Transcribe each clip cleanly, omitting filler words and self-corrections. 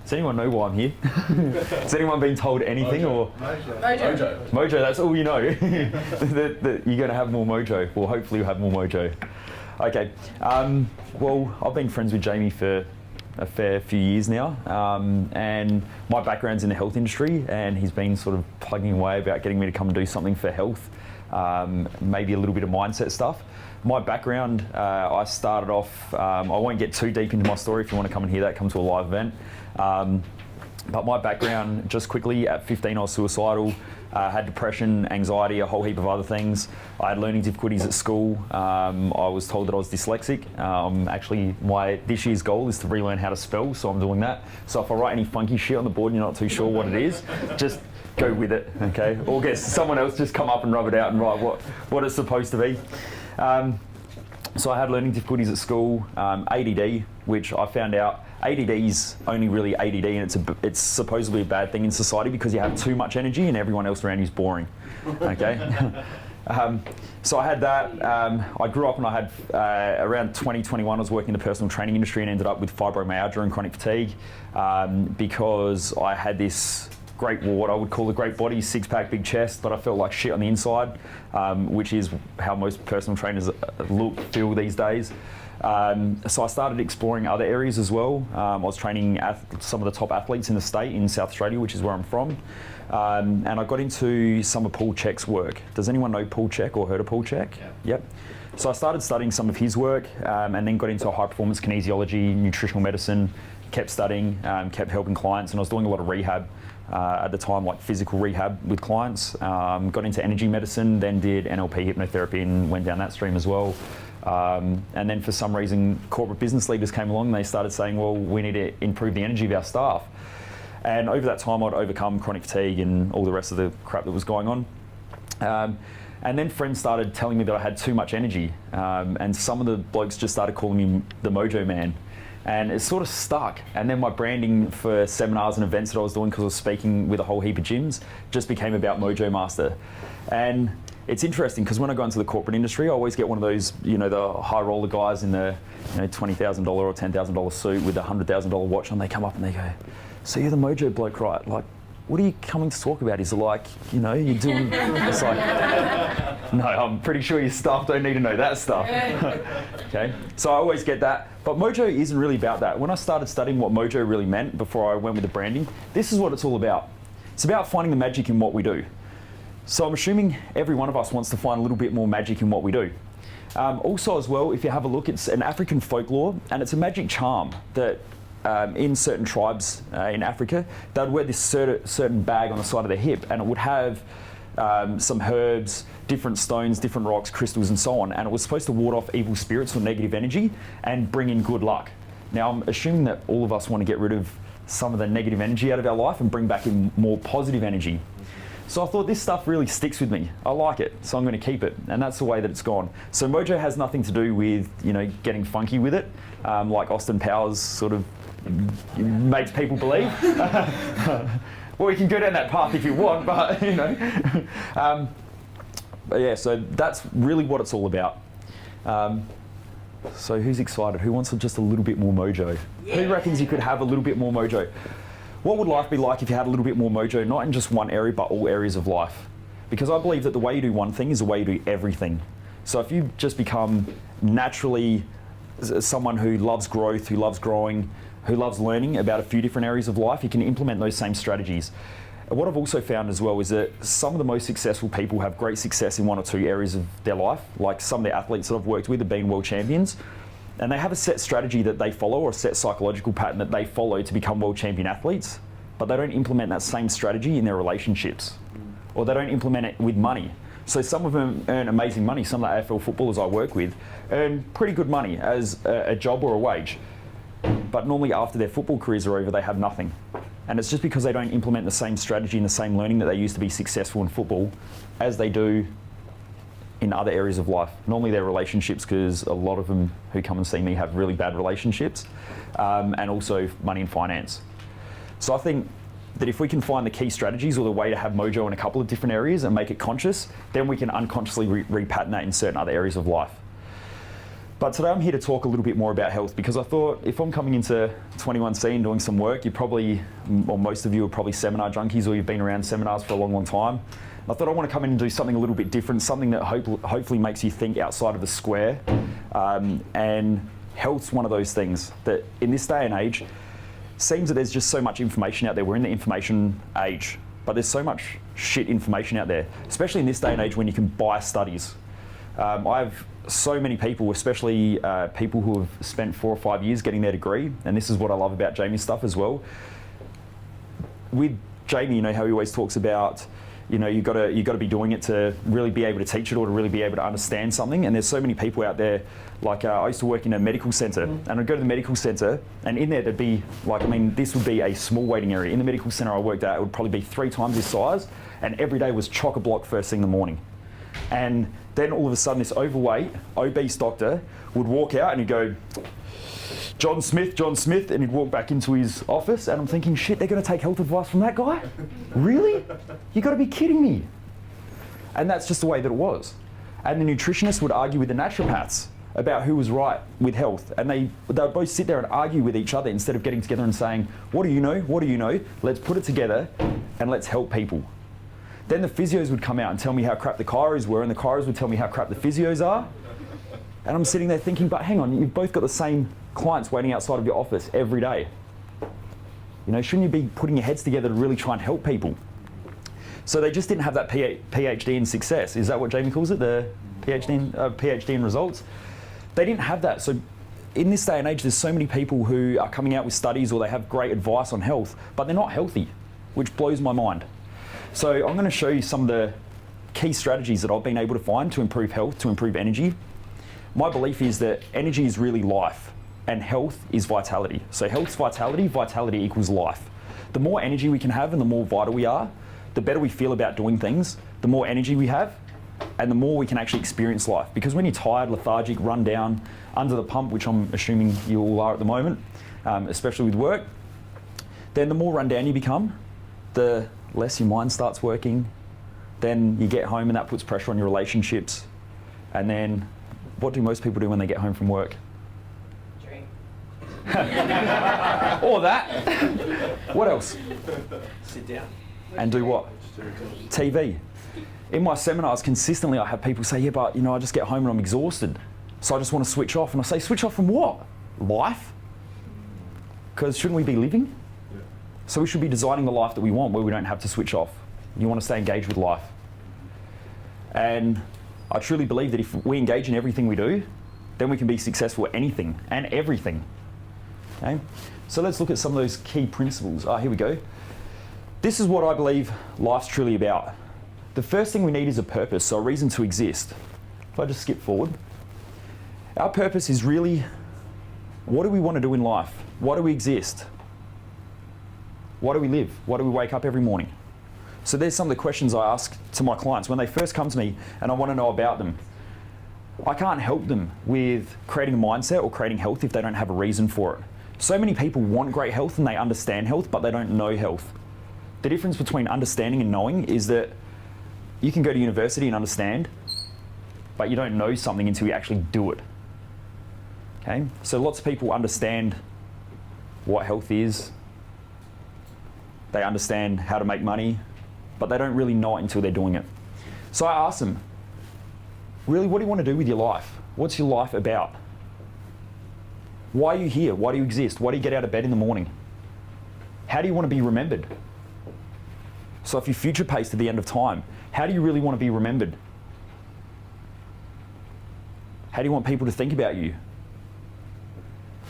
Does anyone know why I'm here? Has anyone been told anything? Mojo. Mojo. Mojo, that's all you know. that you're going to have more mojo. Well, hopefully you'll have more mojo. Okay. Well, I've been friends with Jamie for a fair few years now, and my background's in the health industry, and he's been sort of plugging away about getting me to come and do something for health, maybe a little bit of mindset stuff. My background, I started off, I won't get too deep into my story. If you want to come and hear that, come to a live event. But my background, just quickly, at 15 I was suicidal, had depression, anxiety, a whole heap of other things. I had learning difficulties at school. I was told that I was dyslexic. Actually, this year's goal is to relearn how to spell, so I'm doing that. So if I write any funky shit on the board and you're not too sure what it is, just go with it, okay? Or get someone else just come up and rub it out and write what it's supposed to be. So I had learning difficulties at school, ADD, which I found out ADD's only really ADD, and it's supposedly a bad thing in society because you have too much energy and everyone else around you is boring, okay? So I had that. I grew up and I had, around 2021, I was working in the personal training industry and ended up with fibromyalgia and chronic fatigue because I had this great what I would call a great body, six-pack, big chest, but I felt like shit on the inside, which is how most personal trainers feel these days. So I started exploring other areas as well. I was training some of the top athletes in the state in South Australia, which is where I'm from. And I got into some of Paul Chek's work. Does anyone know Paul Chek or heard of Paul Chek? Yeah. Yep. So I started studying some of his work and then got into high performance kinesiology, nutritional medicine, kept studying, kept helping clients, and I was doing a lot of rehab at the time, like physical rehab with clients. Got into energy medicine, then did NLP hypnotherapy and went down that stream as well. And then for some reason, corporate business leaders came along and they started saying, well, we need to improve the energy of our staff. And over that time, I'd overcome chronic fatigue and all the rest of the crap that was going on. And then friends started telling me that I had too much energy. And some of the blokes just started calling me the Mojo Man. And it sort of stuck. And then my branding for seminars and events that I was doing, because I was speaking with a whole heap of gyms, just became about Mojo Master. And it's interesting because when I go into the corporate industry, I always get one of those, the high roller guys in the $20,000 or $10,000 suit with a $100,000 watch on. They come up and they go, so you're the Mojo bloke, right? Like, what are you coming to talk about? Is it like, you're doing, it's like, no, I'm pretty sure your staff don't need to know that stuff. Okay, so I always get that. But Mojo isn't really about that. When I started studying what Mojo really meant before I went with the branding, this is what it's all about. It's about finding the magic in what we do. So I'm assuming every one of us wants to find a little bit more magic in what we do. Also as well, if you have a look, it's an African folklore, and it's a magic charm that in certain tribes in Africa, they'd wear this certain bag on the side of their hip, and it would have some herbs, different stones, different rocks, crystals, and so on, and it was supposed to ward off evil spirits or negative energy and bring in good luck. Now, I'm assuming that all of us want to get rid of some of the negative energy out of our life and bring back in more positive energy. So I thought, this stuff really sticks with me. I like it, so I'm going to keep it, and that's the way that it's gone. So Mojo has nothing to do with getting funky with it, like Austin Powers sort of makes people believe. Well, you can go down that path if you want, but but yeah, so that's really what it's all about. So who's excited? Who wants just a little bit more mojo? Yeah. Who reckons you could have a little bit more mojo? What would life be like if you had a little bit more mojo, not in just one area, but all areas of life? Because I believe that the way you do one thing is the way you do everything. So if you just become naturally someone who loves growth, who loves growing, who loves learning about a few different areas of life, you can implement those same strategies. What I've also found as well is that some of the most successful people have great success in one or two areas of their life. Like some of the athletes that I've worked with have been world champions, and they have a set strategy that they follow, or a set psychological pattern that they follow to become world champion athletes, but they don't implement that same strategy in their relationships, or they don't implement it with money. So some of them earn amazing money. Some of the AFL footballers I work with earn pretty good money as a job or a wage. But normally after their football careers are over, they have nothing. And it's just because they don't implement the same strategy and the same learning that they use to be successful in football as they do in other areas of life. Normally their relationships, because a lot of them who come and see me have really bad relationships, and also money and finance. So I think that if we can find the key strategies or the way to have mojo in a couple of different areas and make it conscious, then we can unconsciously repattern that in certain other areas of life. But today I'm here to talk a little bit more about health, because I thought if I'm coming into 21C and doing some work, you probably, or most of you are probably seminar junkies, or you've been around seminars for a long, long time. I thought I want to come in and do something a little bit different, something that hopefully makes you think outside of the square. And health's one of those things that in this day and age, seems that there's just so much information out there. We're in the information age, but there's so much shit information out there, especially in this day and age when you can buy studies. I have so many people, especially people who have spent 4 or 5 years getting their degree, and this is what I love about Jamie's stuff as well. With Jamie, you know how he always talks about, you know, you got to be doing it to really be able to teach it or to really be able to understand something. And there's so many people out there. Like I used to work in a medical centre, and I'd go to the medical centre, and in there there'd be like, I mean, this would be a small waiting area. In the medical centre I worked at, it would probably be 3 times this size, and every day was chock-a-block first thing in the morning. And then all of a sudden this overweight, obese doctor would walk out and he'd go, John Smith, and he'd walk back into his office, and I'm thinking, shit, they're going to take health advice from that guy? Really? You got to be kidding me. And that's just the way that it was. And the nutritionists would argue with the naturopaths about who was right with health, and they would both sit there and argue with each other instead of getting together and saying, what do you know, what do you know, let's put it together and let's help people. Then the physios would come out and tell me how crap the chiros were, and the chiros would tell me how crap the physios are. And I'm sitting there thinking, but hang on, you've both got the same clients waiting outside of your office every day. You know, shouldn't you be putting your heads together to really try and help people? So they just didn't have that PhD in success. Is that what Jamie calls it, the PhD in results? They didn't have that. So in this day and age, there's so many people who are coming out with studies or they have great advice on health, but they're not healthy, which blows my mind. So I'm going to show you some of the key strategies that I've been able to find to improve health, to improve energy. My belief is that energy is really life, and health is vitality. So health's vitality, vitality equals life. The more energy we can have and the more vital we are, the better we feel about doing things, the more energy we have, and the more we can actually experience life. Because when you're tired, lethargic, run down, under the pump, which I'm assuming you all are at the moment, especially with work, then the more run down you become, the less your mind starts working. Then you get home and that puts pressure on your relationships. And then what do most people do when they get home from work? Drink. Or that. What else? Sit down. And do what? TV. In my seminars, consistently I have people say, yeah, but you know, I just get home and I'm exhausted. So I just want to switch off. And I say, switch off from what? Life? Because shouldn't we be living? Yeah. So we should be designing the life that we want, where we don't have to switch off. You want to stay engaged with life. And I truly believe that if we engage in everything we do, then we can be successful at anything and everything. Okay? So let's look at some of those key principles. Here we go. This is what I believe life's truly about. The first thing we need is a purpose, so a reason to exist. If I just skip forward. Our purpose is really, what do we want to do in life? Why do we exist? Why do we live? Why do we wake up every morning? So there's some of the questions I ask to my clients when they first come to me and I want to know about them. I can't help them with creating a mindset or creating health if they don't have a reason for it. So many people want great health and they understand health, but they don't know health. The difference between understanding and knowing is that you can go to university and understand, but you don't know something until you actually do it. Okay? So lots of people understand what health is. They understand how to make money, but they don't really know it until they're doing it. So I ask them, really, what do you want to do with your life? What's your life about? Why are you here? Why do you exist? Why do you get out of bed in the morning? How do you want to be remembered? So if you future pace to the end of time, how do you really want to be remembered? How do you want people to think about you?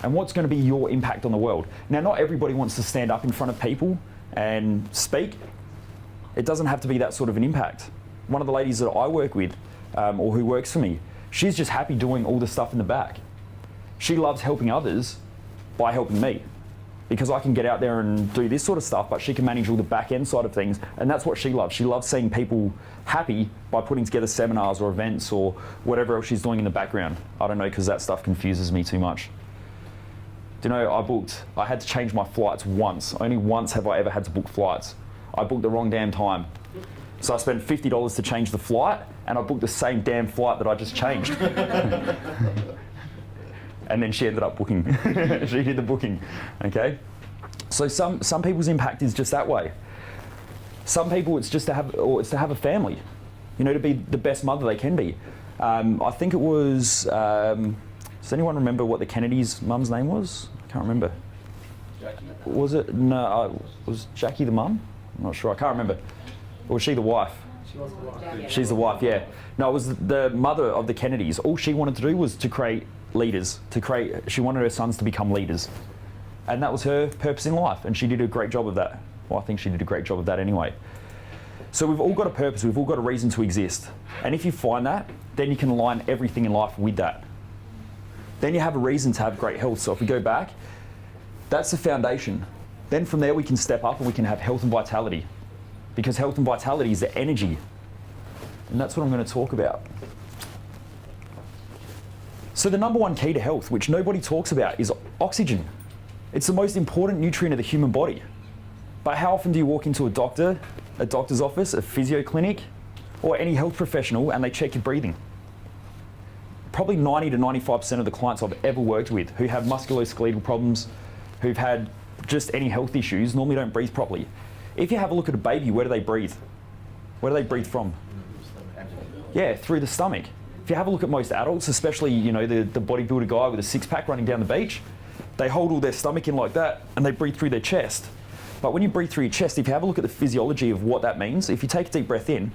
And what's going to be your impact on the world? Now, not everybody wants to stand up in front of people and speak. It doesn't have to be that sort of an impact. One of the ladies that I work with, or who works for me, she's just happy doing all the stuff in the back. She loves helping others by helping me, because I can get out there and do this sort of stuff, but she can manage all the back end side of things, and that's what she loves. She loves seeing people happy by putting together seminars or events or whatever else she's doing in the background. I don't know, because that stuff confuses me too much. Do you know, I had to change my flights once. Only once have I ever had to book flights. I booked the wrong damn time. So I spent $50 to change the flight, and I booked the same damn flight that I just changed. And then she ended up booking. She did the booking, okay? So some people's impact is just that way. Some people it's to have a family, you know, to be the best mother they can be. I think it was, does anyone remember what the Kennedy's mum's name was? I can't remember. Jackie. Was it, no, was Jackie the mum? I'm not sure, I can't remember. Or was she the wife? She was the wife. She's the wife, yeah. No, it was the mother of the Kennedys. All she wanted to do was to create leaders, she wanted her sons to become leaders. And that was her purpose in life, and she did a great job of that. Well, I think she did a great job of that anyway. So we've all got a purpose, we've all got a reason to exist. And if you find that, then you can align everything in life with that. Then you have a reason to have great health. So if we go back, that's the foundation. Then from there we can step up and we can have health and vitality. Because health and vitality is the energy. And that's what I'm going to talk about. So the number one key to health, which nobody talks about, is oxygen. It's the most important nutrient of the human body. But how often do you walk into a doctor's office, a physio clinic, or any health professional and they check your breathing? Probably 90 to 95% of the clients I've ever worked with who have musculoskeletal problems, who've had just any health issues, normally don't breathe properly. If you have a look at a baby, where do they breathe? Where do they breathe from? Yeah, through the stomach. If you have a look at most adults, especially, you know, the bodybuilder guy with a six-pack running down the beach, they hold all their stomach in like that and they breathe through their chest. But when you breathe through your chest, if you have a look at the physiology of what that means, if you take a deep breath in,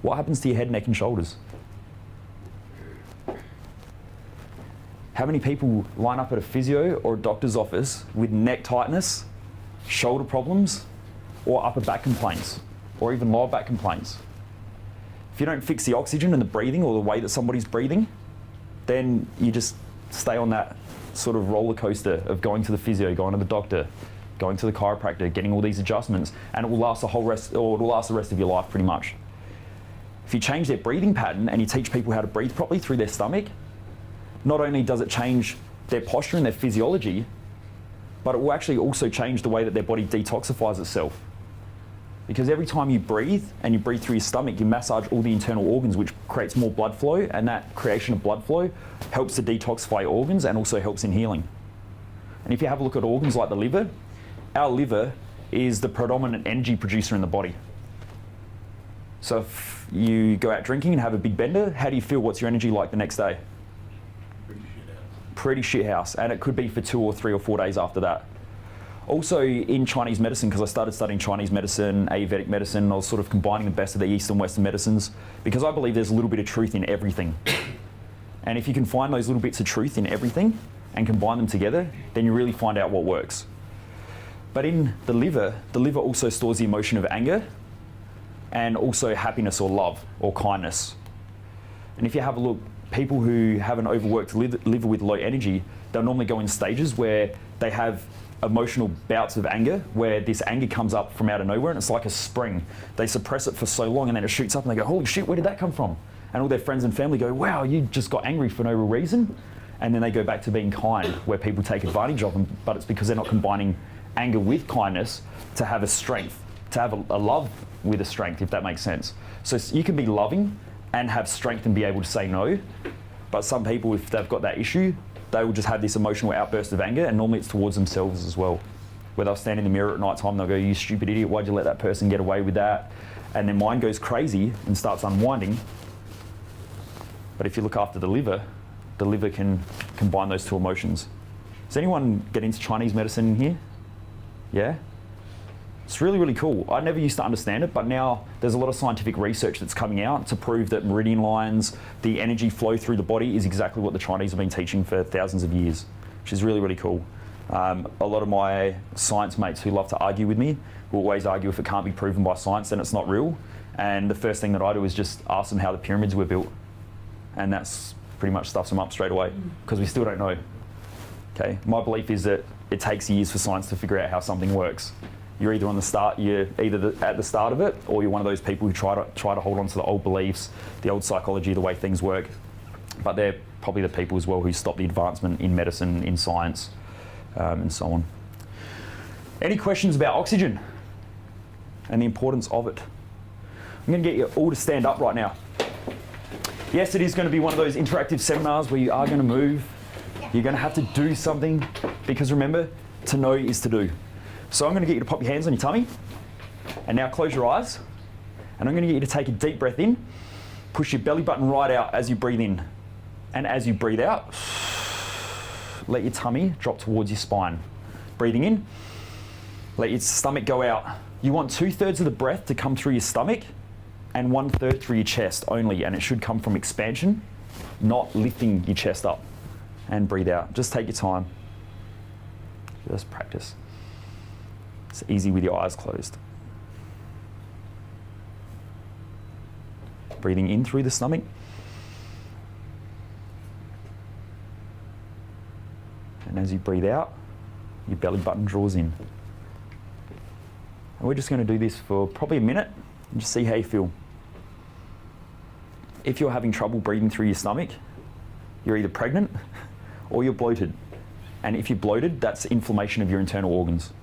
what happens to your head, neck and shoulders? How many people line up at a physio or a doctor's office with neck tightness, shoulder problems, or upper back complaints, or even lower back complaints? If you don't fix the oxygen and the breathing or the way that somebody's breathing, then you just stay on that sort of roller coaster of going to the physio, going to the doctor, going to the chiropractor, getting all these adjustments, and it will last the rest of your life pretty much. If you change their breathing pattern and you teach people how to breathe properly through their stomach, not only does it change their posture and their physiology, but it will actually also change the way that their body detoxifies itself. Because every time you breathe and you breathe through your stomach, you massage all the internal organs, which creates more blood flow, and that creation of blood flow helps to detoxify your organs and also helps in healing. And if you have a look at organs like the liver, our liver is the predominant energy producer in the body. So if you go out drinking and have a big bender, how do you feel? What's your energy like the next day? Pretty shit house. And it could be for 2 or 3 or 4 days after that. Also in Chinese medicine, because I started studying Chinese medicine, Ayurvedic medicine, I was sort of combining the best of the East and Western medicines, because I believe there's a little bit of truth in everything. And if you can find those little bits of truth in everything and combine them together, then you really find out what works. But in the liver also stores the emotion of anger and also happiness or love or kindness. And if you have a look, people who have an overworked liver with low energy, they'll normally go in stages where they have emotional bouts of anger, where this anger comes up from out of nowhere and it's like a spring. They suppress it for so long and then it shoots up and they go, holy shit, where did that come from? And all their friends and family go, wow, you just got angry for no real reason. And then they go back to being kind, where people take advantage of them, but it's because they're not combining anger with kindness to have a strength, to have a love with a strength, if that makes sense. So you can be loving and have strength and be able to say no, but some people, if they've got that issue, they will just have this emotional outburst of anger, and normally it's towards themselves as well. Where they'll stand in the mirror at night time, they'll go, you stupid idiot, why'd you let that person get away with that? And their mind goes crazy and starts unwinding. But if you look after the liver can combine those two emotions. Does anyone get into Chinese medicine in here? Yeah? It's really, really cool. I never used to understand it, but now there's a lot of scientific research that's coming out to prove that meridian lines, the energy flow through the body is exactly what the Chinese have been teaching for thousands of years, which is really, really cool. A lot of my science mates who love to argue with me will always argue if it can't be proven by science, then it's not real. And the first thing that I do is just ask them how the pyramids were built. And that's pretty much stuffs them up straight away, because we still don't know. Okay, my belief is that it takes years for science to figure out how something works. You're either at the start of it, or you're one of those people who try to hold on to the old beliefs, the old psychology, the way things work. But they're probably the people as well who stop the advancement in medicine, in science, and so on. Any questions about oxygen and the importance of it? I'm going to get you all to stand up right now. Yes, it is going to be one of those interactive seminars where you are going to move. You're going to have to do something because remember, to know is to do. So I'm going to get you to pop your hands on your tummy and now close your eyes. And I'm going to get you to take a deep breath in, push your belly button right out as you breathe in. And as you breathe out, let your tummy drop towards your spine. Breathing in, let your stomach go out. You want 2/3 of the breath to come through your stomach and 1/3 through your chest only. And it should come from expansion, not lifting your chest up. And breathe out. Just take your time. Just practice. It's easy with your eyes closed. Breathing in through the stomach. And as you breathe out, your belly button draws in. And we're just going to do this for probably a minute and just see how you feel. If you're having trouble breathing through your stomach, you're either pregnant or you're bloated. And if you're bloated, that's inflammation of your internal organs.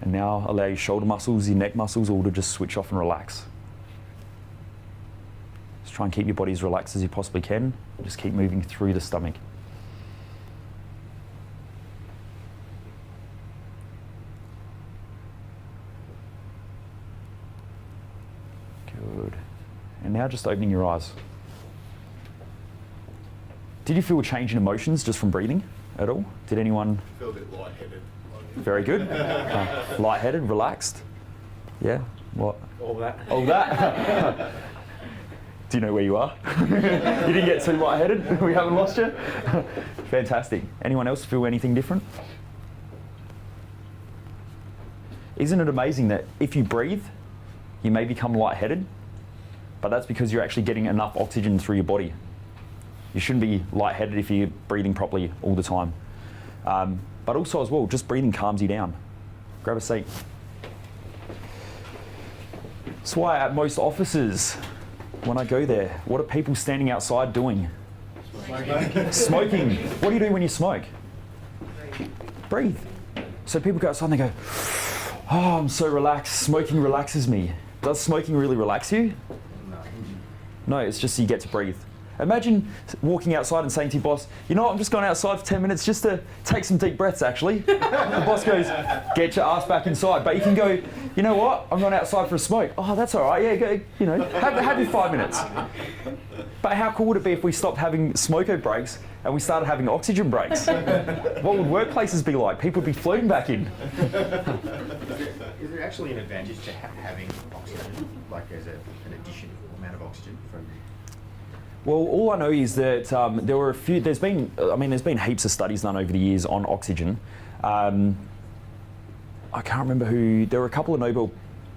And now allow your shoulder muscles, your neck muscles all to just switch off and relax. Just try and keep your body as relaxed as you possibly can. Just keep moving through the stomach. Good. And now just opening your eyes. Did you feel a change in emotions just from breathing at all? Did anyone? I feel a bit lightheaded. Very good. Lightheaded, relaxed. Yeah. What? All that. All that. Do you know where you are? You didn't get too lightheaded. We haven't lost you. Fantastic. Anyone else feel anything different? Isn't it amazing that if you breathe, you may become lightheaded, but that's because you're actually getting enough oxygen through your body. You shouldn't be lightheaded if you're breathing properly all the time. But also as well, just breathing calms you down. Grab a seat. That's why at most offices, when I go there, what are people standing outside doing? Smoking. What do you do when you smoke? Breathe. So people go outside and they go, oh, I'm so relaxed. Smoking relaxes me. Does smoking really relax you? No, it's just so you get to breathe. Imagine walking outside and saying to your boss, you know what, I'm just going outside for 10 minutes just to take some deep breaths actually. The boss goes, get your ass back inside. But you can go, you know what, I'm going outside for a smoke. Oh, that's all right, yeah, go, you know, have your 5 minutes. But how cool would it be if we stopped having smoko breaks and we started having oxygen breaks? What would workplaces be like? People would be floating back in. Is there actually an advantage to having oxygen, like as an additional amount of oxygen from? Well, all I know is that there were a few. There's been heaps of studies done over the years on oxygen. I can't remember who. There were a couple of Nobel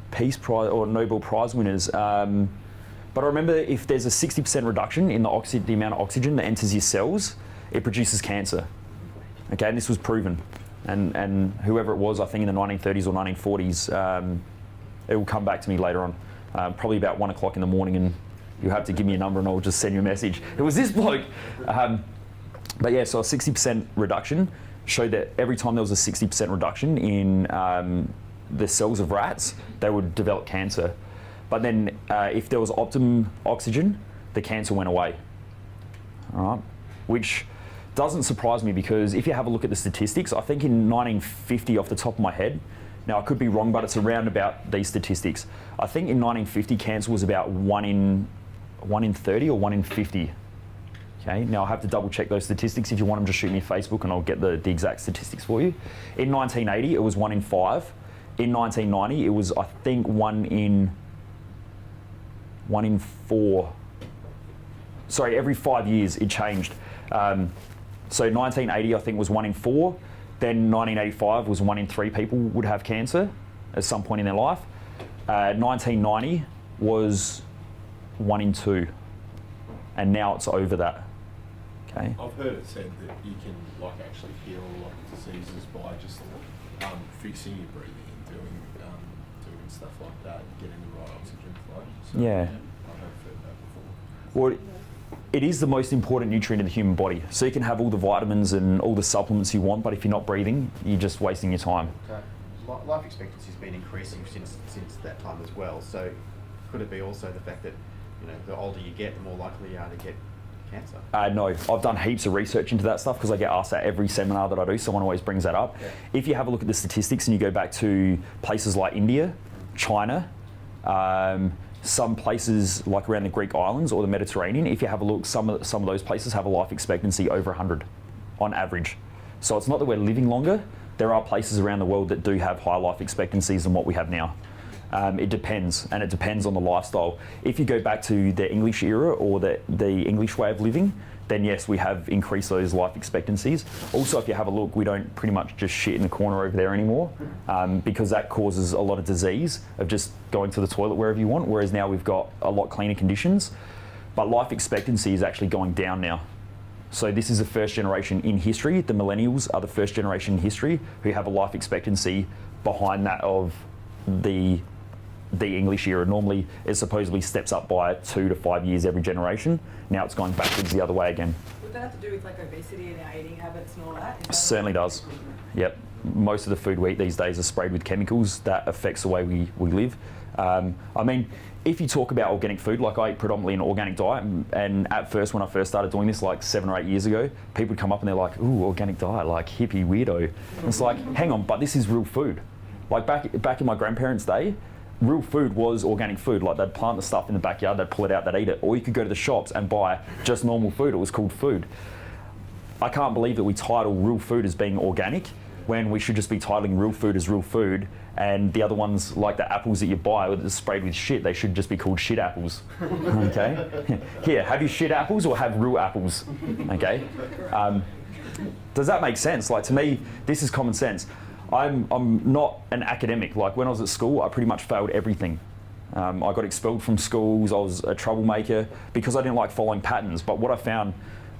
Peace Prize or Nobel Prize winners. But I remember if there's a 60% reduction in the amount of oxygen that enters your cells, it produces cancer. Okay, and this was proven. And whoever it was, I think in the 1930s or 1940s, it will come back to me later on, probably about 1 o'clock in the morning, and you'll have to give me a number and I'll just send you a message. It was this bloke. But yeah, so a 60% reduction showed that every time there was a 60% reduction in the cells of rats, they would develop cancer. But then if there was optimum oxygen, the cancer went away. All right, which doesn't surprise me because if you have a look at the statistics, I think in 1950 off the top of my head, now I could be wrong, but it's around about these statistics. I think in 1950 cancer was about 1 in 30 or 1 in 50. Okay, now I have to double check those statistics. If you want them, just shoot me a Facebook and I'll get the exact statistics for you. In 1980, it was 1 in 5. In 1990, it was, I think, 1 in 4. Sorry, every 5 years it changed. So 1980, I think, was 1 in 4. Then 1985 was 1 in 3 people would have cancer at some point in their life. 1990 was 1 in 2. And now it's over that. Okay. I've heard it said that you can actually heal a lot of diseases by just fixing your breathing and doing stuff like that, getting the right oxygen flow. So, Yeah. I have heard that before. Well, it is the most important nutrient in the human body. So you can have all the vitamins and all the supplements you want, but if you're not breathing, you're just wasting your time. So life expectancy has been increasing since that time as well. So could it be also the fact that, you know, the older you get, the more likely you are to get cancer? No, I've done heaps of research into that stuff because I get asked at every seminar that I do. Someone always brings that up. Yeah. If you have a look at the statistics and you go back to places like India, China, some places like around the Greek islands or the Mediterranean, if you have a look, some of those places have a life expectancy over 100 on average. So it's not that we're living longer. There are places around the world that do have higher life expectancies than what we have now. It depends, and it depends on the lifestyle. If you go back to the English era or the English way of living, then yes, we have increased those life expectancies. Also, if you have a look, we don't pretty much just shit in the corner over there anymore, because that causes a lot of disease of just going to the toilet wherever you want, whereas now we've got a lot cleaner conditions. But life expectancy is actually going down now. So this is the first generation in history. The millennials are the first generation in history who have a life expectancy behind that of the English era. Normally, it supposedly steps up by 2 to 5 years every generation. Now it's going backwards the other way again. Would that have to do with like obesity and our eating habits and all that? Certainly does. Yep. Most of the food we eat these days is sprayed with chemicals. That affects the way we live. I mean, if you talk about organic food, like I eat predominantly an organic diet, and at first when I first started doing this like 7 or 8 years ago, people would come up and they're like, ooh, organic diet, like hippie weirdo. And it's like, hang on, but this is real food. Like back in my grandparents' day, real food was organic food. Like they'd plant the stuff in the backyard, they'd pull it out, they'd eat it. Or you could go to the shops and buy just normal food. It was called food. I can't believe that we title real food as being organic when we should just be titling real food as real food, and the other ones, like the apples that you buy that are sprayed with shit, they should just be called shit apples. Okay? Here, have you shit apples or have real apples? Okay? Does that make sense? Like, to me, this is common sense. I'm not an academic. Like, when I was at school, I pretty much failed everything. I got expelled from schools. I was a troublemaker because I didn't like following patterns. But what I found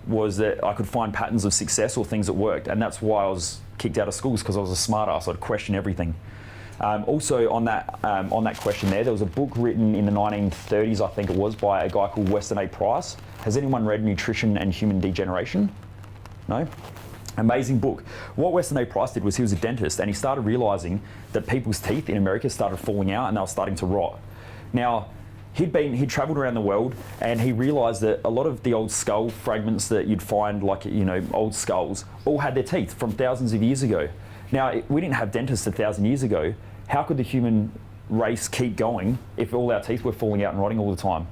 was that I could find patterns of success or things that worked, and that's why I was kicked out of schools, because I was a smart ass. I'd question everything. Also on that question there was a book written in the 1930s, I think it was, by a guy called Weston A. Price. Has anyone read Nutrition and Human Degeneration? No? Amazing book. What Weston A. Price did was he was a dentist, and he started realizing that people's teeth in America started falling out and they were starting to rot. Now, he'd traveled around the world, and he realized that a lot of the old skull fragments that you'd find, like, you know, old skulls, all had their teeth from thousands of years ago. Now, we didn't have dentists 1,000 years ago. How could the human race keep going if all our teeth were falling out and rotting all the time?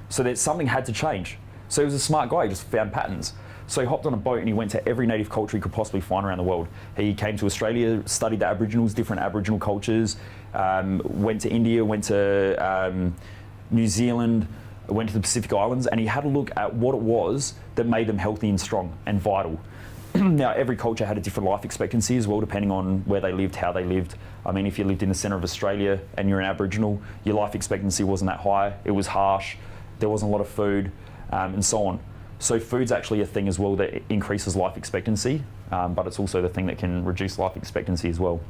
So that something had to change. So he was a smart guy, he just found patterns. So he hopped on a boat and he went to every native culture he could possibly find around the world. He came to Australia, studied the Aboriginals, different Aboriginal cultures, went to India, went to New Zealand, went to the Pacific Islands, and he had a look at what it was that made them healthy and strong and vital. Now, every culture had a different life expectancy as well, depending on where they lived, how they lived. I mean, if you lived in the centre of Australia and you're an Aboriginal, your life expectancy wasn't that high. It was harsh. There wasn't a lot of food, and so on. So food's actually a thing as well that increases life expectancy, but it's also the thing that can reduce life expectancy as well,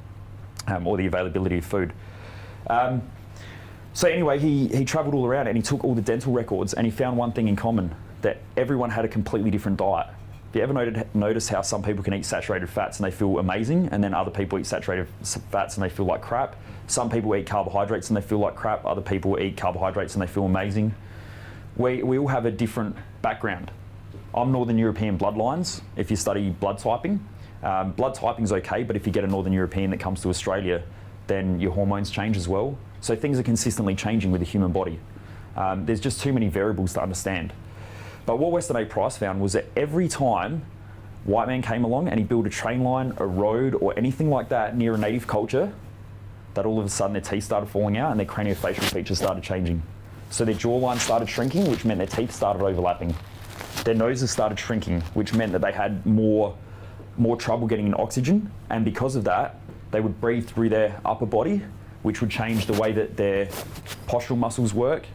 or the availability of food. So anyway, he travelled all around and he took all the dental records, and he found one thing in common, that everyone had a completely different diet. Have you ever noticed how some people can eat saturated fats and they feel amazing, and then other people eat saturated fats and they feel like crap? Some people eat carbohydrates and they feel like crap. Other people eat carbohydrates and they feel amazing. We all have a different background. I'm Northern European bloodlines, if you study blood typing. Blood typing is okay, but if you get a Northern European that comes to Australia, then your hormones change as well. So things are consistently changing with the human body. There's just too many variables to understand. But what Weston A. Price found was that every time white man came along and he built a train line, a road, or anything like that near a native culture, that all of a sudden their teeth started falling out and their craniofacial features started changing. So their jawline started shrinking, which meant their teeth started overlapping. Their noses started shrinking, which meant that they had more trouble getting in oxygen, and because of that, they would breathe through their upper body, which would change the way that their postural muscles work,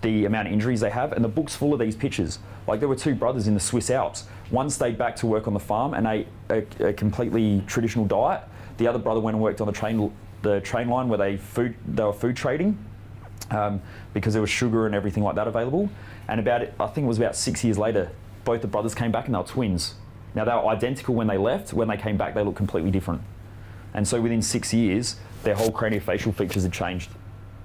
the amount of injuries they have. And the book's full of these pictures. Like, there were two brothers in the Swiss Alps. One stayed back to work on the farm and ate a completely traditional diet. The other brother went and worked on the train line where they were food trading. because there was sugar and everything like that available. And I think it was about 6 years later, both the brothers came back and they were twins. Now they were identical when they left. When they came back, they looked completely different. And so within 6 years, their whole craniofacial features had changed,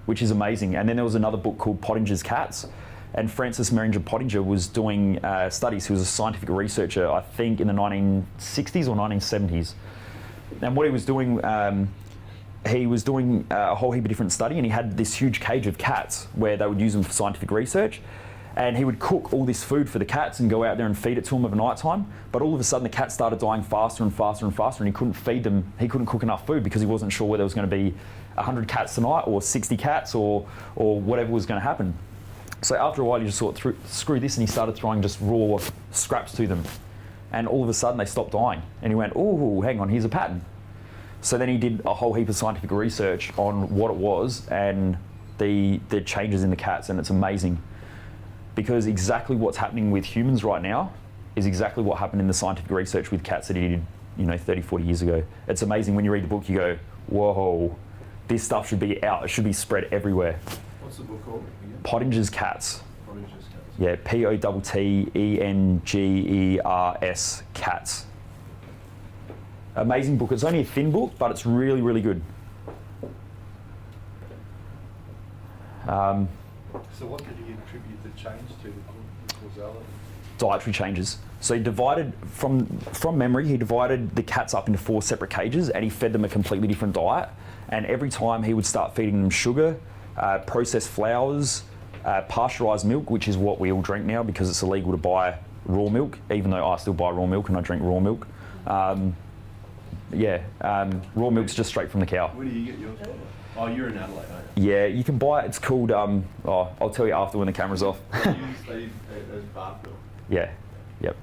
which is amazing. And then there was another book called Pottinger's Cats. And Francis Meringer Pottinger was doing studies. He was a scientific researcher, I think, in the 1960s or 1970s. And what he was doing a whole heap of different study, and he had this huge cage of cats where they would use them for scientific research. And he would cook all this food for the cats and go out there and feed it to them at night time. But all of a sudden, the cats started dying faster and faster and faster, and he couldn't feed them. He couldn't cook enough food because he wasn't sure whether there was going to be 100 cats tonight or 60 cats or whatever was going to happen. So after a while, he just thought, screw this, and he started throwing just raw scraps to them. And all of a sudden, they stopped dying. And he went, oh, hang on, here's a pattern. So then he did a whole heap of scientific research on what it was and the changes in the cats, and it's amazing. Because exactly what's happening with humans right now is exactly what happened in the scientific research with cats that he did, 30, 40 years ago. It's amazing. When you read the book, you go, whoa, this stuff should be out. It should be spread everywhere. What's the book called again? Pottinger's Cats. Pottinger's Cats. Yeah, Pottenger's Cats. Amazing book. It's only a thin book, but it's really, really good. So what did he attribute the change to, the causality? Dietary changes. So he divided, from memory, he divided the cats up into 4 separate cages, and he fed them a completely different diet. And every time he would start feeding them sugar, processed flours, pasteurised milk, which is what we all drink now because it's illegal to buy raw milk, even though I still buy raw milk and I drink raw milk. Raw milk's just straight from the cow. Where do you get yours from? Oh, you're in Adelaide, aren't you? Yeah, you can buy it. It's called, I'll tell you after when the camera's off. They use as bath milk. Yeah, yep.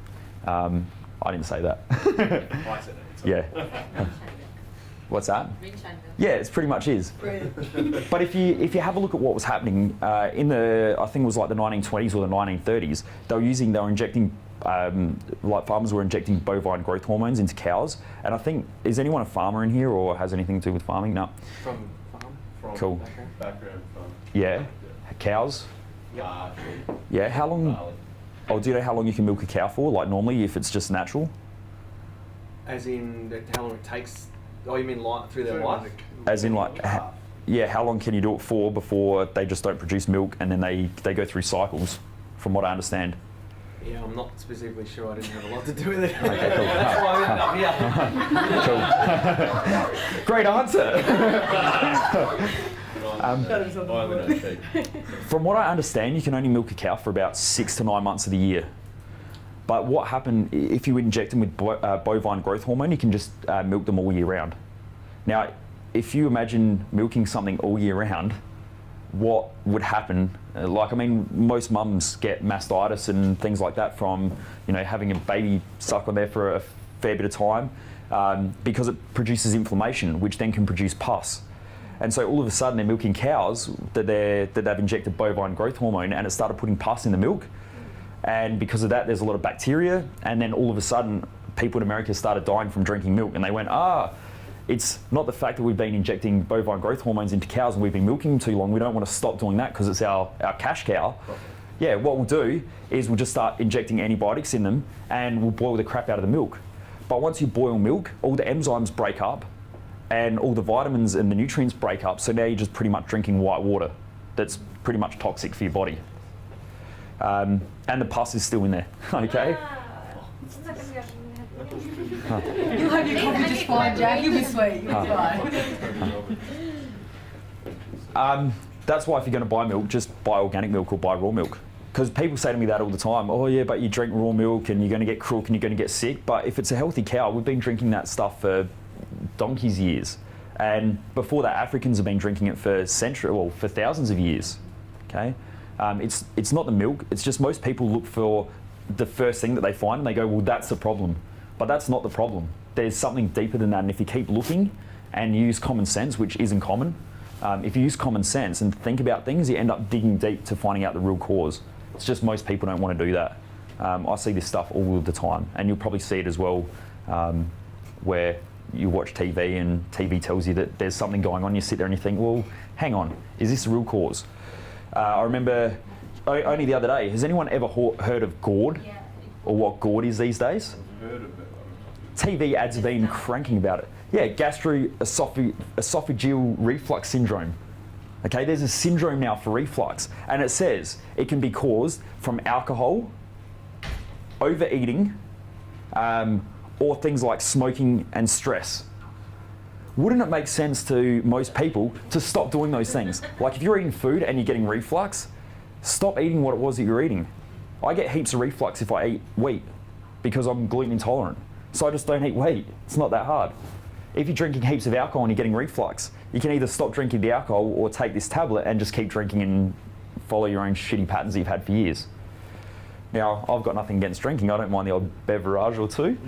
I didn't say that. I said it. Yeah. What's that? Yeah, it pretty much is. But if you have a look at what was happening in the, I think it was like the 1920s or the 1930s, they were injecting, like farmers were injecting bovine growth hormones into cows. And I think, is anyone a farmer in here or has anything to do with farming? No. From farm? From Cool. background from Yeah. Cows? Yeah, how long? barley. Oh, do you know how long you can milk a cow for, like normally, if it's just natural? As in how long it takes? Oh, you mean through their life? As in like, how long can you do it for before they just don't produce milk and then they go through cycles, from what I understand? Yeah, I'm not specifically sure. I didn't have a lot to do with it. Okay, cool. That's why I ended up here. Cool. Great answer. I only know sheep. From what I understand, you can only milk a cow for about 6 to 9 months of the year. But what happened if you inject them with bovine growth hormone, you can just milk them all year round. Now, if you imagine milking something all year round, what would happen? Most mums get mastitis and things like that from, having a baby suck on there for a fair bit of time because it produces inflammation, which then can produce pus. And so all of a sudden they're milking cows that they've injected bovine growth hormone, and it started putting pus in the milk. And because of that, there's a lot of bacteria. And then all of a sudden, people in America started dying from drinking milk. And they went, it's not the fact that we've been injecting bovine growth hormones into cows and we've been milking them too long. We don't want to stop doing that because it's our cash cow. Yeah, what we'll do is we'll just start injecting antibiotics in them and we'll boil the crap out of the milk. But once you boil milk, all the enzymes break up and all the vitamins and the nutrients break up. So now you're just pretty much drinking white water that's pretty much toxic for your body. And the pus is still in there, okay? You'll have your coffee just fine, Jack. You'll be sweet. You'll be fine. That's why if you're going to buy milk, just buy organic milk or buy raw milk. Because people say to me that all the time, oh yeah, but you drink raw milk and you're going to get crook and you're going to get sick. But if it's a healthy cow, we've been drinking that stuff for donkey's years. And before that, Africans have been drinking it for for thousands of years, okay? It's not the milk, it's just most people look for the first thing that they find and they go, well, that's the problem. But that's not the problem. There's something deeper than that, and if you keep looking and use common sense, which isn't common, if you use common sense and think about things, you end up digging deep to finding out the real cause. It's just most people don't want to do that. I see this stuff all the time, and you'll probably see it as well, where you watch TV and TV tells you that there's something going on. You sit there and you think, well, hang on, is this the real cause? I remember only the other day, has anyone ever heard of GORD? Yeah. Or what GORD is these days? I've heard of it. TV ads have been cranking about it. Yeah, gastroesophageal reflux syndrome. Okay, there's a syndrome now for reflux, and it says it can be caused from alcohol, overeating, or things like smoking and stress. Wouldn't it make sense to most people to stop doing those things? Like if you're eating food and you're getting reflux, stop eating what it was that you're eating. I get heaps of reflux if I eat wheat because I'm gluten intolerant. So I just don't eat wheat. It's not that hard. If you're drinking heaps of alcohol and you're getting reflux, you can either stop drinking the alcohol or take this tablet and just keep drinking and follow your own shitty patterns that you've had for years. Now, I've got nothing against drinking. I don't mind the odd beverage or two.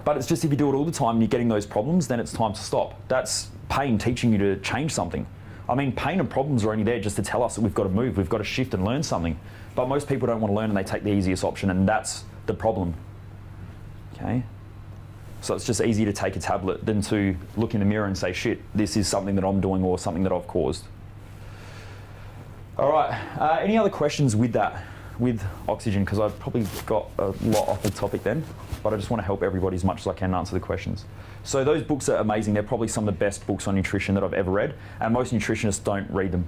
But it's just if you do it all the time and you're getting those problems, then it's time to stop. That's pain teaching you to change something. I mean, pain and problems are only there just to tell us that we've got to move, we've got to shift and learn something. But most people don't want to learn and they take the easiest option, and that's the problem. Okay? So it's just easier to take a tablet than to look in the mirror and say, shit, this is something that I'm doing or something that I've caused. All right, any other questions with that, with oxygen? Because I've probably got a lot off the topic then, but I just want to help everybody as much as I can answer the questions. So those books are amazing. They're probably some of the best books on nutrition that I've ever read, and most nutritionists don't read them.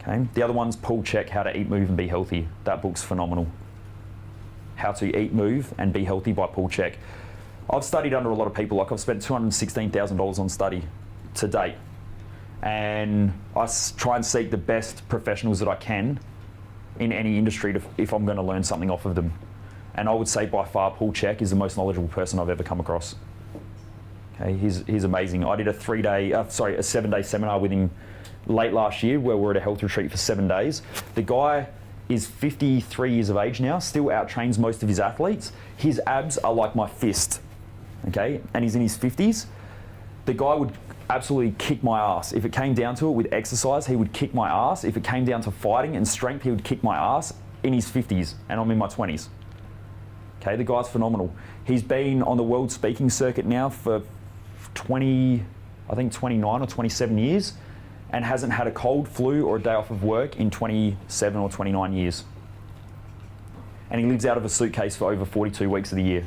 Okay? The other one's Paul Chek, How to Eat, Move and Be Healthy. That book's phenomenal. How to Eat, Move and Be Healthy by Paul Chek. I've studied under a lot of people. Like I've spent $216,000 on study to date. And I try and seek the best professionals that I can in any industry if I'm going to learn something off of them. And I would say by far Paul Chek is the most knowledgeable person I've ever come across. Okay, he's amazing. I did a 7-day seminar with him late last year where we're at a health retreat for 7 days. The guy is 53 years of age now, still out-trains most of his athletes. His abs are like my fist, okay? And he's in his 50s. The guy would absolutely kick my ass. If it came down to it with exercise, he would kick my ass. If it came down to fighting and strength, he would kick my ass in his 50s, and I'm in my 20s. Okay, the guy's phenomenal. He's been on the world speaking circuit now for 29 or 27 years, and hasn't had a cold, flu, or a day off of work in 27 or 29 years. And he lives out of a suitcase for over 42 weeks of the year.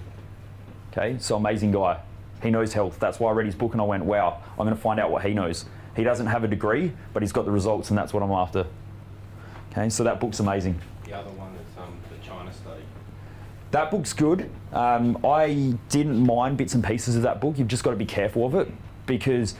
Okay, so amazing guy. He knows health. That's why I read his book and I went, wow, I'm going to find out what he knows. He doesn't have a degree, but he's got the results, and that's what I'm after. Okay, so that book's amazing. The other one is the China study. That book's good. I didn't mind bits and pieces of that book. You've just got to be careful of it, because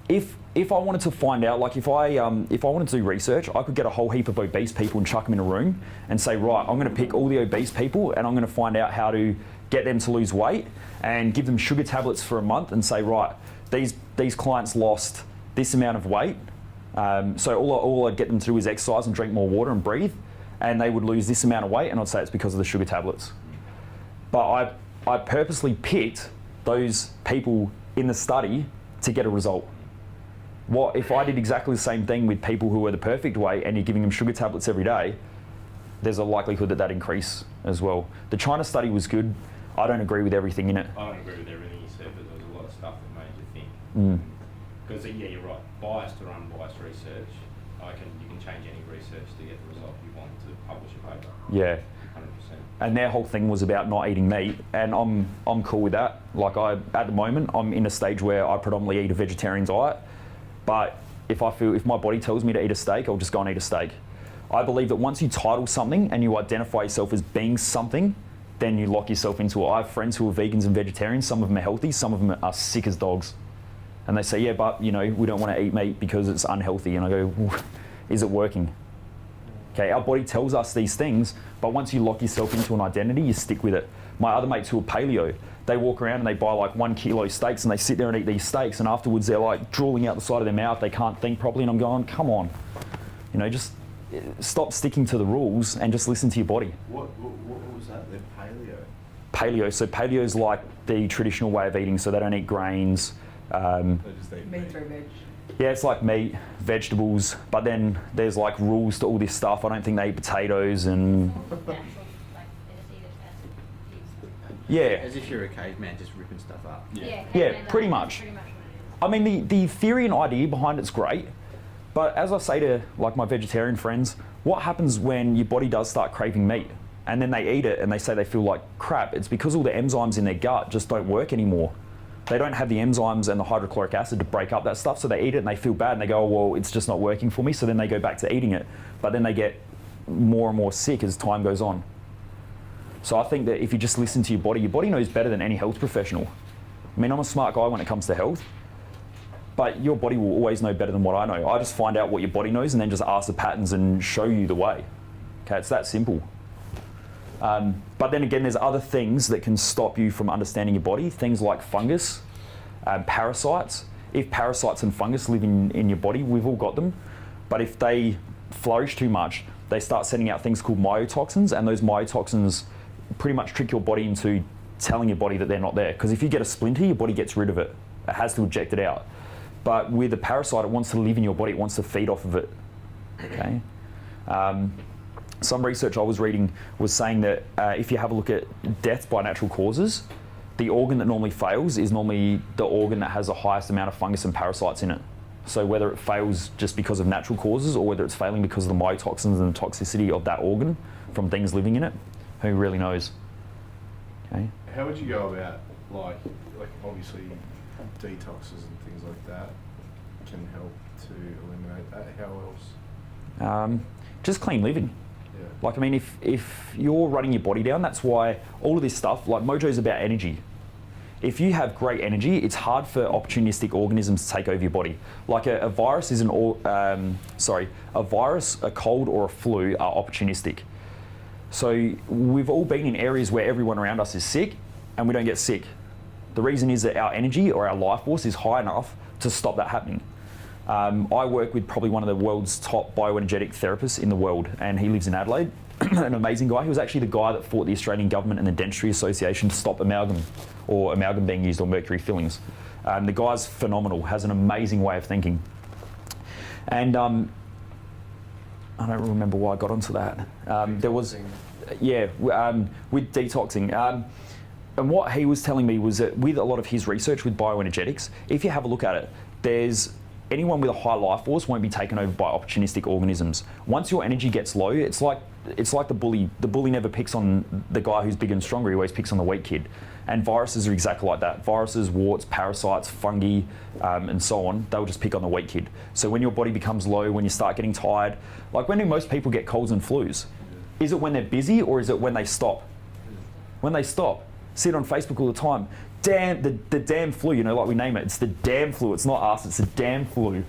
if I wanted to find out, like if I wanted to do research, I could get a whole heap of obese people and chuck them in a room and say, right, I'm going to pick all the obese people and I'm going to find out how to get them to lose weight and give them sugar tablets for a month and say, right, these clients lost this amount of weight, so all I'd get them to do is exercise and drink more water and breathe, and they would lose this amount of weight, and I'd say it's because of the sugar tablets. But I purposely picked those people in the study to get a result. What if I did exactly the same thing with people who were the perfect weight and you're giving them sugar tablets every day? There's a likelihood that increase as well. The China study was good. I don't agree with everything in it. I don't agree with everything you said, but there was a lot of stuff that made you think. Because yeah, you're right. Biased or unbiased research, you can change any research to get the result you want to publish a paper. Yeah. 100%. And their whole thing was about not eating meat, and I'm cool with that. Like at the moment, I'm in a stage where I predominantly eat a vegetarian diet. But if my body tells me to eat a steak, I'll just go and eat a steak. I believe that once you title something and you identify yourself as being something, then you lock yourself into it. I have friends who are vegans and vegetarians. Some of them are healthy, some of them are sick as dogs. And they say, yeah, but we don't want to eat meat because it's unhealthy. And I go, well, is it working? Okay, our body tells us these things, but once you lock yourself into an identity, you stick with it. My other mates who are paleo, they walk around and they buy like 1 kilo steaks and they sit there and eat these steaks, and afterwards they're like drooling out the side of their mouth. They can't think properly, and I'm going, come on, just stop sticking to the rules and just listen to your body. What was that? The paleo? Paleo. So paleo is like the traditional way of eating. So they don't eat grains. They just eat Meat meat. through veg. Yeah, it's like meat, vegetables, but then there's like rules to all this stuff. I don't think they eat potatoes and. Yeah. As if you're a caveman just ripping stuff up. Yeah, caveman pretty diet, much. Pretty much what it is. I mean, the theory and idea behind it's great, but as I say to like my vegetarian friends, what happens when your body does start craving meat and then they eat it and they say they feel like crap? It's because all the enzymes in their gut just don't work anymore. They don't have the enzymes and the hydrochloric acid to break up that stuff, so they eat it and they feel bad and they go, oh, well, it's just not working for me, so then they go back to eating it. But then they get more and more sick as time goes on. So I think that if you just listen to your body knows better than any health professional. I mean, I'm a smart guy when it comes to health, but your body will always know better than what I know. I just find out what your body knows and then just ask the patterns and show you the way. Okay, it's that simple. But then again, there's other things that can stop you from understanding your body, things like fungus, parasites. If parasites and fungus live in your body, we've all got them, but if they flourish too much, they start sending out things called myotoxins, and those myotoxins pretty much trick your body into telling your body that they're not there. Because if you get a splinter, your body gets rid of it. It has to eject it out. But with a parasite, it wants to live in your body, it wants to feed off of it. Okay. Some research I was reading was saying that if you have a look at deaths by natural causes, the organ that normally fails is normally the organ that has the highest amount of fungus and parasites in it. So whether it fails just because of natural causes or whether it's failing because of the myotoxins and the toxicity of that organ from things living in it, who really knows? Okay. How would you go about, like obviously detoxes and things like that can help to eliminate that? How else? Just clean living. Yeah. Like, I mean, if you're running your body down, that's why all of this stuff, like Mojo's about energy. If you have great energy, it's hard for opportunistic organisms to take over your body. Like a virus is a virus, a cold or a flu are opportunistic. So we've all been in areas where everyone around us is sick and we don't get sick. The reason is that our energy or our life force is high enough to stop that happening. I work with probably one of the world's top bioenergetic therapists in the world, and he lives in Adelaide. An amazing guy. He was actually the guy that fought the Australian government and the Dentistry Association to stop amalgam being used or mercury fillings. The guy's phenomenal, has an amazing way of thinking. And I don't remember why I got onto that. There was, with detoxing. And what he was telling me was that with a lot of his research with bioenergetics, if you have a look at it, anyone with a high life force won't be taken over by opportunistic organisms. Once your energy gets low, it's like the bully. The bully never picks on the guy who's big and stronger, he always picks on the weak kid. And viruses are exactly like that. Viruses, warts, parasites, fungi, and so on, they'll just pick on the weak kid. So when your body becomes low, when you start getting tired, like when do most people get colds and flus? Is it when they're busy or is it when they stop? When they stop. See it on Facebook all the time. Damn, the damn flu, like we name it. It's the damn flu. It's not us, it's the damn flu.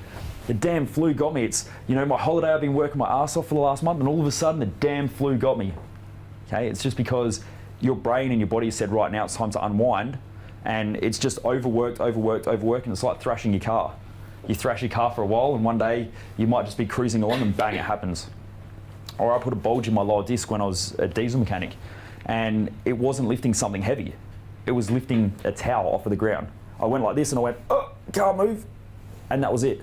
The damn flu got me. It's, my holiday, I've been working my ass off for the last month and all of a sudden the damn flu got me. Okay, it's just because your brain and your body said right now it's time to unwind, and it's just overworked, and it's like thrashing your car. You thrash your car for a while and one day you might just be cruising along and bang, it happens. Or I put a bulge in my lower disc when I was a diesel mechanic and it wasn't lifting something heavy. It was lifting a towel off of the ground. I went like this and I went, oh, can't move. And that was it.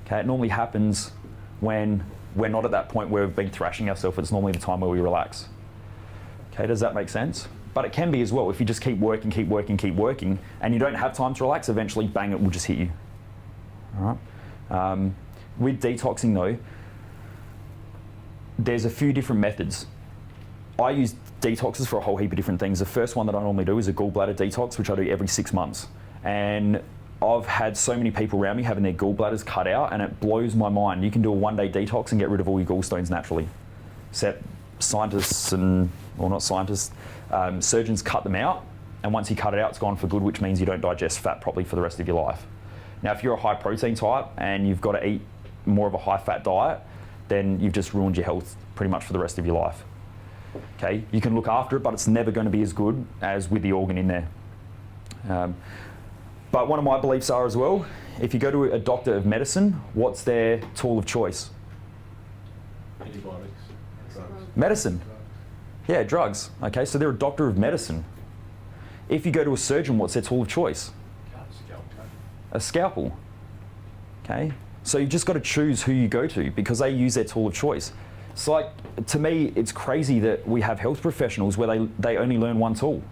Okay, it normally happens when we're not at that point where we've been thrashing ourselves. It's normally the time where we relax. Okay, does that make sense? But it can be as well. If you just keep working, and you don't have time to relax, eventually, bang, it will just hit you. All right? With detoxing though, there's a few different methods. I use detoxes for a whole heap of different things. The first one that I normally do is a gallbladder detox, which I do every 6 months. And I've had so many people around me having their gallbladders cut out, and it blows my mind. You can do a 1-day detox and get rid of all your gallstones naturally. Except scientists surgeons cut them out, and once you cut it out, it's gone for good, which means you don't digest fat properly for the rest of your life. Now, if you're a high protein type and you've got to eat more of a high fat diet, then you've just ruined your health pretty much for the rest of your life. Okay, you can look after it, but it's never going to be as good as with the organ in there. But one of my beliefs are as well, if you go to a doctor of medicine, what's their tool of choice? Antibiotics, drugs. Medicine. Yeah, drugs. Okay, so they're a doctor of medicine. If you go to a surgeon, what's their tool of choice? A scalpel. Okay, so you've just got to choose who you go to because they use their tool of choice. So like, to me, it's crazy that we have health professionals where they only learn one tool.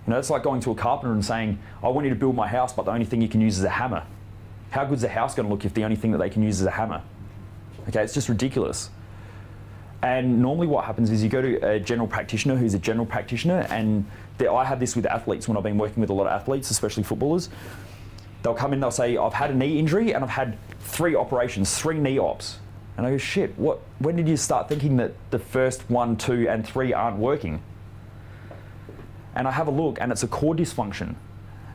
You know, it's like going to a carpenter and saying, I want you to build my house, but the only thing you can use is a hammer. How good's the house going to look if the only thing that they can use is a hammer? Okay, it's just ridiculous. And normally what happens is you go to a general practitioner who's a general practitioner, and I have this with athletes when I've been working with a lot of athletes, especially footballers. They'll come in, they'll say, I've had a knee injury and I've had 3 operations, 3 knee ops. And I go, shit, when did you start thinking that the first 1, 2, and 3 aren't working? And I have a look and it's a core dysfunction.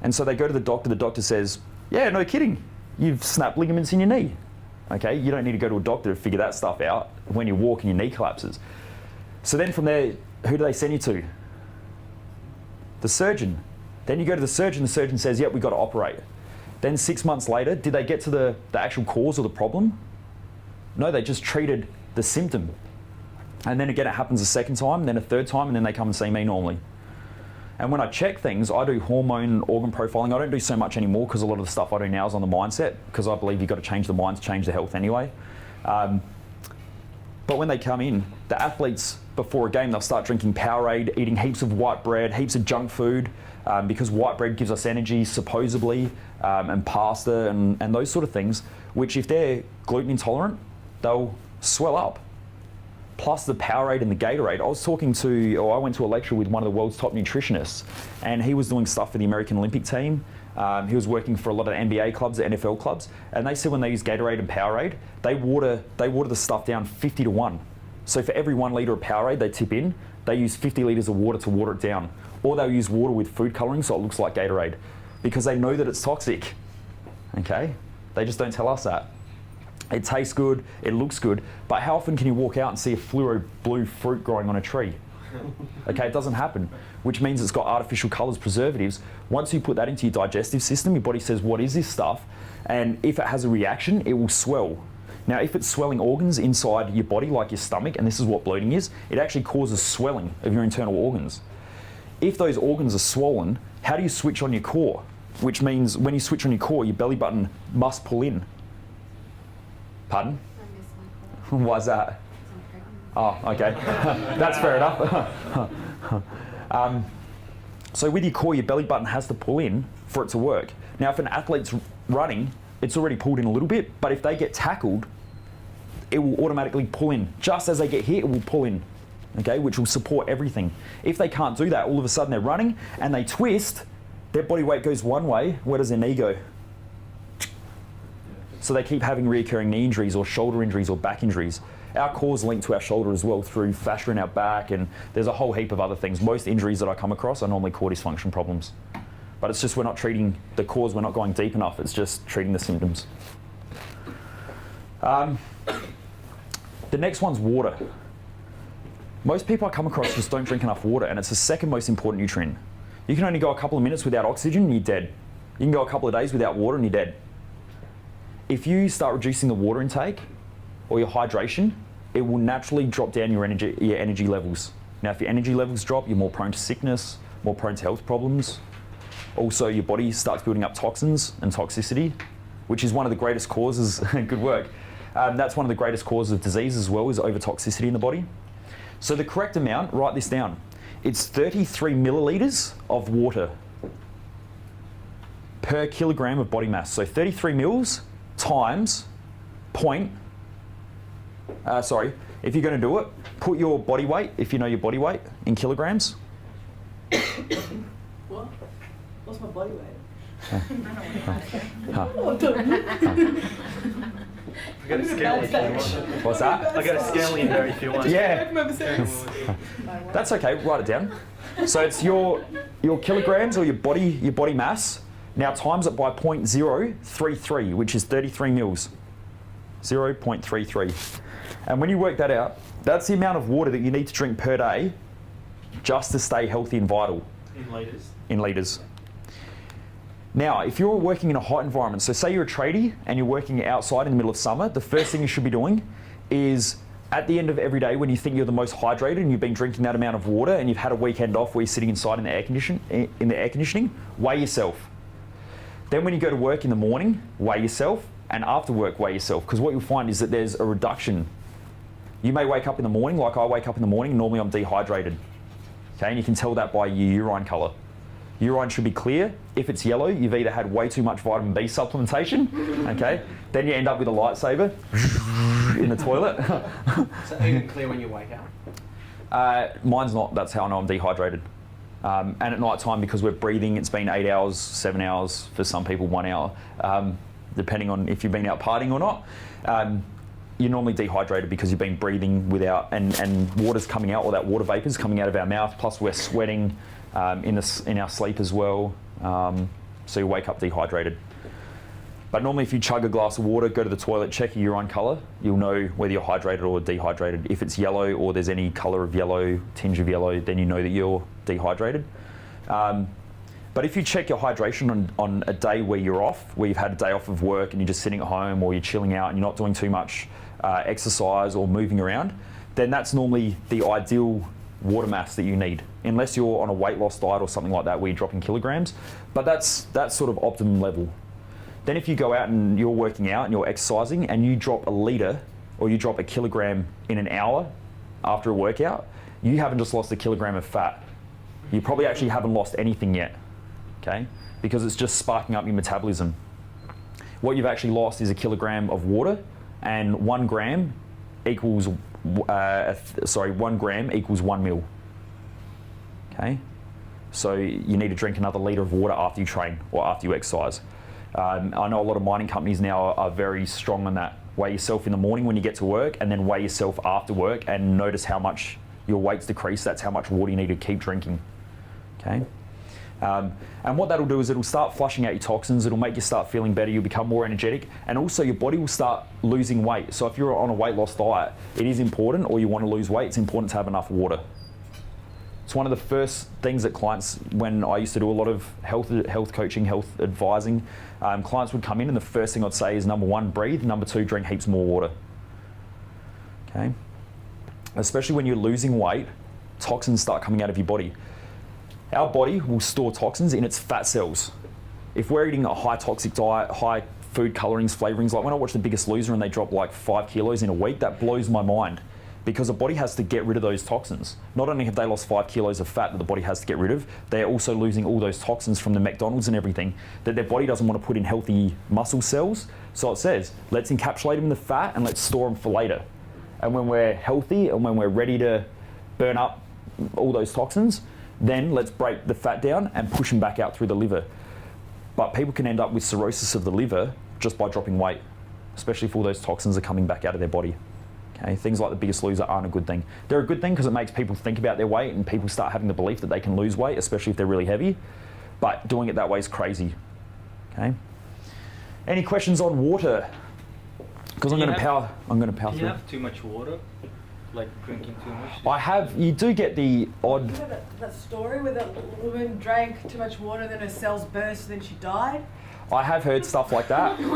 And so they go to the doctor says, yeah, no kidding, you've snapped ligaments in your knee. Okay, you don't need to go to a doctor to figure that stuff out when you walk and your knee collapses. So then from there, who do they send you to? The surgeon. Then you go to the surgeon says, yep, we've got to operate. Then 6 months later, did they get to the actual cause of the problem? No, they just treated the symptom. And then again, it happens a second time, then a third time, and then they come and see me normally. And when I check things, I do hormone organ profiling. I don't do so much anymore because a lot of the stuff I do now is on the mindset, because I believe you've got to change the mind to change the health anyway. But when they come in, the athletes, before a game, they'll start drinking Powerade, eating heaps of white bread, heaps of junk food, because white bread gives us energy, supposedly, and pasta and those sort of things, which if they're gluten intolerant, they'll swell up. Plus the Powerade and the Gatorade. I went to a lecture with one of the world's top nutritionists, and he was doing stuff for the American Olympic team. He was working for a lot of NBA clubs, the NFL clubs, and they said when they use Gatorade and Powerade, they water the stuff down 50 to 1. So for every 1 litre of Powerade they tip in, they use 50 litres of water to water it down. Or they'll use water with food colouring so it looks like Gatorade, because they know that it's toxic. Okay? They just don't tell us that. It tastes good, it looks good, but how often can you walk out and see a fluoro blue fruit growing on a tree? Okay, it doesn't happen, which means it's got artificial colours, preservatives. Once you put that into your digestive system, your body says, what is this stuff? And if it has a reaction, it will swell. Now, if it's swelling organs inside your body, like your stomach, and this is what bloating is, it actually causes swelling of your internal organs. If those organs are swollen, how do you switch on your core? Which means when you switch on your core, your belly button must pull in. Pardon? I miss my core. Why is that? I'm pregnant. Oh, okay. That's fair enough. So with your core, your belly button has to pull in for it to work. Now, if an athlete's running, it's already pulled in a little bit, but if they get tackled, it will automatically pull in. Just as they get hit, it will pull in, okay, which will support everything. If they can't do that, all of a sudden they're running and they twist, their body weight goes one way, where does their knee go? So they keep having recurring knee injuries or shoulder injuries or back injuries. Our core's linked to our shoulder as well through fascia in our back, and there's a whole heap of other things. Most injuries that I come across are normally core dysfunction problems. But it's just we're not treating the cause, we're not going deep enough, it's just treating the symptoms. The next one's water. Most people I come across just don't drink enough water, and it's the second most important nutrient. You can only go a couple of minutes without oxygen and you're dead. You can go a couple of days without water and you're dead. If you start reducing the water intake or your hydration, it will naturally drop down your energy levels. Now, if your energy levels drop, you're more prone to sickness, more prone to health problems. Also, your body starts building up toxins and toxicity, which is one of the greatest causes, good work. That's one of the greatest causes of disease as well, is overtoxicity in the body. So the correct amount, write this down. It's 33 millilitres of water per kilogram of body mass. So 33 mils times if you're going to do it, put your body weight, if you know your body weight, in kilograms. What? What's my body weight? I got a scale if you want. What's that? I got a scale in there if you want. Yeah. That's okay, write it down. So it's your kilograms or your body mass. Now times it by 0.033, which is 33 mils. 0.33. And when you work that out, that's the amount of water that you need to drink per day just to stay healthy and vital. In litres. In litres. Now, if you're working in a hot environment, so say you're a tradie and you're working outside in the middle of summer, the first thing you should be doing is at the end of every day when you think you're the most hydrated and you've been drinking that amount of water and you've had a weekend off where you're sitting inside in the air conditioning, weigh yourself. Then when you go to work in the morning, weigh yourself, and after work, weigh yourself, because what you'll find is that there's a reduction You may wake up in the morning, like I wake up in the morning, normally I'm dehydrated. Okay, and you can tell that by your urine colour. Urine should be clear. If it's yellow, you've either had way too much vitamin B supplementation, okay? Then you end up with a lightsaber in the toilet. So are you clear when you wake up? Mine's not, that's how I know I'm dehydrated. And at night time, because we're breathing, it's been 8 hours, 7 hours, for some people 1 hour, depending on if you've been out partying or not. You're normally dehydrated because you've been breathing without, and water's coming out, or that water vapor's coming out of our mouth, plus we're sweating in our sleep as well. So you wake up dehydrated. But normally if you chug a glass of water, go to the toilet, check your urine colour, you'll know whether you're hydrated or dehydrated. If it's yellow or there's any colour of yellow, tinge of yellow, then you know that you're dehydrated. But if you check your hydration on a day where you're off, where you've had a day off of work and you're just sitting at home, or you're chilling out and you're not doing too much exercise or moving around, then that's normally the ideal water mass that you need, unless you're on a weight loss diet or something like that where you're dropping kilograms. But that's sort of optimum level. Then if you go out and you're working out and you're exercising and you drop a litre or you drop a kilogram in an hour after a workout, you haven't just lost a kilogram of fat. You probably actually haven't lost anything yet, okay? Because it's just sparking up your metabolism. What you've actually lost is a kilogram of water, and 1 gram equals 1 gram equals 1 mil. Okay, so you need to drink another litre of water after you train or after you exercise. I know a lot of mining companies now are very strong on that. Weigh yourself in the morning when you get to work, and then weigh yourself after work, and notice how much your weight's decreased. That's how much water you need to keep drinking. Okay. And what that'll do is it'll start flushing out your toxins, it'll make you start feeling better, you'll become more energetic, and also your body will start losing weight. So if you're on a weight loss diet, it is important, or you want to lose weight, it's important to have enough water. It's one of the first things that clients, when I used to do a lot of health coaching, health advising, clients would come in and the first thing I'd say is, number 1, breathe, number 2, drink heaps more water. Okay? Especially when you're losing weight, toxins start coming out of your body. Our body will store toxins in its fat cells. If we're eating a high toxic diet, high food colorings, flavorings, like when I watch The Biggest Loser and they drop like 5 kilos in a week, that blows my mind, because the body has to get rid of those toxins. Not only have they lost 5 kilos of fat that the body has to get rid of, they're also losing all those toxins from the McDonald's and everything that their body doesn't want to put in healthy muscle cells. So it says, let's encapsulate them in the fat and let's store them for later. And when we're healthy and when we're ready to burn up all those toxins, then let's break the fat down and push them back out through the liver. But people can end up with cirrhosis of the liver just by dropping weight, especially if all those toxins are coming back out of their body. Okay, things like The Biggest Loser aren't a good thing. They're a good thing because it makes people think about their weight and people start having the belief that they can lose weight, especially if they're really heavy. But doing it that way is crazy. Okay. Any questions on water? Because I'm going to power Do through. you have too much water? Like drinking too much? I have. You do get the odd. You know that story where that woman drank too much water, then her cells burst, and then she died? I have heard stuff like that. It's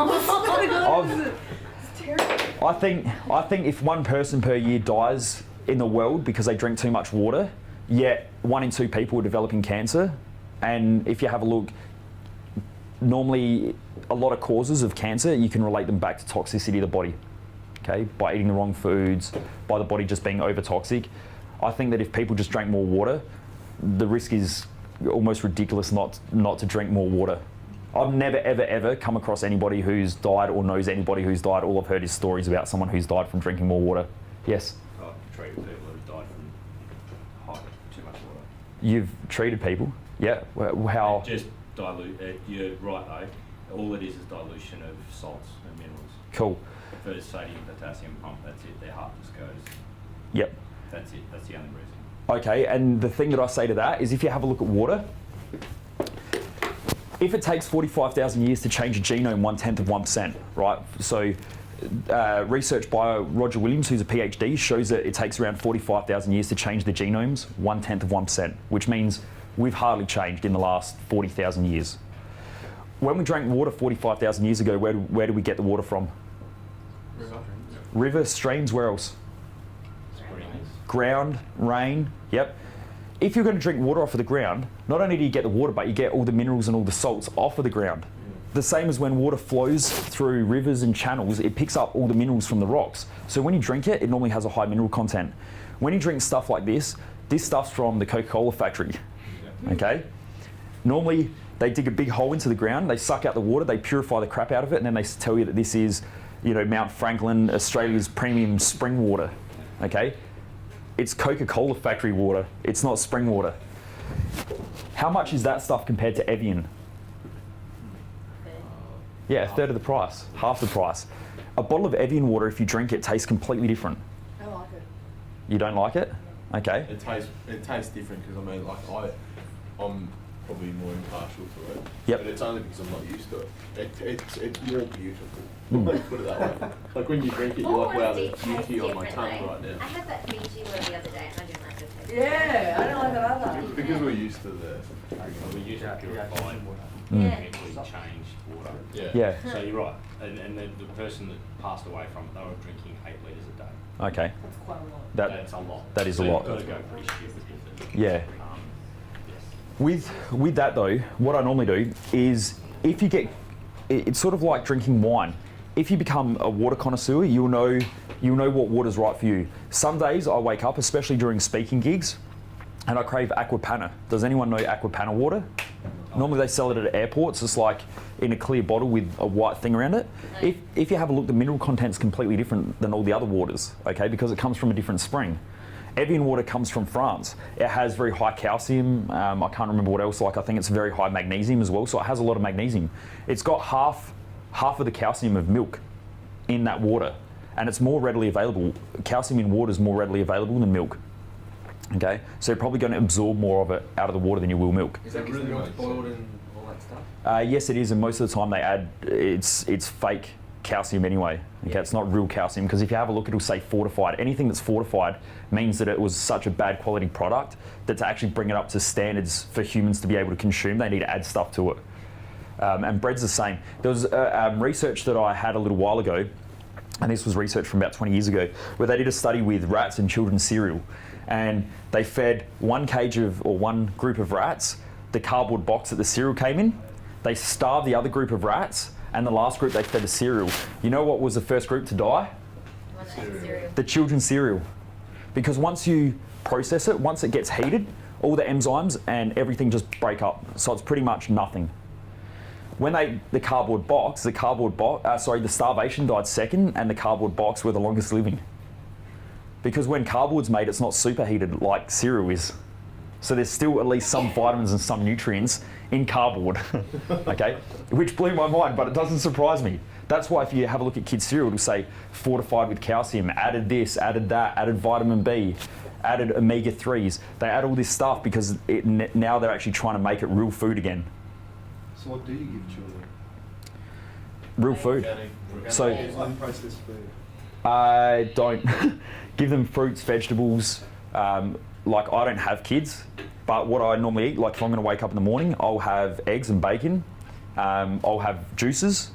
terrible. I think if 1 person per year dies in the world because they drink too much water, yet 1 in 2 people are developing cancer. And if you have a look, normally a lot of causes of cancer, you can relate them back to toxicity of the body. Okay, by eating the wrong foods, by the body just being over toxic. I think that if people just drank more water, the risk is almost ridiculous not to drink more water. I've never ever come across anybody who's died or knows anybody who's died. All I've heard is stories about someone who's died from drinking more water. Yes? I've treated people who've died from too much water. You've treated people? Yeah. How? Just dilute. You're right though. All it is dilution of salts and minerals. Cool. First sodium, potassium pump, that's it. Their heart just goes. Yep. That's it. That's the only reason. Okay, and the thing that I say to that is if you have a look at water, if it takes 45,000 years to change a genome 1/10 of 1%, right? So research by Roger Williams, who's a PhD, shows that it takes around 45,000 years to change the genomes 1/10 of 1%, which means we've hardly changed in the last 40,000 years. When we drank water 45,000 years ago, where do we get the water from? River, streams, where else? Ground, rain, yep. If you're going to drink water off of the ground, not only do you get the water, but you get all the minerals and all the salts off of the ground. The same as when water flows through rivers and channels, it picks up all the minerals from the rocks. So when you drink it, it normally has a high mineral content. When you drink stuff like this stuff's from the Coca-Cola factory, okay? Normally, they dig a big hole into the ground, they suck out the water, they purify the crap out of it, and then they tell you that this is, you know, Mount Franklin, Australia's premium spring water, okay? It's Coca-Cola factory water, it's not spring water. How much is that stuff compared to Evian? Yeah, a third of the price, half the price. A bottle of Evian water, if you drink it, tastes completely different. I like it. You don't like it? Okay. It tastes different because I mean, like I'm probably more impartial to it. Yep. But it's only because I'm not used to it. It's more beautiful. Like, put it that way. Like when you drink it, you're like, wow, there's beauty on my tongue right now. I had that Fiji water the other day and I didn't like the taste. Yeah, I don't like it either. Because we're used to the. We use it purified, Yeah. chemically changed water. Yeah. So you're right. And the person that passed away from it, they were drinking 8 litres a day. Okay. That's quite a lot. That's a lot. That is so a lot. You've got to go pretty stupid with it. Yeah. Yes. With that though, what I normally do is if you get, it's sort of like drinking wine. If you become a water connoisseur, you'll know what water's right for you. Some days I wake up, especially during speaking gigs, and I crave Aqua Panna. Does anyone know Aqua Panna water? Normally they sell it at airports. It's like in a clear bottle with a white thing around it. If you have a look, the mineral content's completely different than all the other waters, okay? Because it comes from a different spring. Evian water comes from France. It has very high calcium. I can't remember what else. Like I think it's very high magnesium as well. So it has a lot of magnesium. It's got half of the calcium of milk in that water, and it's more readily available. Calcium in water is more readily available than milk. Okay, so you're probably going to absorb more of it out of the water than you will milk. Is that because the milk's boiled and all that stuff? Yes, it is, and most of the time they add it's fake calcium anyway. Okay, it's not real calcium because if you have a look, it'll say fortified. Anything that's fortified means that it was such a bad quality product that to actually bring it up to standards for humans to be able to consume, they need to add stuff to it. And bread's the same. There was research that I had a little while ago, and this was research from about 20 years ago, where they did a study with rats and children's cereal. And they fed one group of rats the cardboard box that the cereal came in. They starved the other group of rats, and the last group they fed the cereal. You know what was the first group to die? Cereal. The children's cereal. Because once you process it, once it gets heated, all the enzymes and everything just break up. So it's pretty much nothing. When the starvation died second, and the cardboard box were the longest living. Because when cardboard's made, it's not superheated like cereal is. So there's still at least some vitamins and some nutrients in cardboard, okay? Which blew my mind, but it doesn't surprise me. That's why if you have a look at kids' cereal, it'll say fortified with calcium, added this, added that, added vitamin B, added omega-3s. They add all this stuff because now they're actually trying to make it real food again. So what do you give children? Real food. So Unprocessed food. I don't give them fruits, vegetables. Like I don't have kids, but what I normally eat, like if I'm going to wake up in the morning, I'll have eggs and bacon. I'll have juices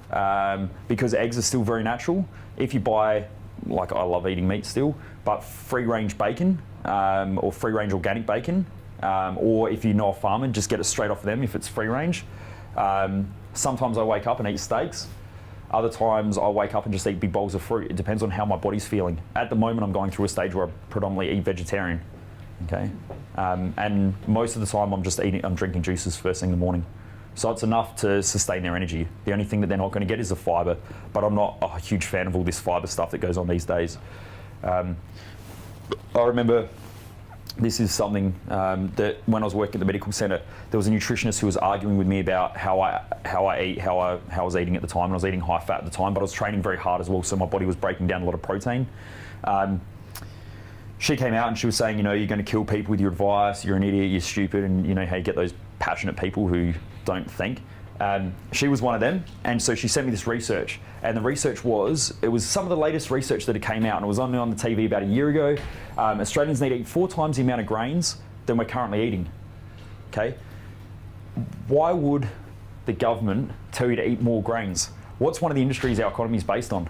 because eggs are still very natural. If you buy, like I love eating meat still, but free-range bacon or free-range organic bacon, or if you know a farmer, just get it straight off them if it's free-range. Sometimes I wake up and eat steaks. Other times I wake up and just eat big bowls of fruit. It depends on how my body's feeling. At the moment, I'm going through a stage where I predominantly eat vegetarian. Okay, and most of the time I'm drinking juices first thing in the morning. So it's enough to sustain their energy. The only thing that they're not going to get is the fibre, but I'm not a huge fan of all this fibre stuff that goes on these days. I remember this is something that when I was working at the medical centre, there was a nutritionist who was arguing with me about how I eat, how I was eating at the time, and I was eating high fat at the time, but I was training very hard as well, so my body was breaking down a lot of protein. She came out and she was saying, you know, you're going to kill people with your advice, you're an idiot, you're stupid, and you know how you get those passionate people who don't think. She was one of them, and so she sent me this research, and the research was some of the latest research that had came out, and it was only on the TV about a year ago. Australians need to eat 4 times the amount of grains than we're currently eating. Okay, why would the government tell you to eat more grains? What's one of the industries our economy is based on?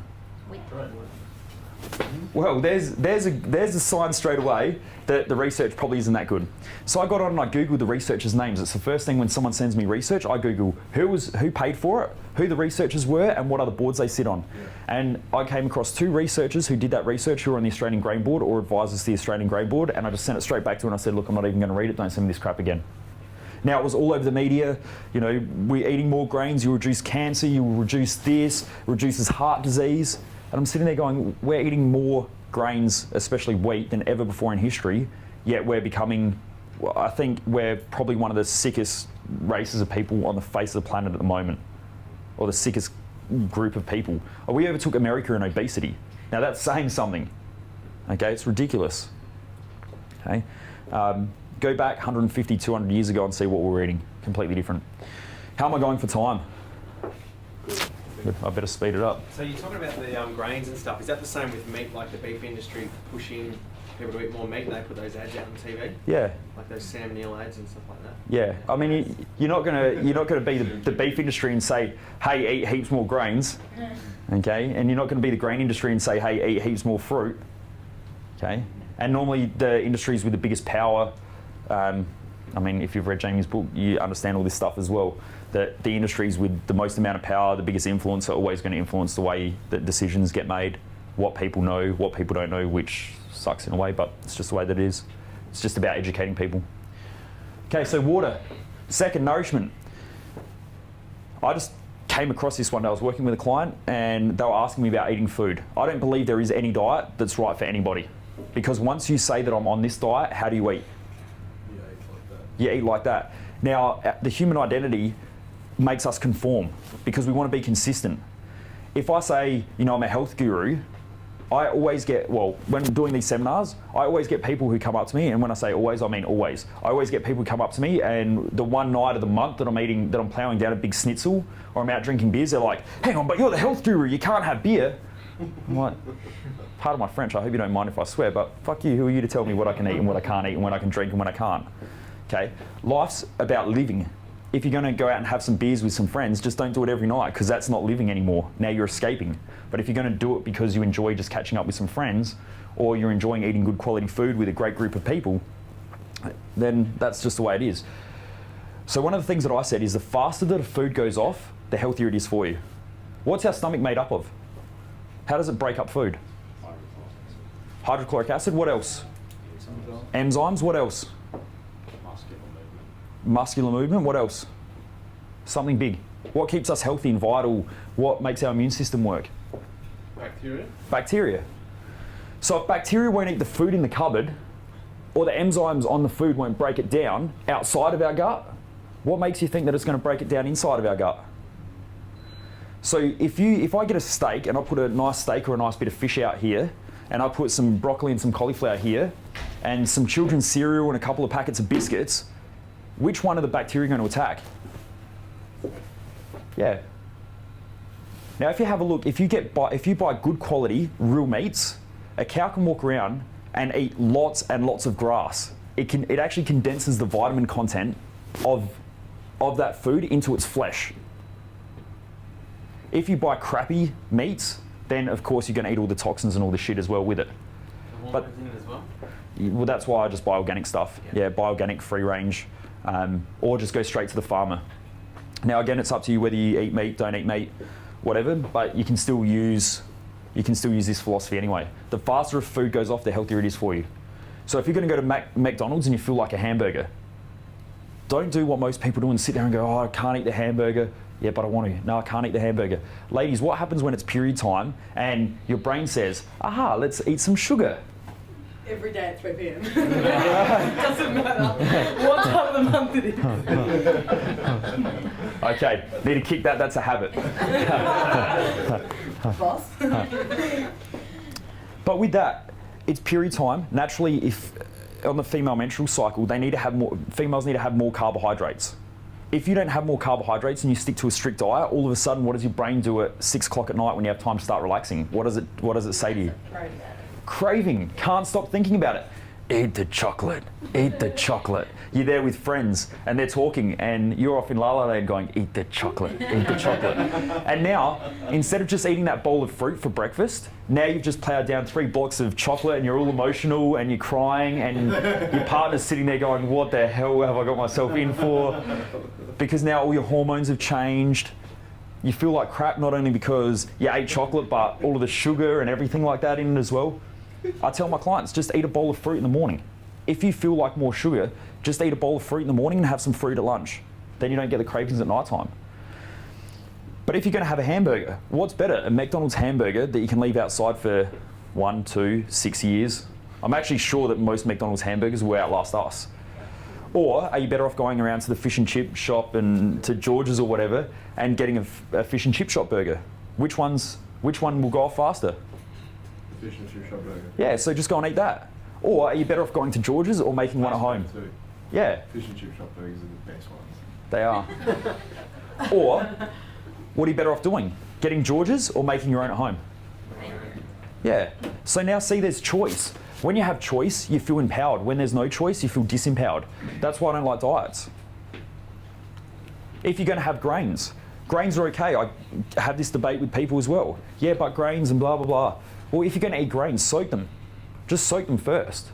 Well, there's a sign straight away that the research probably isn't that good. So I got on and I Googled the researchers' names. It's the first thing when someone sends me research, I Google who paid for it, who the researchers were, and what other boards they sit on. Yeah. And I came across 2 researchers who did that research who are on the Australian Grain Board or advisors to the Australian Grain Board, and I just sent it straight back to them and I said, look, I'm not even going to read it, don't send me this crap again. Now, it was all over the media, you know, we're eating more grains, you reduce cancer, you reduce this, reduces heart disease. And I'm sitting there going, we're eating more grains, especially wheat, than ever before in history, yet we're becoming, well, I think we're probably one of the sickest races of people on the face of the planet at the moment, or the sickest group of people. We overtook America in obesity. Now that's saying something, okay? It's ridiculous, okay? Go back 150, 200 years ago and see what we were eating, completely different. How am I going for time? I better speed it up. So you're talking about the grains and stuff. Is that the same with meat, like the beef industry pushing people to eat more meat and they put those ads out on TV? Yeah. Like those Sam Neill ads and stuff like that? Yeah. I mean, you're not gonna be the beef industry and say, hey, eat heaps more grains, okay? And you're not gonna be the grain industry and say, hey, eat heaps more fruit, okay? And normally the industries with the biggest power, I mean, if you've read Jamie's book, you understand all this stuff as well. That the industries with the most amount of power, the biggest influence, are always going to influence the way that decisions get made, what people know, what people don't know, which sucks in a way, but it's just the way that it is. It's just about educating people. Okay, so water. Second, nourishment. I just came across this one day. I was working with a client and they were asking me about eating food. I don't believe there is any diet that's right for anybody. Because once you say that I'm on this diet, how do you eat? You eat like that. Now, the human identity makes us conform because we want to be consistent. If I say, you know, I'm a health guru, I always get, well, when doing these seminars, I always get people who come up to me, and when I say always, I mean always. I always get people who come up to me, and the one night of the month that I'm plowing down a big schnitzel, or I'm out drinking beers, they're like, hang on, but you're the health guru, you can't have beer. I'm like, pardon my French, I hope you don't mind if I swear, but fuck you, who are you to tell me what I can eat and what I can't eat and when I can drink and when I can't? Okay, life's about living. If you're going to go out and have some beers with some friends, just don't do it every night because that's not living anymore. Now you're escaping. But if you're going to do it because you enjoy just catching up with some friends or you're enjoying eating good quality food with a great group of people, then that's just the way it is. So one of the things that I said is the faster that a food goes off, the healthier it is for you. What's our stomach made up of? How does it break up food? Hydrochloric acid, what else? Enzymes, what else? Muscular movement, what else? Something big. What keeps us healthy and vital? What makes our immune system work? Bacteria. Bacteria. So if bacteria won't eat the food in the cupboard, or the enzymes on the food won't break it down outside of our gut, what makes you think that it's going to break it down inside of our gut? So if I get a steak and I put a nice steak or a nice bit of fish out here, and I put some broccoli and some cauliflower here, and some children's cereal and a couple of packets of biscuits, which one are the bacteria going to attack? Yeah. Now, if you have a look, if you buy good quality real meats, a cow can walk around and eat lots and lots of grass. It actually condenses the vitamin content of that food into its flesh. If you buy crappy meats, then of course you're going to eat all the toxins and all the shit as well with it. But in it as well? Well, that's why I just buy organic stuff. Yeah, buy organic, free range. Or just go straight to the farmer. Now again, it's up to you whether you eat meat, don't eat meat, whatever, but you can still use this philosophy anyway. The faster a food goes off, the healthier it is for you. So if you're going to go to McDonald's and you feel like a hamburger, don't do what most people do and sit there and go, oh, I can't eat the hamburger. Yeah, but I want to. No, I can't eat the hamburger. Ladies, what happens when it's period time and your brain says, aha, let's eat some sugar? Every day at 3 p.m. Doesn't matter what time of the month it is. Okay, need to kick that, that's a habit. Boss. But with that, it's period time. Naturally, if on the female menstrual cycle, females need to have more carbohydrates. If you don't have more carbohydrates and you stick to a strict diet, all of a sudden, what does your brain do at 6 o'clock at night when you have time to start relaxing? What does it say to you? Craving. Can't stop thinking about it. eat the chocolate, eat the chocolate. You're there with friends and they're talking and you're off in La La Land going, eat the chocolate, eat the chocolate. And now, instead of just eating that bowl of fruit for breakfast, now you've just plowed down 3 blocks of chocolate and you're all emotional and you're crying and your partner's sitting there going, what the hell have I got myself in for? Because now all your hormones have changed. You feel like crap not only because you ate chocolate, but all of the sugar and everything like that in it as well. I tell my clients, just eat a bowl of fruit in the morning. If you feel like more sugar, just eat a bowl of fruit in the morning and have some fruit at lunch. Then you don't get the cravings at night time. But if you're going to have a hamburger, what's better? A McDonald's hamburger that you can leave outside for 1, 2, 6 years. I'm actually sure that most McDonald's hamburgers will outlast us. Or are you better off going around to the fish and chip shop and to George's or whatever and getting a fish and chip shop burger? Which one will go off faster? Fish and chip shop burger. Yeah, so just go and eat that. Or are you better off going to George's or making one at home? Too. Yeah. Fish and chip shop burgers are the best ones. They are. Or, what are you better off doing? Getting George's or making your own at home? Yeah. So now see, there's choice. When you have choice, you feel empowered. When there's no choice, you feel disempowered. That's why I don't like diets. If you're going to have grains are okay. I have this debate with people as well. Yeah, but grains and blah, blah, blah. Well, if you're going to eat grains, soak them. Just soak them first.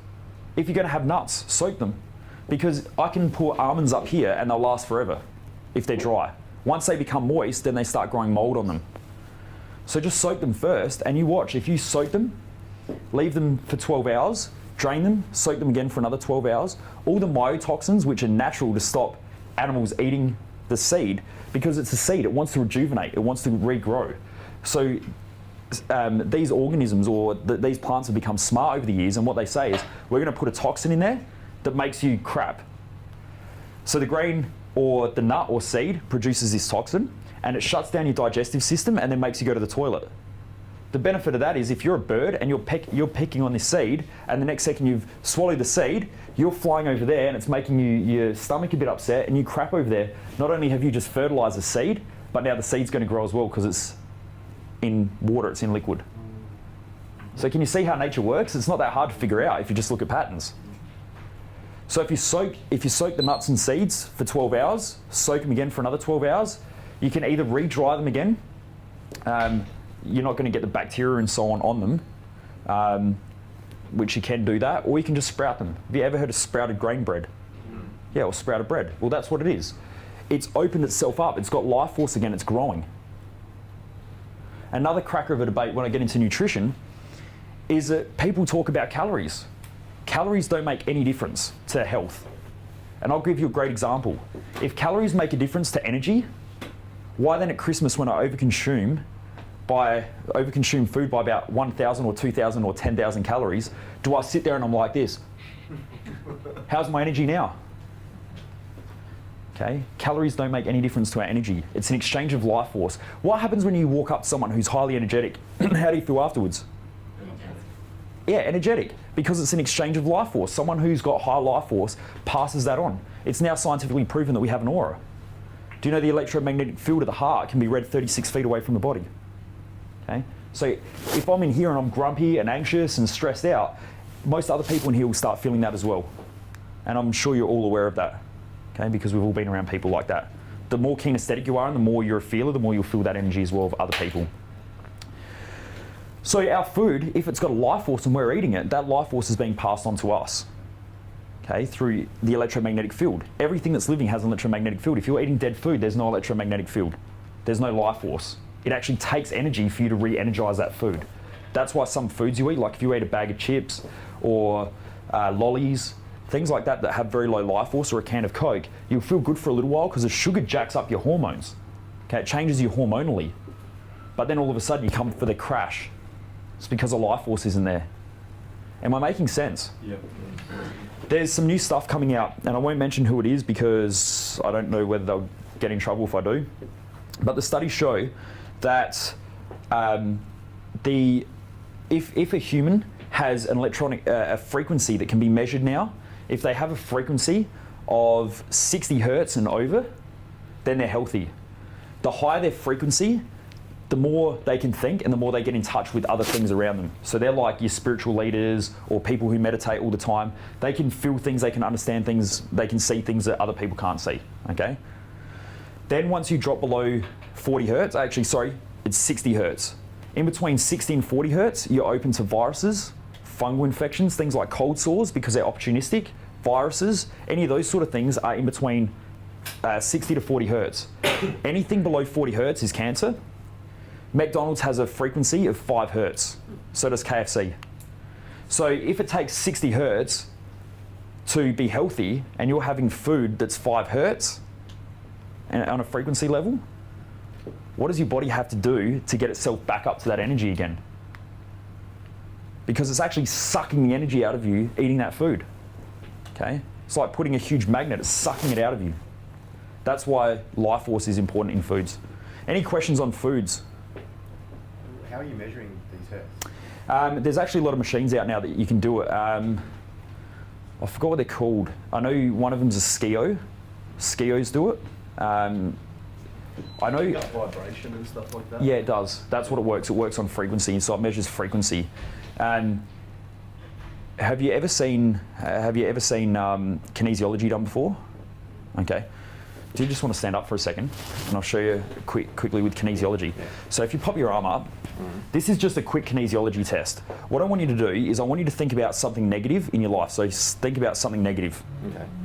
If you're going to have nuts, soak them. Because I can put almonds up here and they'll last forever if they're dry. Once they become moist, then they start growing mold on them. So just soak them first and you watch. If you soak them, leave them for 12 hours, drain them, soak them again for another 12 hours, all the mycotoxins, which are natural to stop animals eating the seed, because it's a seed, it wants to rejuvenate, it wants to regrow. So these organisms or these plants have become smart over the years, and what they say is, we're going to put a toxin in there that makes you crap. So the grain or the nut or seed produces this toxin, and it shuts down your digestive system and then makes you go to the toilet. The benefit of that is if you're a bird and you're pecking on this seed, and the next second you've swallowed the seed, you're flying over there and it's making your stomach a bit upset and you crap over there. Not only have you just fertilized the seed, but now the seed's going to grow as well because it's in water, it's in liquid. So can you see how nature works? It's not that hard to figure out if you just look at patterns. So if you soak the nuts and seeds for 12 hours, soak them again for another 12 hours, you can either re-dry them again. You're not going to get the bacteria and so on them, which you can do that, or you can just sprout them. Have you ever heard of sprouted grain bread? Yeah, or sprouted bread. Well, that's what it is. It's opened itself up. It's got life force again. It's growing. Another cracker of a debate when I get into nutrition is that people talk about calories. Calories don't make any difference to health. And I'll give you a great example. If calories make a difference to energy, why then at Christmas when I overconsume food by about 1,000 or 2,000 or 10,000 calories, do I sit there and I'm like this? How's my energy now? Okay, calories don't make any difference to our energy. It's an exchange of life force. What happens when you walk up to someone who's highly energetic? How do you feel afterwards? Yeah, energetic, because it's an exchange of life force. Someone who's got high life force passes that on. It's now scientifically proven that we have an aura. Do you know the electromagnetic field of the heart can be read 36 feet away from the body? Okay? So if I'm in here and I'm grumpy and anxious and stressed out, most other people in here will start feeling that as well. And I'm sure you're all aware of that, okay? Because we've all been around people like that. The more kinesthetic you are and the more you're a feeler, the more you'll feel that energy as well of other people. So our food, if it's got a life force and we're eating it, that life force is being passed on to us, okay, through the electromagnetic field. Everything that's living has an electromagnetic field. If you're eating dead food, there's no electromagnetic field. There's no life force. It actually takes energy for you to re-energize that food. That's why some foods you eat, like if you eat a bag of chips or lollies, things like that that have very low life force, or a can of Coke, you'll feel good for a little while because the sugar jacks up your hormones. Okay, it changes you hormonally. But then all of a sudden you come for the crash. It's because the life force isn't there. Am I making sense? Yep. There's some new stuff coming out, and I won't mention who it is because I don't know whether they'll get in trouble if I do. But the studies show that if a human has an electronic a frequency that can be measured now, if they have a frequency of 60 hertz and over, then they're healthy. The higher their frequency, the more they can think and the more they get in touch with other things around them. So they're like your spiritual leaders or people who meditate all the time. They can feel things, they can understand things, they can see things that other people can't see, okay? Then once you drop below 40 hertz, actually, sorry, it's 60 hertz. In between 60 and 40 hertz, you're open to viruses, fungal infections, things like cold sores because they're opportunistic, viruses, any of those sort of things are in between 60 to 40 hertz. Anything below 40 hertz is cancer. McDonald's has a frequency of 5 hertz, so does KFC. So if it takes 60 hertz to be healthy and you're having food that's 5 hertz and on a frequency level, what does your body have to do to get itself back up to that energy again? Because it's actually sucking the energy out of you eating that food, okay? It's like putting a huge magnet, it's sucking it out of you. That's why life force is important in foods. Any questions on foods? How are you measuring these hertz? There's actually a lot of machines out now that you can do it. I forgot what they're called. I know one of them's a Skio. Skios do it. I know. You got vibration and stuff like that? Yeah, it does. That's what it works. It works on frequency, so it measures frequency. Have you ever seen kinesiology done before? Okay. Do you just want to stand up for a second, and I'll show you quickly with kinesiology. Yeah. So if you pop your arm up, this is just a quick kinesiology test. What I want you to do is I want you to think about something negative in your life. So think about something negative.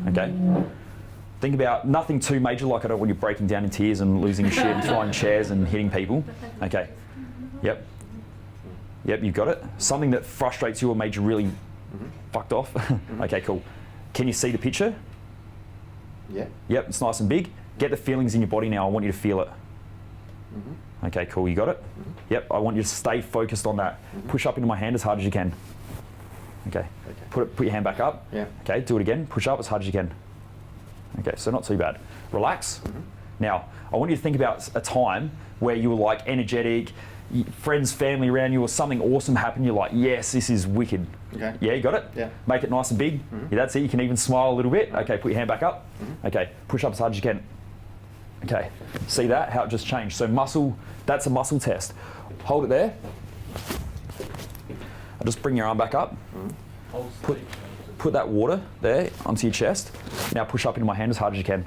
Okay. Think about nothing too major, like I don't want you breaking down in tears and losing shit and throwing chairs and hitting people. Okay. Yep, you've got it. Something that frustrates you or made you really fucked off. Okay, cool. Can you see the picture? Yeah. Yep, it's nice and big. Get the feelings in your body now. I want you to feel it. Okay, cool. You got it? Yep, I want you to stay focused on that. Push up into my hand as hard as you can. Okay. Put your hand back up. Yeah. Okay, do it again. Push up as hard as you can. Okay, so not too bad. Relax. Now, I want you to think about a time where you were like energetic, friends, family around you, or something awesome happened. You're like, yes, this is wicked. Okay. Yeah, you got it? Yeah. Make it nice and big. Yeah, that's it. You can even smile a little bit. Okay, put your hand back up. Okay, push up as hard as you can. Okay, see that? How it just changed. So muscle, that's a muscle test. Hold it there. I'll just bring your arm back up. Put that water there onto your chest. Now push up into my hand as hard as you can.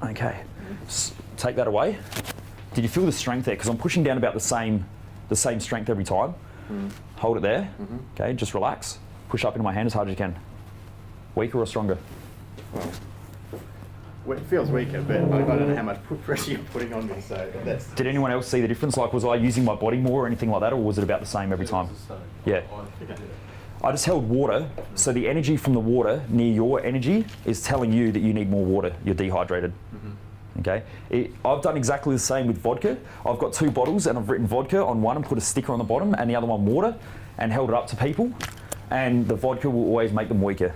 Okay, take that away. Did you feel the strength there? Because I'm pushing down about the same strength every time. Hold it there. Okay, just relax. Push up into my hand as hard as you can. Weaker or stronger? Well, it feels weaker, but I don't know how much pressure you're putting on me, so that's... Did anyone else see the difference? Like, was I using my body more or anything like that, or was it about the same every time? Yeah. I just held water, so the energy from the water near your energy is telling you that you need more water. You're dehydrated. Okay. I've done exactly the same with vodka. I've got 2 bottles and I've written vodka on one and put a sticker on the bottom, and the other one water, and held it up to people, and the vodka will always make them weaker.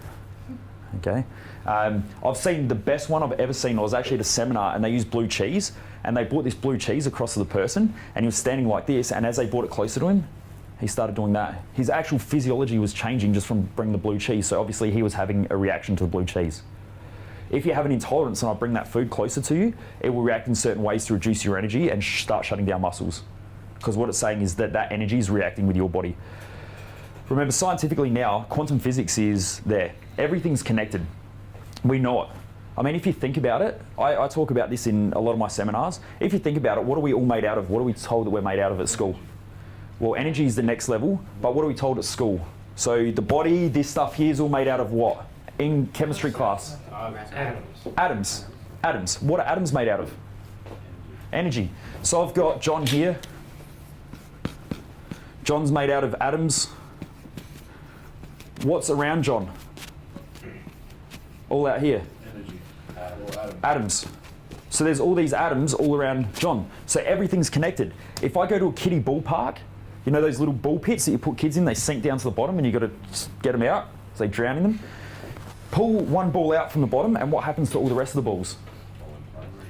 Okay. I've seen the best one I've ever seen. I was actually at a seminar and they used blue cheese, and they brought this blue cheese across to the person, and he was standing like this, and as they brought it closer to him, he started doing that. His actual physiology was changing just from bringing the blue cheese, so obviously he was having a reaction to the blue cheese. If you have an intolerance and I bring that food closer to you, it will react in certain ways to reduce your energy and start shutting down muscles. Because what it's saying is that that energy is reacting with your body. Remember, scientifically now, quantum physics is there. Everything's connected. We know it. I mean, if you think about it, I talk about this in a lot of my seminars. If you think about it, what are we all made out of? What are we told that we're made out of at school? Well, energy is the next level, but what are we told at school? So the body, this stuff here is all made out of what? In chemistry class? Atoms. Atoms. What are atoms made out of? Energy. So I've got John here. John's made out of atoms. What's around John? All out here. Energy. Atoms. So there's all these atoms all around John. So everything's connected. If I go to a kiddie ball park, you know those little ball pits that you put kids in, they sink down to the bottom and you've got to get them out, so they drown in them. Pull one ball out from the bottom, and what happens to all the rest of the balls?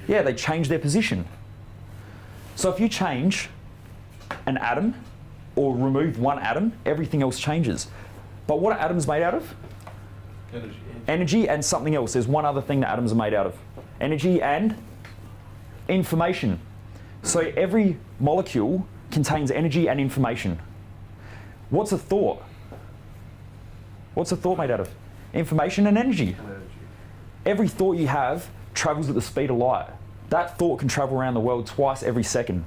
Yeah, they change their position. So if you change an atom or remove one atom, everything else changes. But what are atoms made out of? Energy. Energy and something else. There's one other thing that atoms are made out of. Energy and information. So every molecule contains energy and information. What's a thought? What's a thought made out of? Information and energy. Every thought you have travels at the speed of light. That thought can travel around the world twice every second.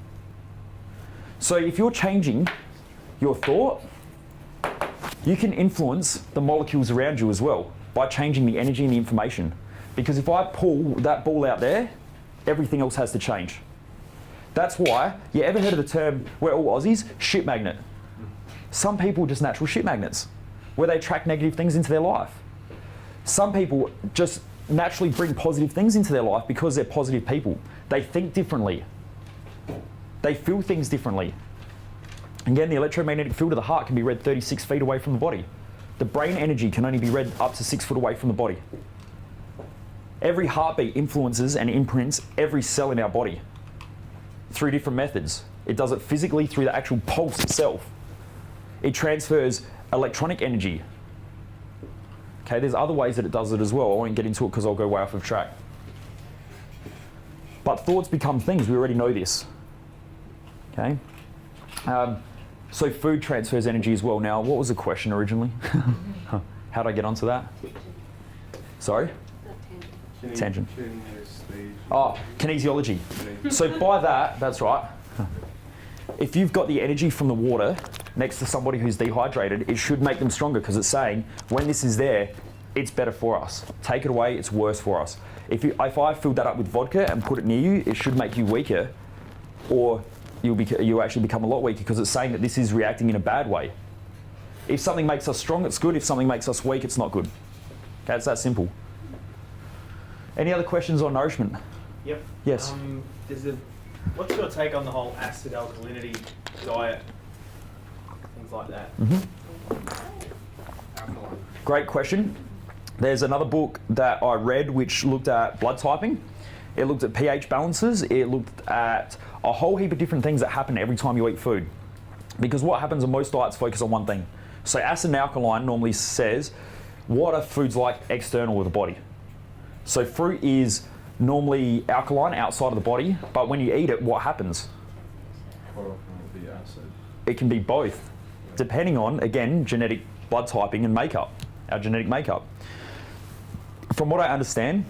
So if you're changing your thought, you can influence the molecules around you as well by changing the energy and the information. Because if I pull that ball out there, everything else has to change. That's why, you ever heard of the term, we're all Aussies, shit magnet? Some people are just natural shit magnets, where they attract negative things into their life. Some people just naturally bring positive things into their life because they're positive people. They think differently. They feel things differently. Again, the electromagnetic field of the heart can be read 36 feet away from the body. The brain energy can only be read up to 6 foot away from the body. Every heartbeat influences and imprints every cell in our body through different methods. It does it physically through the actual pulse itself. It transfers electronic energy. Okay, there's other ways that it does it as well. I won't get into it because I'll go way off of track. But thoughts become things. We already know this. Okay. So food transfers energy as well. Now, what was the question originally? How did I get onto that? Sorry? Tangent. Oh, kinesiology. So by that, that's right. If you've got the energy from the water next to somebody who's dehydrated, it should make them stronger because it's saying, when this is there, it's better for us. Take it away, it's worse for us. If I filled that up with vodka and put it near you, it should make you weaker, or you'll actually become a lot weaker because it's saying that this is reacting in a bad way. If something makes us strong, it's good. If something makes us weak, it's not good. Okay, it's that simple. Any other questions on nourishment? Yep. Yes. What's your take on the whole acid alkalinity diet? Things like that. Great question. There's another book that I read which looked at blood typing. It looked at pH balances. It looked at a whole heap of different things that happen every time you eat food. Because what happens in most diets focus on one thing. So acid and alkaline normally says, what are foods like external of the body? So fruit is normally alkaline outside of the body, but when you eat it, what happens? Quite often it'll be acid. It can be both, depending on, again, genetic blood typing and makeup, our genetic makeup. From what I understand,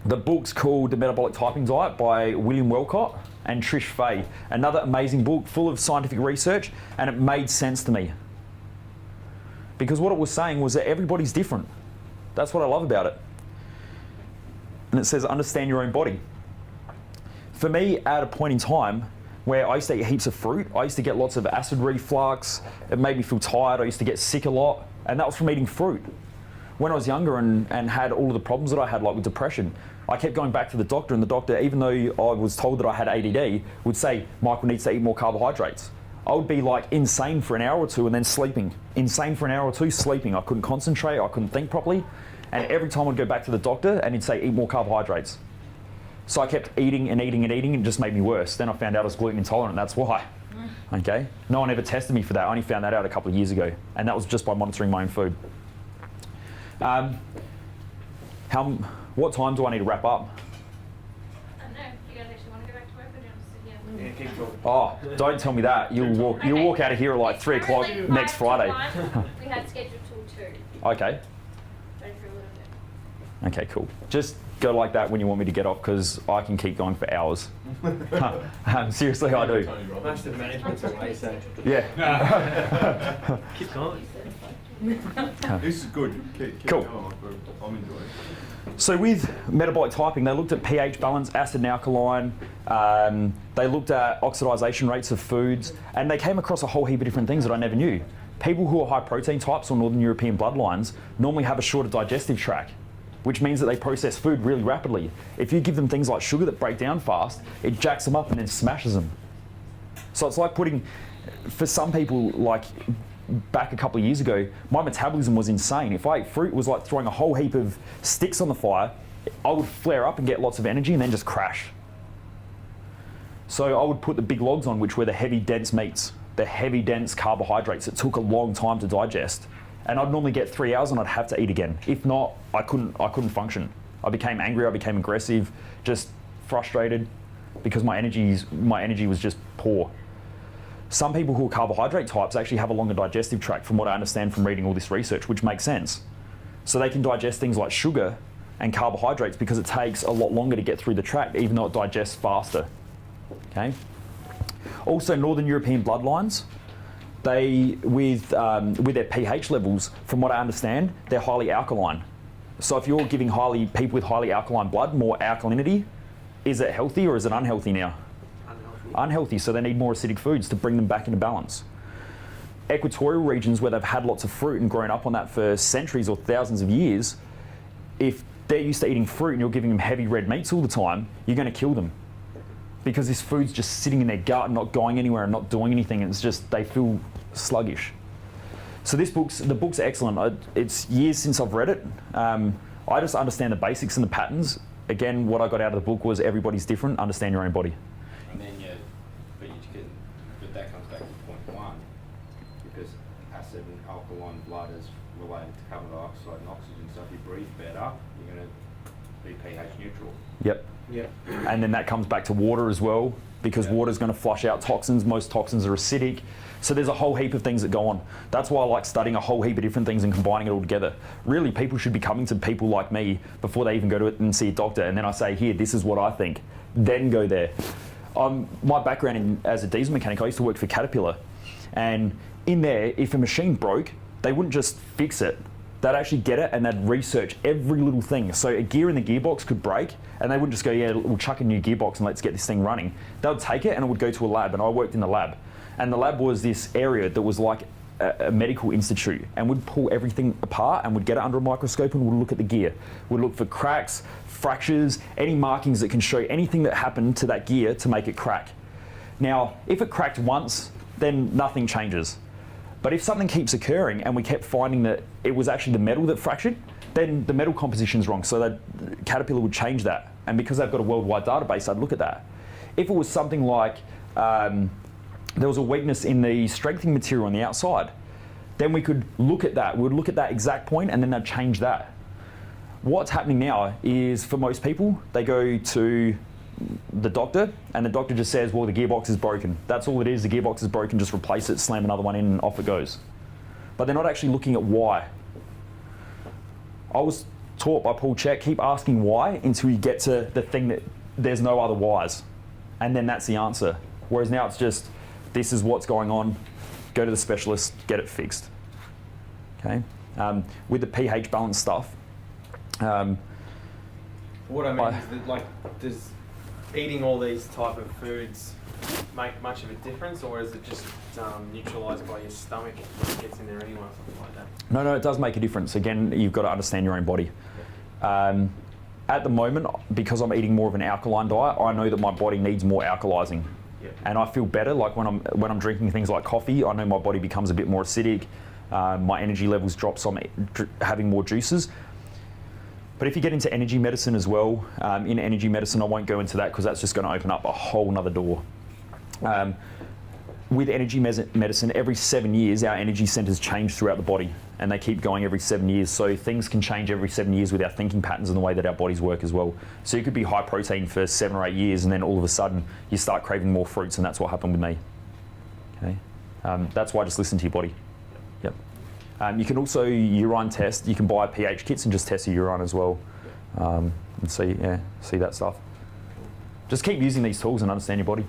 the book's called The Metabolic Typing Diet by William Welcott and Trish Fay. Another amazing book full of scientific research, and it made sense to me. Because what it was saying was that everybody's different. That's what I love about it. And it says, understand your own body. For me, at a point in time where I used to eat heaps of fruit, I used to get lots of acid reflux, it made me feel tired, I used to get sick a lot, and that was from eating fruit. When I was younger and had all of the problems that I had, like with depression, I kept going back to the doctor, and the doctor, even though I was told that I had ADD, would say, Michael needs to eat more carbohydrates. I would be like insane for an hour or two and then sleeping. Insane for an hour or two, sleeping. I couldn't concentrate, I couldn't think properly. And every time I'd go back to the doctor and he'd say, eat more carbohydrates. So I kept eating and eating and eating, and it just made me worse. Then I found out I was gluten intolerant, and that's why. Okay? No one ever tested me for that. I only found that out a couple of years ago. And that was just by monitoring my own food. What time do I need to wrap up? I don't know. You guys actually want to go back to work, or do you want to sit here? Yeah, keep talking. Oh, don't tell me that. You'll walk out of here at like 3 o'clock Currently next 5 Friday. to 1. We had scheduled till 2. Okay. Ready for a little bit. Okay, cool. Just go like that when you want me to get off, because I can keep going for hours. Seriously, I do. Massive management's away, so Yeah. keep going. This is good. Keep Cool. going. I'm enjoying it. So with metabolic typing, they looked at pH balance, acid and alkaline. They looked at oxidization rates of foods, and they came across a whole heap of different things that I never knew. People who are high protein types or Northern European bloodlines normally have a shorter digestive tract, which means that they process food really rapidly. If you give them things like sugar that break down fast, it jacks them up and then smashes them. So it's like for some people, like back a couple of years ago, my metabolism was insane. If I ate fruit, it was like throwing a whole heap of sticks on the fire. I would flare up and get lots of energy and then just crash. So I would put the big logs on, which were the heavy, dense meats, the heavy, dense carbohydrates that took a long time to digest. And I'd normally get 3 hours and I'd have to eat again. If not, I couldn't function. I became angry, I became aggressive, just frustrated. because my energy was just poor. Some people who are carbohydrate types actually have a longer digestive tract, from what I understand from reading all this research, which makes sense. So they can digest things like sugar and carbohydrates because it takes a lot longer to get through the tract, even though it digests faster. Okay. Also, Northern European bloodlines, they with their pH levels, from what I understand, they're highly alkaline. So if you're giving people with highly alkaline blood more alkalinity, is it healthy or is it unhealthy now? Unhealthy, so they need more acidic foods to bring them back into balance. Equatorial regions where they've had lots of fruit and grown up on that for centuries or thousands of years, if they're used to eating fruit and you're giving them heavy red meats all the time, you're going to kill them. Because this food's just sitting in their gut and not going anywhere and not doing anything. It's just, they feel sluggish. So the book's excellent. It's years since I've read it. I just understand the basics and the patterns. Again, what I got out of the book was everybody's different, understand your own body. And then but that comes back to point one, because acid and alkaline blood is related to carbon dioxide and oxygen. So if you breathe better, you're going to be pH neutral. Yep. Yeah. And then that comes back to water as well, because water's going to flush out toxins. Most toxins are acidic. So there's a whole heap of things that go on. That's why I like studying a whole heap of different things and combining it all together. Really, people should be coming to people like me before they even go to it and see a doctor. And then I say, here, this is what I think. Then go there. My background as a diesel mechanic, I used to work for Caterpillar. And in there, if a machine broke, they wouldn't just fix it. They'd actually get it and they'd research every little thing. So a gear in the gearbox could break and they wouldn't just go, yeah, we'll chuck a new gearbox and let's get this thing running. They would take it and it would go to a lab, and I worked in the lab. And the lab was this area that was like a medical institute, and would pull everything apart and would get it under a microscope and would look at the gear. Would look for cracks, fractures, any markings that can show anything that happened to that gear to make it crack. Now, if it cracked once, then nothing changes. But if something keeps occurring and we kept finding that it was actually the metal that fractured, then the metal composition's wrong. So that Caterpillar would change that. And because they've got a worldwide database, I'd look at that. If it was something like there was a weakness in the strengthening material on the outside, then we could look at that. We would look at that exact point and then they'd change that. What's happening now is, for most people, they go to the doctor and the doctor just says, well, the gearbox is broken. That's all it is. The gearbox is broken, just replace it, slam another one in and off it goes. But they're not actually looking at why. I was taught by Paul Check, keep asking why until you get to the thing that there's no other whys. And then that's the answer. Whereas now it's just, this is what's going on, go to the specialist, get it fixed. Okay. With the pH balance stuff. What I mean is that, like, does eating all these type of foods make much of a difference, or is it just neutralised by your stomach when it gets in there anyway, or something like that? No, it does make a difference. Again, you've got to understand your own body. At the moment, because I'm eating more of an alkaline diet, I know that my body needs more alkalizing. And I feel better, like when I'm drinking things like coffee, I know my body becomes a bit more acidic, my energy levels drop, so I'm having more juices. But if you get into energy medicine as well, in energy medicine, I won't go into that because that's just going to open up a whole nother door. With energy medicine, every 7 years, our energy centers change throughout the body, and they keep going every 7 years. So things can change every 7 years with our thinking patterns and the way that our bodies work as well. So you could be high protein for 7 or 8 years, and then all of a sudden you start craving more fruits, and that's what happened with me. Okay, that's why just listen to your body. Yep. You can also urine test. You can buy pH kits and just test your urine as well, and see that stuff. Just keep using these tools and understand your body.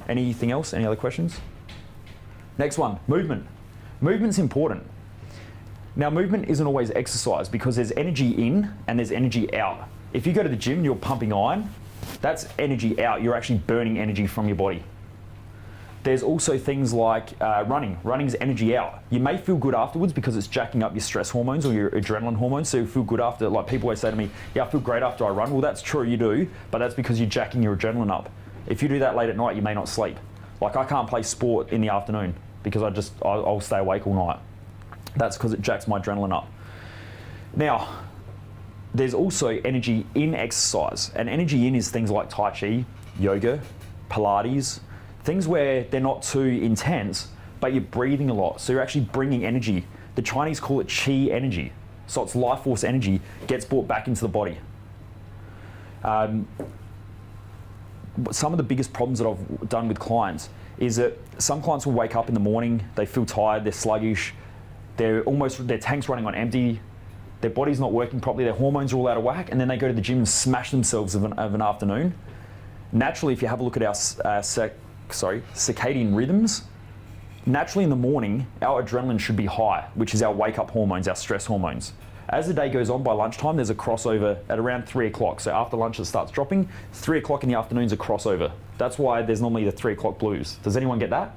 Anything else? Any other questions? Next one, movement. Movement's important. Now, movement isn't always exercise because there's energy in and there's energy out. If you go to the gym and you're pumping iron, that's energy out. You're actually burning energy from your body. There's also things like running. Running's energy out. You may feel good afterwards because it's jacking up your stress hormones or your adrenaline hormones, so you feel good after. Like, people always say to me, yeah, I feel great after I run. Well, that's true, you do, but that's because you're jacking your adrenaline up. If you do that late at night, you may not sleep. Like, I can't play sport in the afternoon because I'll stay awake all night. That's because it jacks my adrenaline up. Now, there's also energy in exercise, and energy in is things like Tai Chi, yoga, Pilates, things where they're not too intense, but you're breathing a lot, so you're actually bringing energy. The Chinese call it qi energy. So it's life force energy gets brought back into the body. some of the biggest problems that I've done with clients is that some clients will wake up in the morning, they feel tired, they're sluggish, their tank's running on empty, their body's not working properly, their hormones are all out of whack, and then they go to the gym and smash themselves of an afternoon. Naturally, if you have a look at our circadian rhythms, naturally in the morning, our adrenaline should be high, which is our wake-up hormones, our stress hormones. As the day goes on, by lunchtime, there's a crossover at around 3 o'clock. So after lunch, it starts dropping. 3 o'clock in the afternoon is a crossover. That's why there's normally the 3 o'clock blues. Does anyone get that?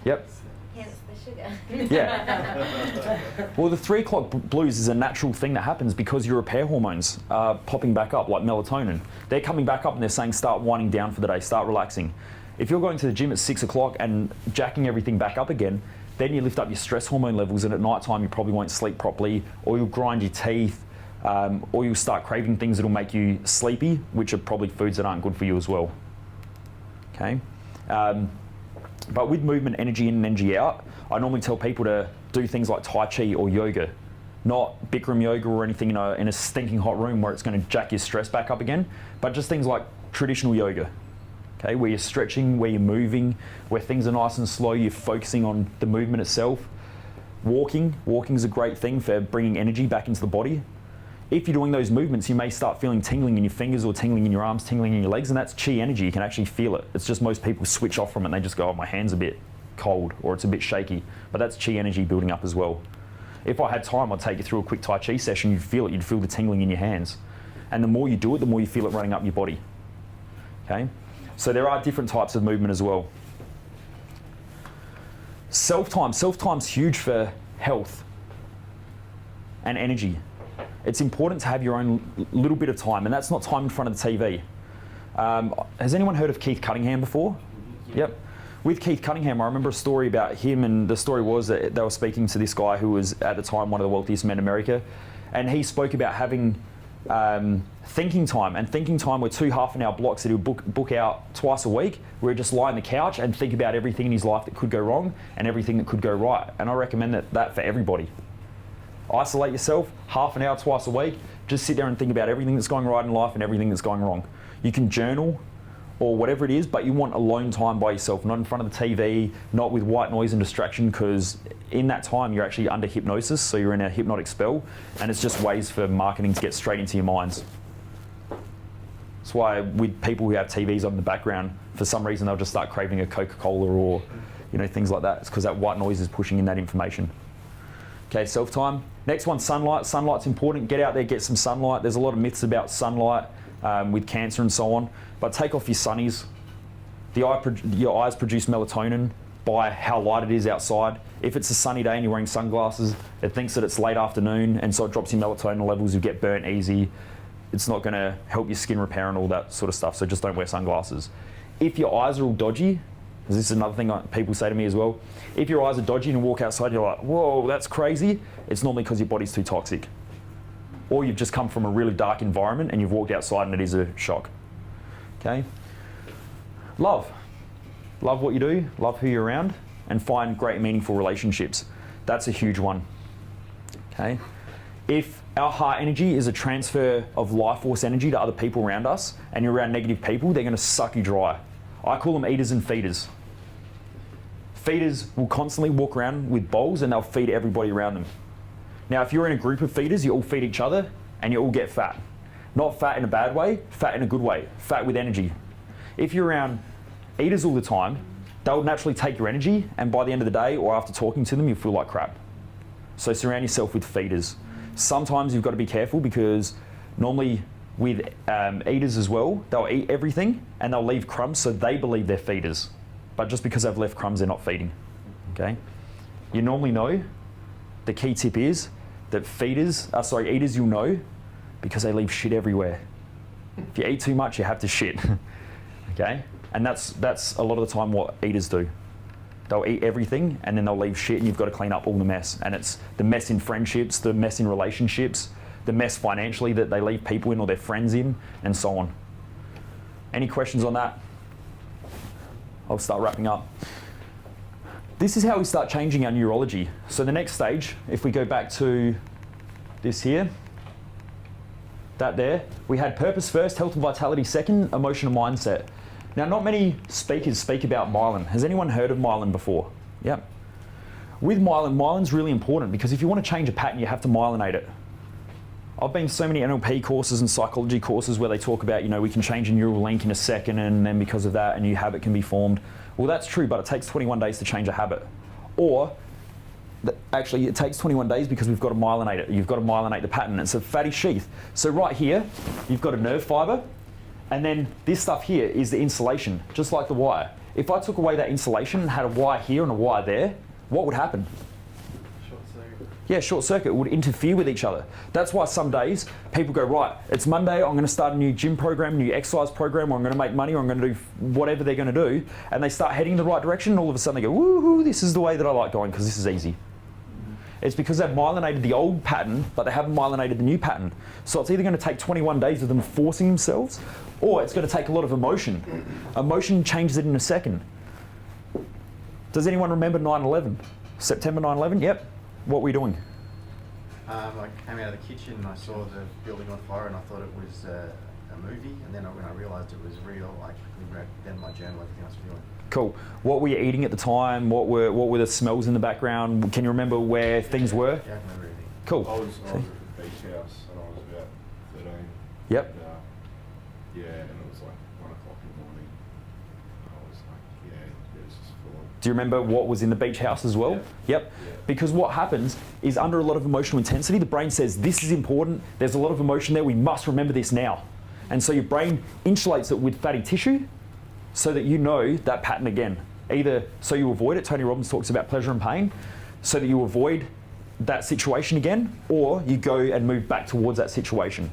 Yep. Hence the sugar. Yeah. Well, the 3 o'clock blues is a natural thing that happens because your repair hormones are popping back up, like melatonin. They're coming back up and they're saying start winding down for the day, start relaxing. If you're going to the gym at 6 o'clock and jacking everything back up again, then you lift up your stress hormone levels, and at night time you probably won't sleep properly, or you'll grind your teeth, or you'll start craving things that'll make you sleepy, which are probably foods that aren't good for you as well. Okay. But with movement, energy in and energy out, I normally tell people to do things like Tai Chi or yoga, not Bikram yoga or anything in a stinking hot room where it's going to jack your stress back up again, but just things like traditional yoga. Okay, where you're stretching, where you're moving, where things are nice and slow, you're focusing on the movement itself. Walking's a great thing for bringing energy back into the body. If you're doing those movements, you may start feeling tingling in your fingers or tingling in your arms, tingling in your legs, and that's chi energy. You can actually feel it. It's just most people switch off from it and they just go, oh, my hand's a bit cold or it's a bit shaky, but that's chi energy building up as well. If I had time, I'd take you through a quick Tai Chi session, you'd feel it, you'd feel the tingling in your hands. And the more you do it, the more you feel it running up your body. Okay? So there are different types of movement as well. Self-time. Self-time's huge for health and energy. It's important to have your own little bit of time, and that's not time in front of the TV. Has anyone heard of Keith Cunningham before? Yep. With Keith Cunningham, I remember a story about him, and the story was that they were speaking to this guy who was at the time one of the wealthiest men in America, and he spoke about having thinking time, and thinking time were 2 half-an-hour blocks that he would book out twice a week, where he'd just lie on the couch and think about everything in his life that could go wrong and everything that could go right. And I recommend that for everybody. Isolate yourself, half an hour twice a week, just sit there and think about everything that's going right in life and everything that's going wrong. You can journal or whatever it is, but you want alone time by yourself, not in front of the TV, not with white noise and distraction, because in that time you're actually under hypnosis, so you're in a hypnotic spell, and it's just ways for marketing to get straight into your minds. That's why with people who have TVs on in the background, for some reason they'll just start craving a Coca-Cola or things like that. It's because that white noise is pushing in that information. Okay, self-time. Next one, sunlight. Sunlight's important. Get out there, get some sunlight. There's a lot of myths about sunlight with cancer and so on, but take off your sunnies. Your eyes produce melatonin by how light it is outside. If it's a sunny day and you're wearing sunglasses, it thinks that it's late afternoon, and so it drops your melatonin levels. You get burnt easy. It's not going to help your skin repair and all that sort of stuff, so just don't wear sunglasses. If your eyes are all dodgy, because this is another thing people say to me as well, if your eyes are dodgy and you walk outside, you're like, whoa, that's crazy, it's normally because your body's too toxic. Or you've just come from a really dark environment and you've walked outside and it is a shock. Okay? Love. Love what you do, love who you're around, and find great meaningful relationships. That's a huge one. Okay? If our heart energy is a transfer of life force energy to other people around us, and you're around negative people, they're going to suck you dry. I call them eaters and feeders. Feeders will constantly walk around with bowls and they'll feed everybody around them. Now, if you're in a group of feeders, you all feed each other and you all get fat. Not fat in a bad way, fat in a good way, fat with energy. If you're around eaters all the time, they'll naturally take your energy, and by the end of the day or after talking to them, you feel like crap. So surround yourself with feeders. Sometimes you've got to be careful, because normally with eaters as well, they'll eat everything and they'll leave crumbs, so they believe they're feeders. But just because they've left crumbs, they're not feeding. Okay? You normally know, the key tip is that eaters you'll know because they leave shit everywhere. If you eat too much, you have to shit. Okay? And that's a lot of the time what eaters do. They'll eat everything and then they'll leave shit, and you've got to clean up all the mess. And it's the mess in friendships, the mess in relationships, the mess financially that they leave people in or their friends in, and so on. Any questions on that? I'll start wrapping up. This is how we start changing our neurology. So the next stage, if we go back to this here, that there, we had purpose first, health and vitality second, emotion and mindset. Now, not many speakers speak about myelin. Has anyone heard of myelin before? Yep. With myelin's really important because if you want to change a pattern, you have to myelinate it. I've been to so many NLP courses and psychology courses where they talk about, we can change a neural link in a second and then because of that a new habit can be formed. Well, that's true, but it takes 21 days to change a habit. Or, actually, it takes 21 days because we've got to myelinate it. You've got to myelinate the pattern. It's a fatty sheath. So right here, you've got a nerve fibre, and then this stuff here is the insulation, just like the wire. If I took away that insulation and had a wire here and a wire there, what would happen? Yeah, short circuit would interfere with each other. That's why some days people go, right, it's Monday, I'm going to start a new gym program, a new exercise program, or I'm going to make money, or I'm going to do whatever they're going to do, and they start heading in the right direction, and all of a sudden they go, woohoo, this is the way that I like going because this is easy. It's because they've myelinated the old pattern, but they haven't myelinated the new pattern. So it's either going to take 21 days of them forcing themselves, or it's going to take a lot of emotion. Emotion changes it in a second. Does anyone remember 9/11? September 9/11? Yep. What were you doing? I came out of the kitchen and I saw the building on fire and I thought it was a movie, and then when I realised it was real, I quickly wrote down my journal everything I was feeling. Cool. What were you eating at the time? What were the smells in the background? Can you remember where things were? Yeah, I can remember everything. Cool. I was at the beach house and I was about 13. Yep. And, yeah, and it was like 1 o'clock in the morning. I was like, yeah, it was just full on. Do you remember what was in the beach house as well? Yeah. Yep. Because what happens is under a lot of emotional intensity, the brain says, this is important, there's a lot of emotion there, we must remember this now. And so your brain insulates it with fatty tissue so that you know that pattern again. Either so you avoid it, Tony Robbins talks about pleasure and pain, so that you avoid that situation again, or you go and move back towards that situation.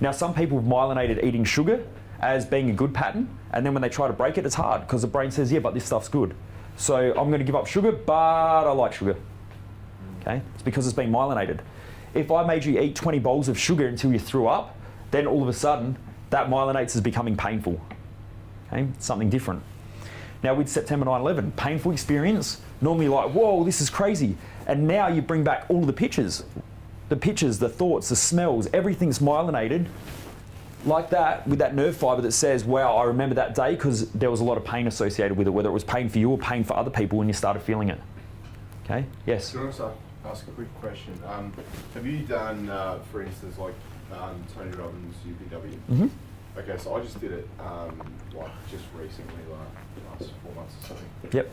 Now, some people have myelinated eating sugar as being a good pattern, and then when they try to break it, it's hard because the brain says, yeah, but this stuff's good. So I'm going to give up sugar, but I like sugar. Okay? It's because it's been myelinated. If I made you eat 20 bowls of sugar until you threw up, then all of a sudden, that myelinates as becoming painful. Okay? Something different. Now with September 9/11, painful experience, normally like, whoa, this is crazy. And now you bring back all the pictures, the thoughts, the smells, everything's myelinated like that with that nerve fibre that says, wow, I remember that day because there was a lot of pain associated with it, whether it was pain for you or pain for other people when you started feeling it. Okay, yes? Can I also ask a quick question? Have you done, for instance, like Tony Robbins UPW? Mm-hmm. Okay, so I just did it like just recently, like last 4 months or something. Yep.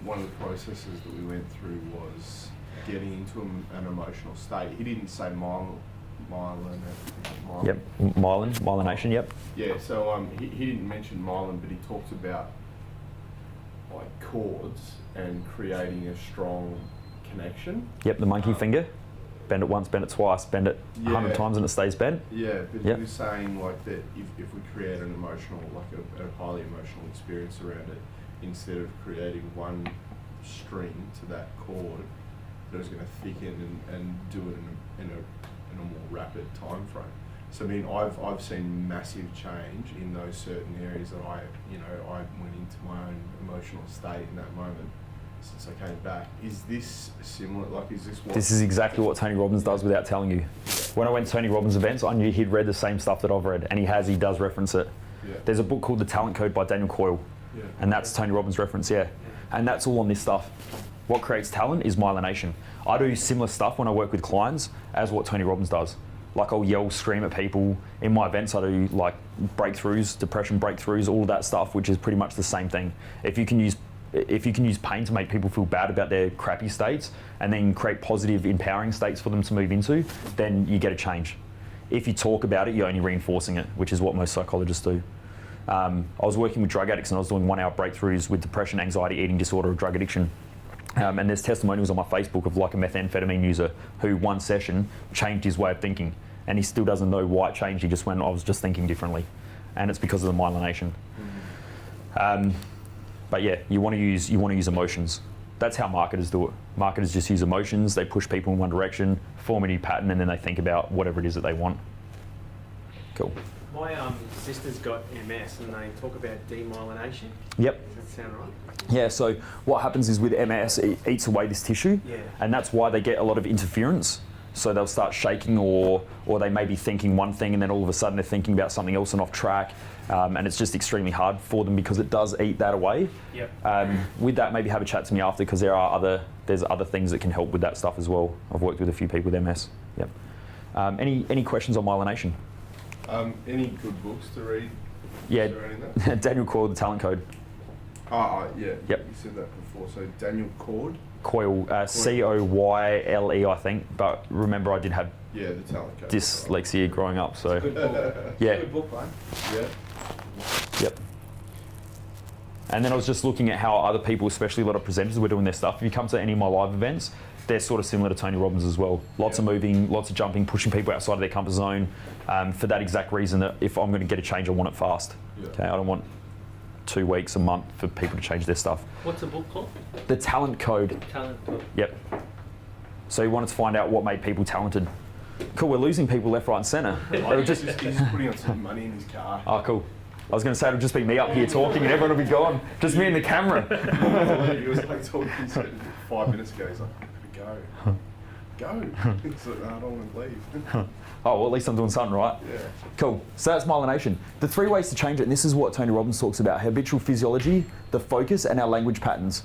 One of the processes that we went through was getting into an emotional state. He didn't say myelin. Yep, myelination, yep. Yeah, so he didn't mention myelin, but he talked about like chords and creating a strong connection. Yep, the monkey finger. Bend it once, bend it twice, bend it 100 times and it stays bent. Yeah, but yep. He was saying like that if we create an emotional, like a highly emotional experience around it, instead of creating one string to that chord, that was going to thicken and do it in a more rapid time frame. So I mean, I've seen massive change in those certain areas that I went into my own emotional state in that moment. Since I came back, is this similar? Like, is this what? This is exactly what Tony Robbins does without telling you. When I went to Tony Robbins events, I knew he'd read the same stuff that I've read, and he does reference it. Yeah. There's a book called The Talent Code by Daniel Coyle, yeah. And that's Tony Robbins' reference, yeah. And that's all on this stuff. What creates talent is myelination. I do similar stuff when I work with clients as what Tony Robbins does. Like I'll yell, scream at people. In my events, I do like breakthroughs, depression breakthroughs, all of that stuff, which is pretty much the same thing. If you can use pain to make people feel bad about their crappy states and then create positive, empowering states for them to move into, then you get a change. If you talk about it, you're only reinforcing it, which is what most psychologists do. I was working with drug addicts and I was doing 1 hour breakthroughs with depression, anxiety, eating disorder, or drug addiction. And there's testimonials on my Facebook of like a methamphetamine user who 1 session changed his way of thinking, and he still doesn't know why it changed. He just went, I was just thinking differently, and it's because of the myelination. But yeah, you want to use emotions. That's how marketers do it. Marketers just use emotions. They push people in one direction, form a new pattern, and then they think about whatever it is that they want. Cool. My sister's got MS and they talk about demyelination. Yep. Does that sound right? Yeah, so what happens is with MS, it eats away this tissue, Yeah. and that's why they get a lot of interference. So they'll start shaking, or they may be thinking one thing and then all of a sudden they're thinking about something else and off track. And it's just extremely hard for them because it does eat that away. Yep. With that, maybe have a chat to me after, because there's other things that can help with that stuff as well. I've worked with a few people with MS. Yep. Any questions on myelination? Any good books to read? Yeah, surrounding that? Daniel Coyle, The Talent Code. Yeah. Yep. You said that before. So Daniel Cord. Coyle, Coyle, I think. But remember, I did have Yeah, The Talent Code. dyslexia growing up, so Good book. yeah. Good book, man. Yeah. Yep. And then I was just looking at how other people, especially a lot of presenters, were doing their stuff. If you come to any of my live events, they're sort of similar to Tony Robbins as well. Lots of moving, lots of jumping, pushing people outside of their comfort zone, for that exact reason that if I'm going to get a change, I want it fast. Yeah. Okay, I don't want 2 weeks, a month for people to change their stuff. What's the book called? The Talent Code. Talent Code. Yep. So he wanted to find out what made people talented. Cool, we're losing people left, right and centre. They were just, He's putting on some money in his car. oh, cool. I was going to say it'll just be me up here talking and everyone will be gone. Just me and the camera. He was like talking 5 minutes ago. He's like, go. He's like, no, I don't want to leave. Oh, well, at least I'm doing something right. Yeah. Cool. So that's myelination. The 3 ways to change it, and this is what Tony Robbins talks about: habitual physiology, the focus, and our language patterns.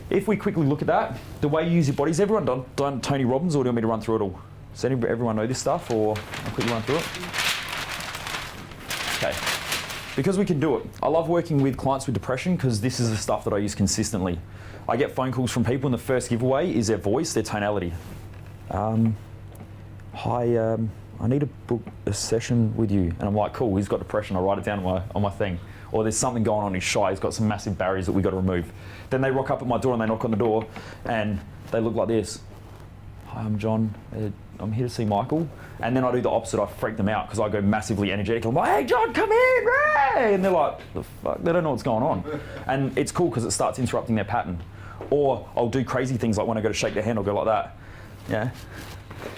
If we quickly look at that, the way you use your body, has everyone done Tony Robbins, or do you want me to run through it all? Does everyone know this stuff, or I'll quickly run through it? Okay. Because we can do it. I love working with clients with depression because this is the stuff that I use consistently. I get phone calls from people and the first giveaway is their voice, their tonality. Hi, I need to book a session with you. And I'm like, cool, he's got depression. I write it down on my thing. Or there's something going on, he's shy, he's got some massive barriers that we've got to remove. Then they rock up at my door and they knock on the door and they look like this. Hi, I'm John. I'm here to see Michael. And then I do the opposite. I freak them out because I go massively energetic. I'm like, hey, John, come in, Ray! And they're like, the fuck? They don't know what's going on. And it's cool because it starts interrupting their pattern. Or I'll do crazy things like when I go to shake their hand, I'll go like that. Yeah?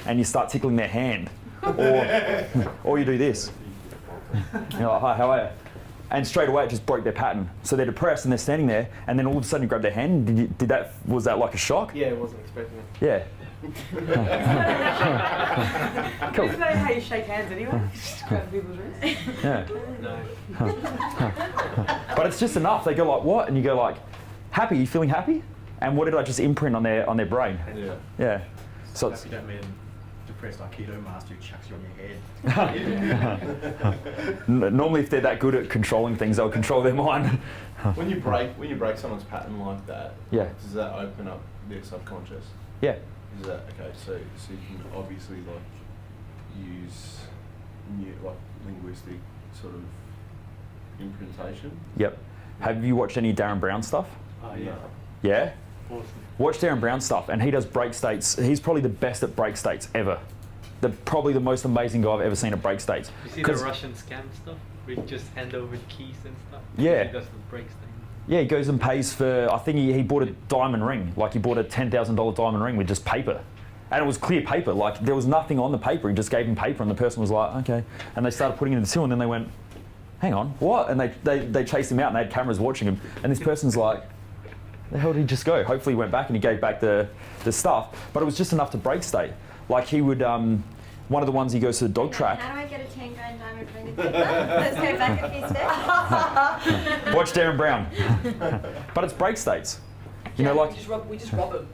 And you start tickling their hand. Or you do this. And you're like, hi, how are you? And straight away it just broke their pattern. So they're depressed and they're standing there, and then all of a sudden you grab their hand. Was that like a shock? Yeah, I wasn't expecting it. Yeah. Cool. Isn't that how you shake hands anyway? Just grab people's wrists. Yeah. No. But it's just enough. They go like, what? And you go like, happy? You feeling happy? And what did I just imprint on their brain? Yeah. Yeah. So it's, You don't mean depressed Aikido master who chucks you on your head. normally if they're that good at controlling things, they'll control their mind. When you break someone's pattern like that, Yeah. does that open up their subconscious? Yeah. Is that okay? So you can obviously use linguistic sort of imprintation. Yep. Have you watched any Darren Brown stuff? Oh, yeah. Yeah? Awesome. Watch Darren Brown stuff, and he does break states. He's probably the best at break states ever. Probably the most amazing guy I've ever seen at break states. You see the Russian scam stuff? Where you just hand over keys and stuff? Yeah. He does the breaks thing. Yeah, he goes and pays for, I think he bought a diamond ring. Like he bought a $10,000 diamond ring with just paper. And it was clear paper. Like there was nothing on the paper. He just gave him paper and the person was like, okay. And they started putting it in the till and then they went, hang on, what? And they chased him out and they had cameras watching him. And this person's like, the hell did he just go? Hopefully he went back and he gave back the stuff. But it was just enough to break state. Like he would, one of the ones he goes to the dog track. How do I get a 10 grand diamond ring in paper? Let's go back a few steps. Watch Darren Brown. But it's break states. You know, like, We just rob them.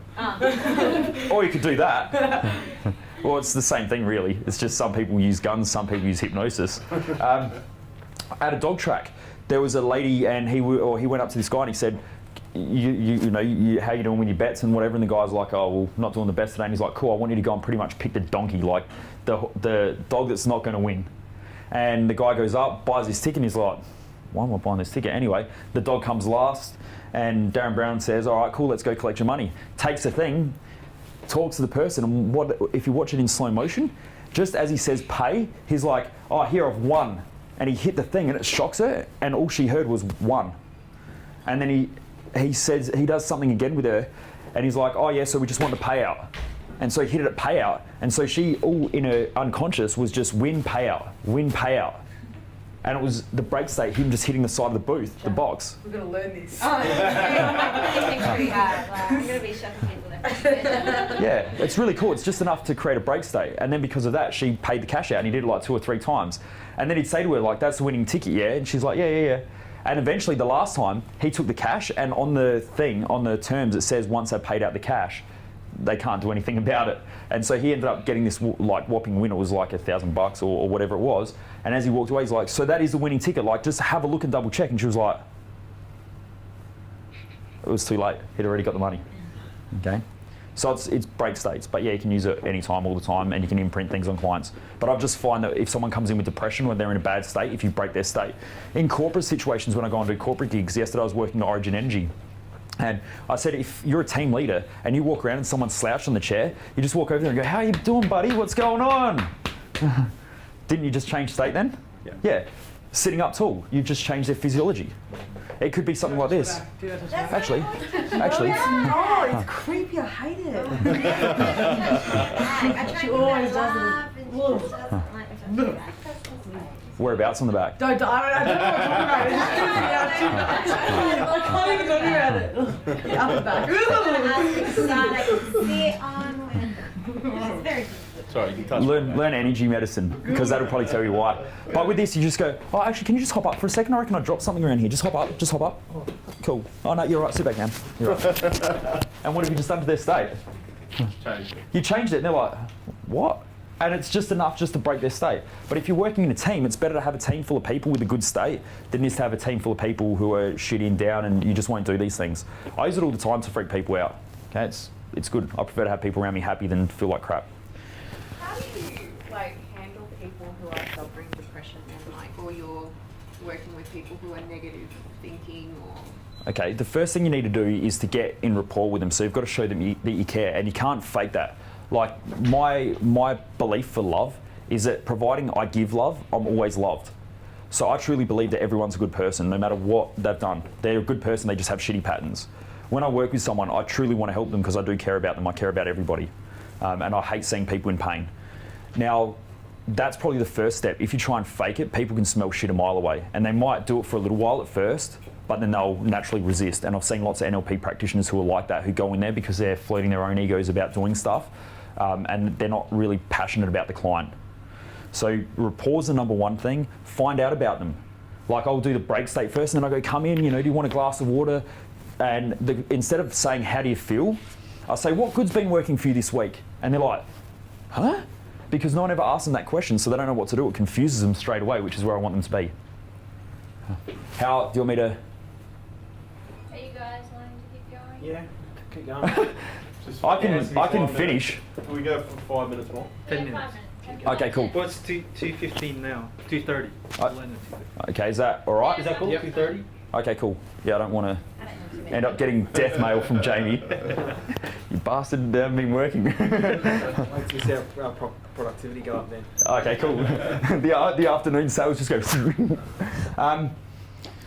or you could do that. Well, it's the same thing, really. It's just some people use guns, some people use hypnosis. At a dog track, there was a lady, and he went up to this guy and he said, you know, how you doing with your bets and whatever? And the guy's like, oh, well, not doing the best today. And he's like, cool, I want you to go and pretty much pick the donkey, like the dog that's not going to win. And the guy goes up, buys his ticket, and he's like, why am I buying this ticket? Anyway, the dog comes last, and Darren Brown says, all right, cool, let's go collect your money. Takes the thing, talks to the person, and what if you watch it in slow motion, just as he says pay, he's like, oh, here, I've won. And he hit the thing, and it shocks her, and all she heard was one. And then he says, he does something again with her, and he's like, oh yeah, so we just want the payout. And so he hit it at payout, and so she, all in her unconscious, was just win, payout, win, payout. And it was the break state, him just hitting the side of the booth, the box. We're going to learn this. Oh, yeah. It's pretty hard. Like, I'm going to be shocking people there. Yeah, it's really cool. It's just enough to create a break state. And then because of that, she paid the cash out and he did it like 2 or 3 times. And then he'd say to her, like, that's the winning ticket, yeah? And she's like, yeah. And eventually the last time, he took the cash and on the thing, on the terms, it says once they've paid out the cash, they can't do anything about it. And so he ended up getting this like whopping win. It was like $1,000 or whatever it was. And as he walked away, he's like, so that is the winning ticket. Like, just have a look and double check. And she was like, it was too late. He'd already got the money. Okay. So it's break states, but yeah, you can use it anytime, all the time, and you can imprint things on clients. But I've just find that if someone comes in with depression when they're in a bad state, if you break their state. In corporate situations, when I go and do corporate gigs, yesterday I was working at Origin Energy. And I said, if you're a team leader and you walk around and someone's slouched on the chair, you just walk over there and go, how you doing, buddy? What's going on? Didn't you just change state then? Yeah. Sitting up tall, you just changed their physiology. It could be something like this. Actually. Oh, it's creepy. I hate it. She always does it. Whereabouts on the back? I don't know what I'm talking about. I can't even talk about it. Up and back. It's very Sorry, you can touch Learn energy medicine, because that'll probably tell you why. But with this, you just go, oh, actually, can you just hop up for a second? I reckon I dropped something around here. Just hop up. Cool. Oh, no, you're right. Sit back down. You're right. And what have you just done to their state? Changed it. You changed it, and they're like, what? And it's just enough just to break their state. But if you're working in a team, it's better to have a team full of people with a good state than it is to have a team full of people who are shitty and down and you just won't do these things. I use it all the time to freak people out. Okay, it's good. I prefer to have people around me happy than feel like crap. How do you handle people who are suffering depression and or you're working with people who are negative thinking or? Okay, the first thing you need to do is to get in rapport with them. So you've got to show them that you care, and you can't fake that. Like my belief for love is that providing I give love, I'm always loved. So I truly believe that everyone's a good person, no matter what they've done. They're a good person, they just have shitty patterns. When I work with someone, I truly want to help them because I do care about them. I care about everybody. And I hate seeing people in pain. Now, that's probably the first step. If you try and fake it, people can smell shit a mile away. And they might do it for a little while at first, but then they'll naturally resist. And I've seen lots of NLP practitioners who are like that, who go in there because they're floating their own egos about doing stuff. And they're not really passionate about the client. So rapport's the number one thing. Find out about them. Like I'll do the break state first, and then I go, come in, do you want a glass of water? And instead of saying, how do you feel? I'll say, what good's been working for you this week? And they're like, huh? Because no one ever asks them that question, so they don't know what to do. It confuses them straight away, which is where I want them to be. How, do you want me to? Are you guys wanting to keep going? Yeah, keep going. I can finish. Can we go for 5 minutes more? 10 Yeah, 5 minutes. minutes. Okay, cool. Well, it's 2:15 now. 2:30. Okay, is that all right? Is that cool? Yep. 2:30. Okay, cool. Yeah, I don't want to I don't know too many. end up getting death mail from Jamie. You bastard, haven't been working. Like to see our productivity go up then. Okay, cool. the afternoon sales just go.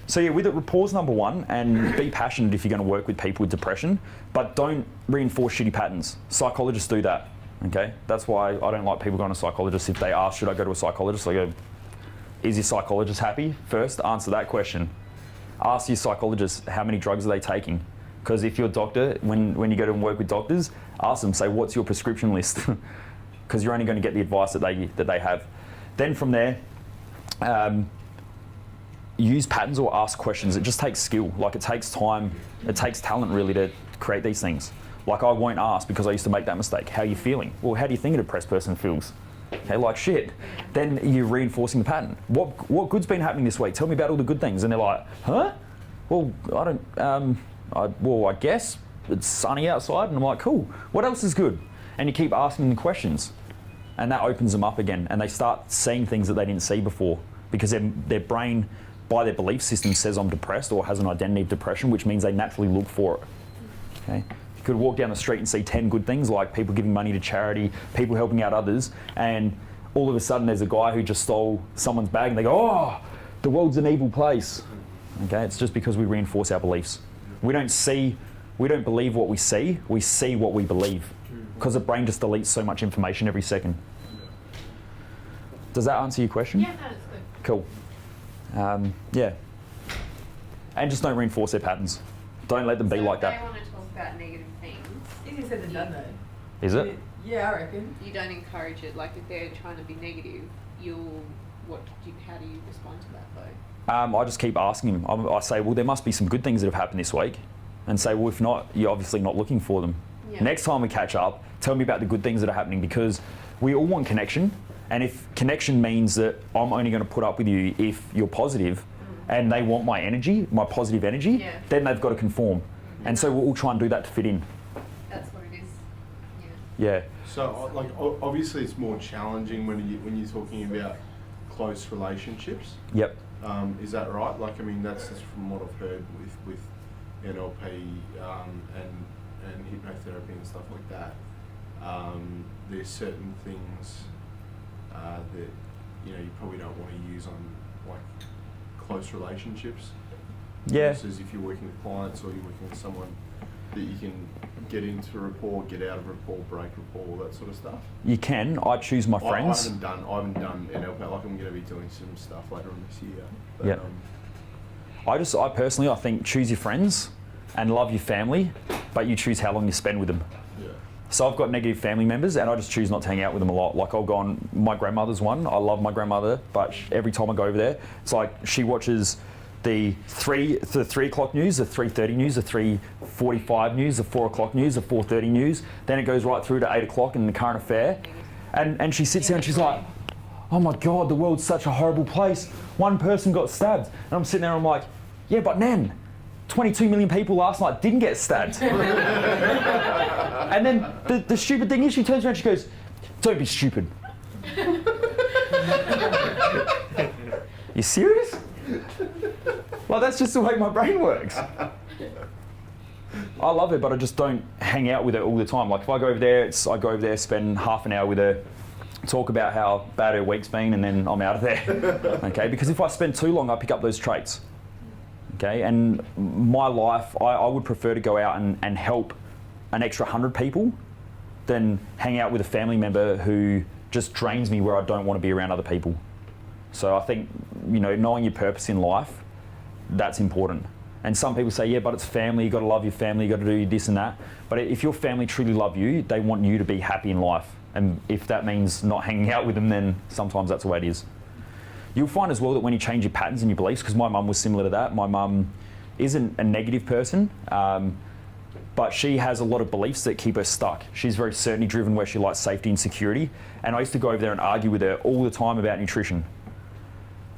So yeah, with it, rapport's number one, and be passionate if you're going to work with people with depression, but don't reinforce shitty patterns. Psychologists do that, okay? That's why I don't like people going to psychologists. If they ask, should I go to a psychologist? I go, is your psychologist happy? First, answer that question. Ask your psychologist, how many drugs are they taking? Because if you're a doctor, when you go to work with doctors, ask them, say, what's your prescription list? Because you're only going to get the advice that they have. Then from there, use patterns or ask questions. It just takes skill. Like it takes time, it takes talent really to create these things. Like I won't ask because I used to make that mistake. How are you feeling? Well, how do you think a depressed person feels? Okay, like shit. Then you're reinforcing the pattern. What good's been happening this week? Tell me about all the good things. And they're like, huh? Well, I don't, I guess it's sunny outside. And I'm like, cool. What else is good? And you keep asking them questions. And that opens them up again. And they start seeing things that they didn't see before because their brain, by their belief system, says I'm depressed or has an identity of depression, which means they naturally look for it. Okay? You could walk down the street and see 10 good things, like people giving money to charity, people helping out others, and all of a sudden there's a guy who just stole someone's bag and they go, oh, the world's an evil place. Okay? It's just because we reinforce our beliefs. We don't believe what we see what we believe. Because the brain just deletes so much information every second. Does that answer your question? Yeah, that is good. Cool. Yeah. And just don't reinforce their patterns. Don't let them be like If they that. want to talk about negative things, Easier said than done though. Is it? Yeah, I reckon. You don't encourage it. Like if they're trying to be negative, how do you respond to that though? I just keep asking him. I say, well, there must be some good things that have happened this week. And say, well, if not, you're obviously not looking for them. Yeah. Next time we catch up, tell me about the good things that are happening, because we all want connection. And if connection means that I'm only going to put up with you if you're positive, and they want my energy, my positive energy, then they've got to conform. And so we'll all try and do that to fit in. That's what it is. Yeah. So, like, obviously, it's more challenging when you're talking about close relationships. Yep. Is that right? Like, I mean, that's just from what I've heard with NLP and hypnotherapy and stuff like that. There's certain things that you probably don't want to use on like close relationships. Yeah. Versus if you're working with clients or you're working with someone that you can get into rapport, get out of rapport, break rapport, all that sort of stuff. You can. I choose my friends. I haven't done NLP. Like, I'm going to be doing some stuff later on this year. But, yeah. I personally think choose your friends and love your family, but you choose how long you spend with them. Yeah. So I've got negative family members and I just choose not to hang out with them a lot. Like I'll go on my grandmother's one. I love my grandmother, but every time I go over there, it's like she watches the 3 o'clock news, the 3:30 news, the 3:45 news, the 4 o'clock news, the 4:30 news. Then it goes right through to 8 o'clock in the current affair. And she sits there and she's like, oh my God, the world's such a horrible place. One person got stabbed. And I'm sitting there and I'm like, yeah, but Nan, 22 million people last night didn't get stabbed. And then the stupid thing is she turns around and she goes, don't be stupid. You serious? Well, that's just the way my brain works. I love her, but I just don't hang out with her all the time. Like if I go over there, I go over there, spend half an hour with her, talk about how bad her week's been, and then I'm out of there. Okay, because if I spend too long, I pick up those traits. Okay, and my life, I would prefer to go out and help an extra 100 people than hang out with a family member who just drains me where I don't want to be around other people. So I think, knowing your purpose in life, that's important. And some people say, yeah, but it's family, you've got to love your family, you've got to do this and that. But if your family truly love you, they want you to be happy in life. And if that means not hanging out with them, then sometimes that's the way it is. You'll find as well that when you change your patterns and your beliefs, because my mum was similar to that. My mum isn't a negative person, but she has a lot of beliefs that keep her stuck. She's very certainty driven, where she likes safety and security. And I used to go over there and argue with her all the time about nutrition.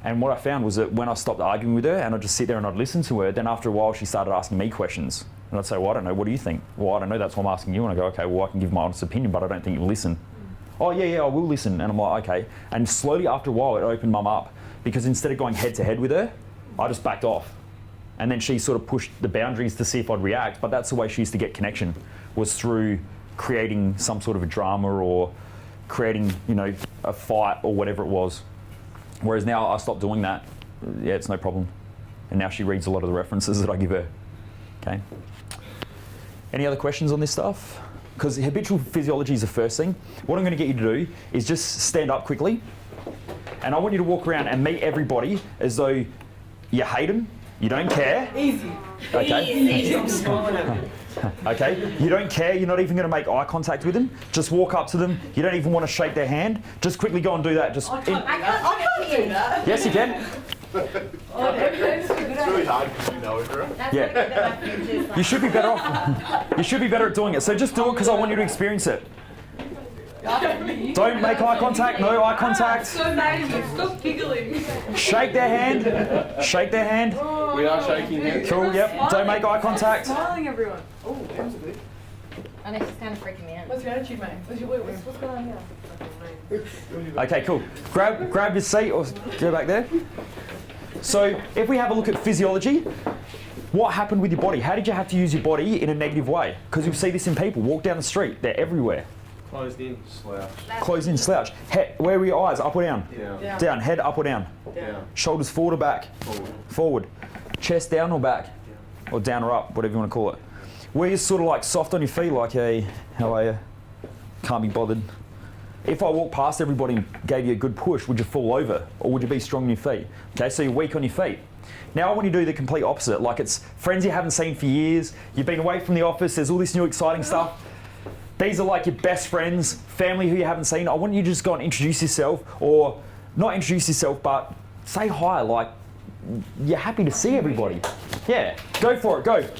And what I found was that when I stopped arguing with her and I'd just sit there and I'd listen to her, then after a while she started asking me questions. And I'd say, well, I don't know, what do you think? Well, I don't know, that's why I'm asking you. And I go, okay, well, I can give my honest opinion, but I don't think you'll listen. Oh, yeah, I will listen. And I'm like, okay. And slowly after a while, it opened Mum up, because instead of going head to head with her, I just backed off. And then she sort of pushed the boundaries to see if I'd react. But that's the way she used to get connection, was through creating some sort of a drama or creating, a fight or whatever it was. Whereas now I stopped doing that. Yeah, it's no problem. And now she reads a lot of the references that I give her. Okay. Any other questions on this stuff? Because habitual physiology is the first thing. What I'm going to get you to do is just stand up quickly. And I want you to walk around and meet everybody as though you hate them, you don't care. Easy. Okay. Easy. Okay. You don't care. You're not even going to make eye contact with them. Just walk up to them. You don't even want to shake their hand. Just quickly go and do that. Just. I can't do that. Yes, you can. It's really hard because you know it, right? That's Yeah. what I get my friends is like. You should be better off. You should be better at doing it. So just do it because I want you to experience it. Don't make eye contact. No eye contact. So mad at you. Stop giggling. Shake their hand. Shake their hand. We are shaking hands. Cool. Yep. Don't make eye contact. Smiling, everyone. Oh, that's good. And it's just kind of freaking me out. What's your attitude, mate? What's going on here? Okay, cool. Grab your seat or go back there. So if we have a look at physiology, what happened with your body? How did you have to use your body in a negative way? Because you'll see this in people. Walk down the street, they're everywhere. Closed in, slouch. Closed in, slouch. Head, where were your eyes? Up or down? Down. Down. Head up or down? Down. Shoulders forward or back? Forward. Chest down or back? Or down or up, whatever you want to call it. Were you sort of like soft on your feet, like, hey, how are you? Can't be bothered. If I walked past everybody and gave you a good push, would you fall over? Or would you be strong on your feet? Okay, so you're weak on your feet. Now I want you to do the complete opposite. Like it's friends you haven't seen for years, you've been away from the office, there's all this new exciting stuff. These are like your best friends, family who you haven't seen. I want you to just go and introduce yourself, or not introduce yourself, but say hi, like you're happy to see everybody. Yeah, go for it, go. Tommy!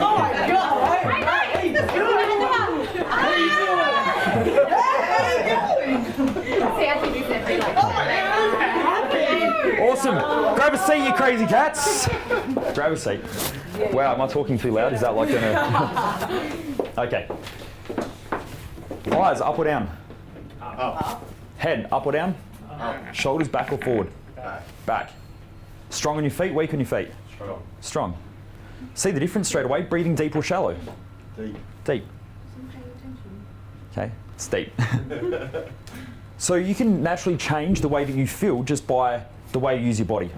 Oh my God! See, I think it's every like. Awesome. Grab a seat, you crazy cats. Grab a seat. Wow, am I talking too loud? Is that like gonna... Okay. Eyes, up or down? Up. Head, up or down? Up. Shoulders, back or forward? Back. Strong on your feet, weak on your feet? Strong. Strong. See the difference straight away? Breathing deep or shallow? Deep. Deep. Okay, it's deep. So you can naturally change the way that you feel just by the way you use your body.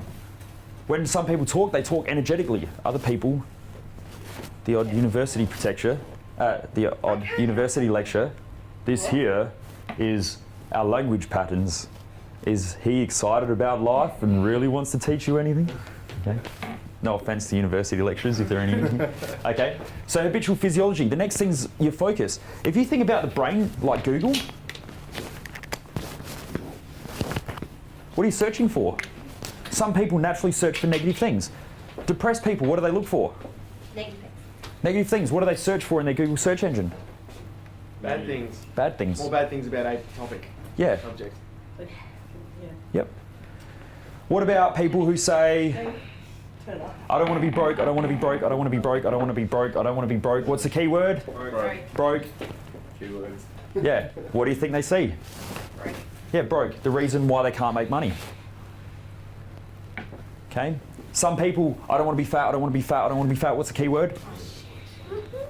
When some people talk, they talk energetically. Other people, the odd university university lecture, this here is our language patterns. Is he excited about life and really wants to teach you anything? Okay. No offense to university lecturers if there are any. Okay, so habitual physiology. The next thing's your focus. If you think about the brain like Google, what are you searching for? Some people naturally search for negative things. Depressed people, what do they look for? Negative things. Negative things, what do they search for in their Google search engine? Bad things. Bad things. More bad things about a topic. Yeah. Subject. Yep. What about people who say, I don't want to be broke, I don't want to be broke, I don't want to be broke, I don't want to be broke, I don't want to be broke. What's the key word? Broke. Keywords. Yeah. What do you think they see? Yeah, broke. The reason why they can't make money. Okay. Some people, I don't want to be fat, I don't want to be fat, I don't want to be fat. What's the key word?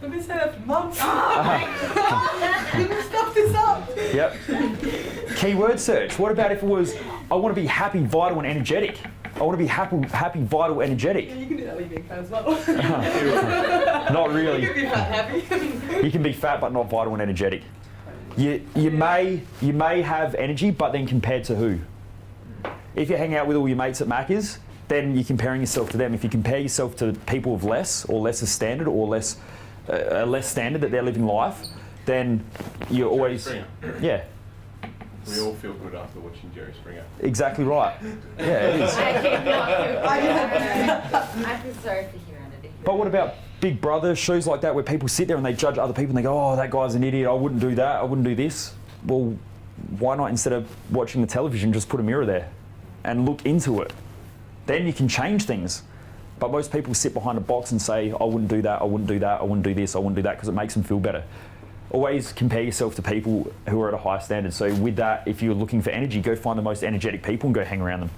I've been saying that for months. Can you stop this up? Yep. Keyword search. What about if it was, I want to be happy, vital, and energetic? I want to be happy, vital, energetic. Yeah, you can do that with being fat as well. Not really. You can be fat happy. You can be fat but not vital and energetic. You may have energy, but then compared to who? If you hang out with all your mates at Macca's, then you're comparing yourself to them. If you compare yourself to people of less or lesser standard or less standard that they're living life, then you're always yeah. We all feel good after watching Jerry Springer. Exactly right. Yeah, it is. I feel sorry for humanity. But what about Big Brother, shows like that where people sit there and they judge other people and they go, oh, that guy's an idiot, I wouldn't do that, I wouldn't do this. Well, why not, instead of watching the television, just put a mirror there and look into it? Then you can change things. But most people sit behind a box and say, I wouldn't do that, I wouldn't do that, I wouldn't do this, I wouldn't do that, because it makes them feel better. Always compare yourself to people who are at a higher standard. So with that, if you're looking for energy, go find the most energetic people and go hang around them.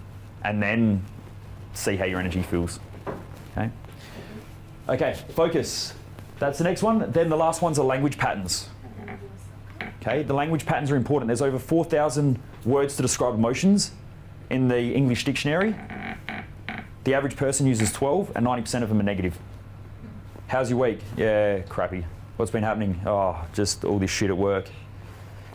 And then see how your energy feels. Okay? Okay, focus. That's the next one. Then the last ones are language patterns. Okay, the language patterns are important. There's over 4,000 words to describe emotions in the English dictionary. The average person uses 12 and 90% of them are negative. How's your week? Yeah, crappy. What's been happening? Oh, just all this shit at work.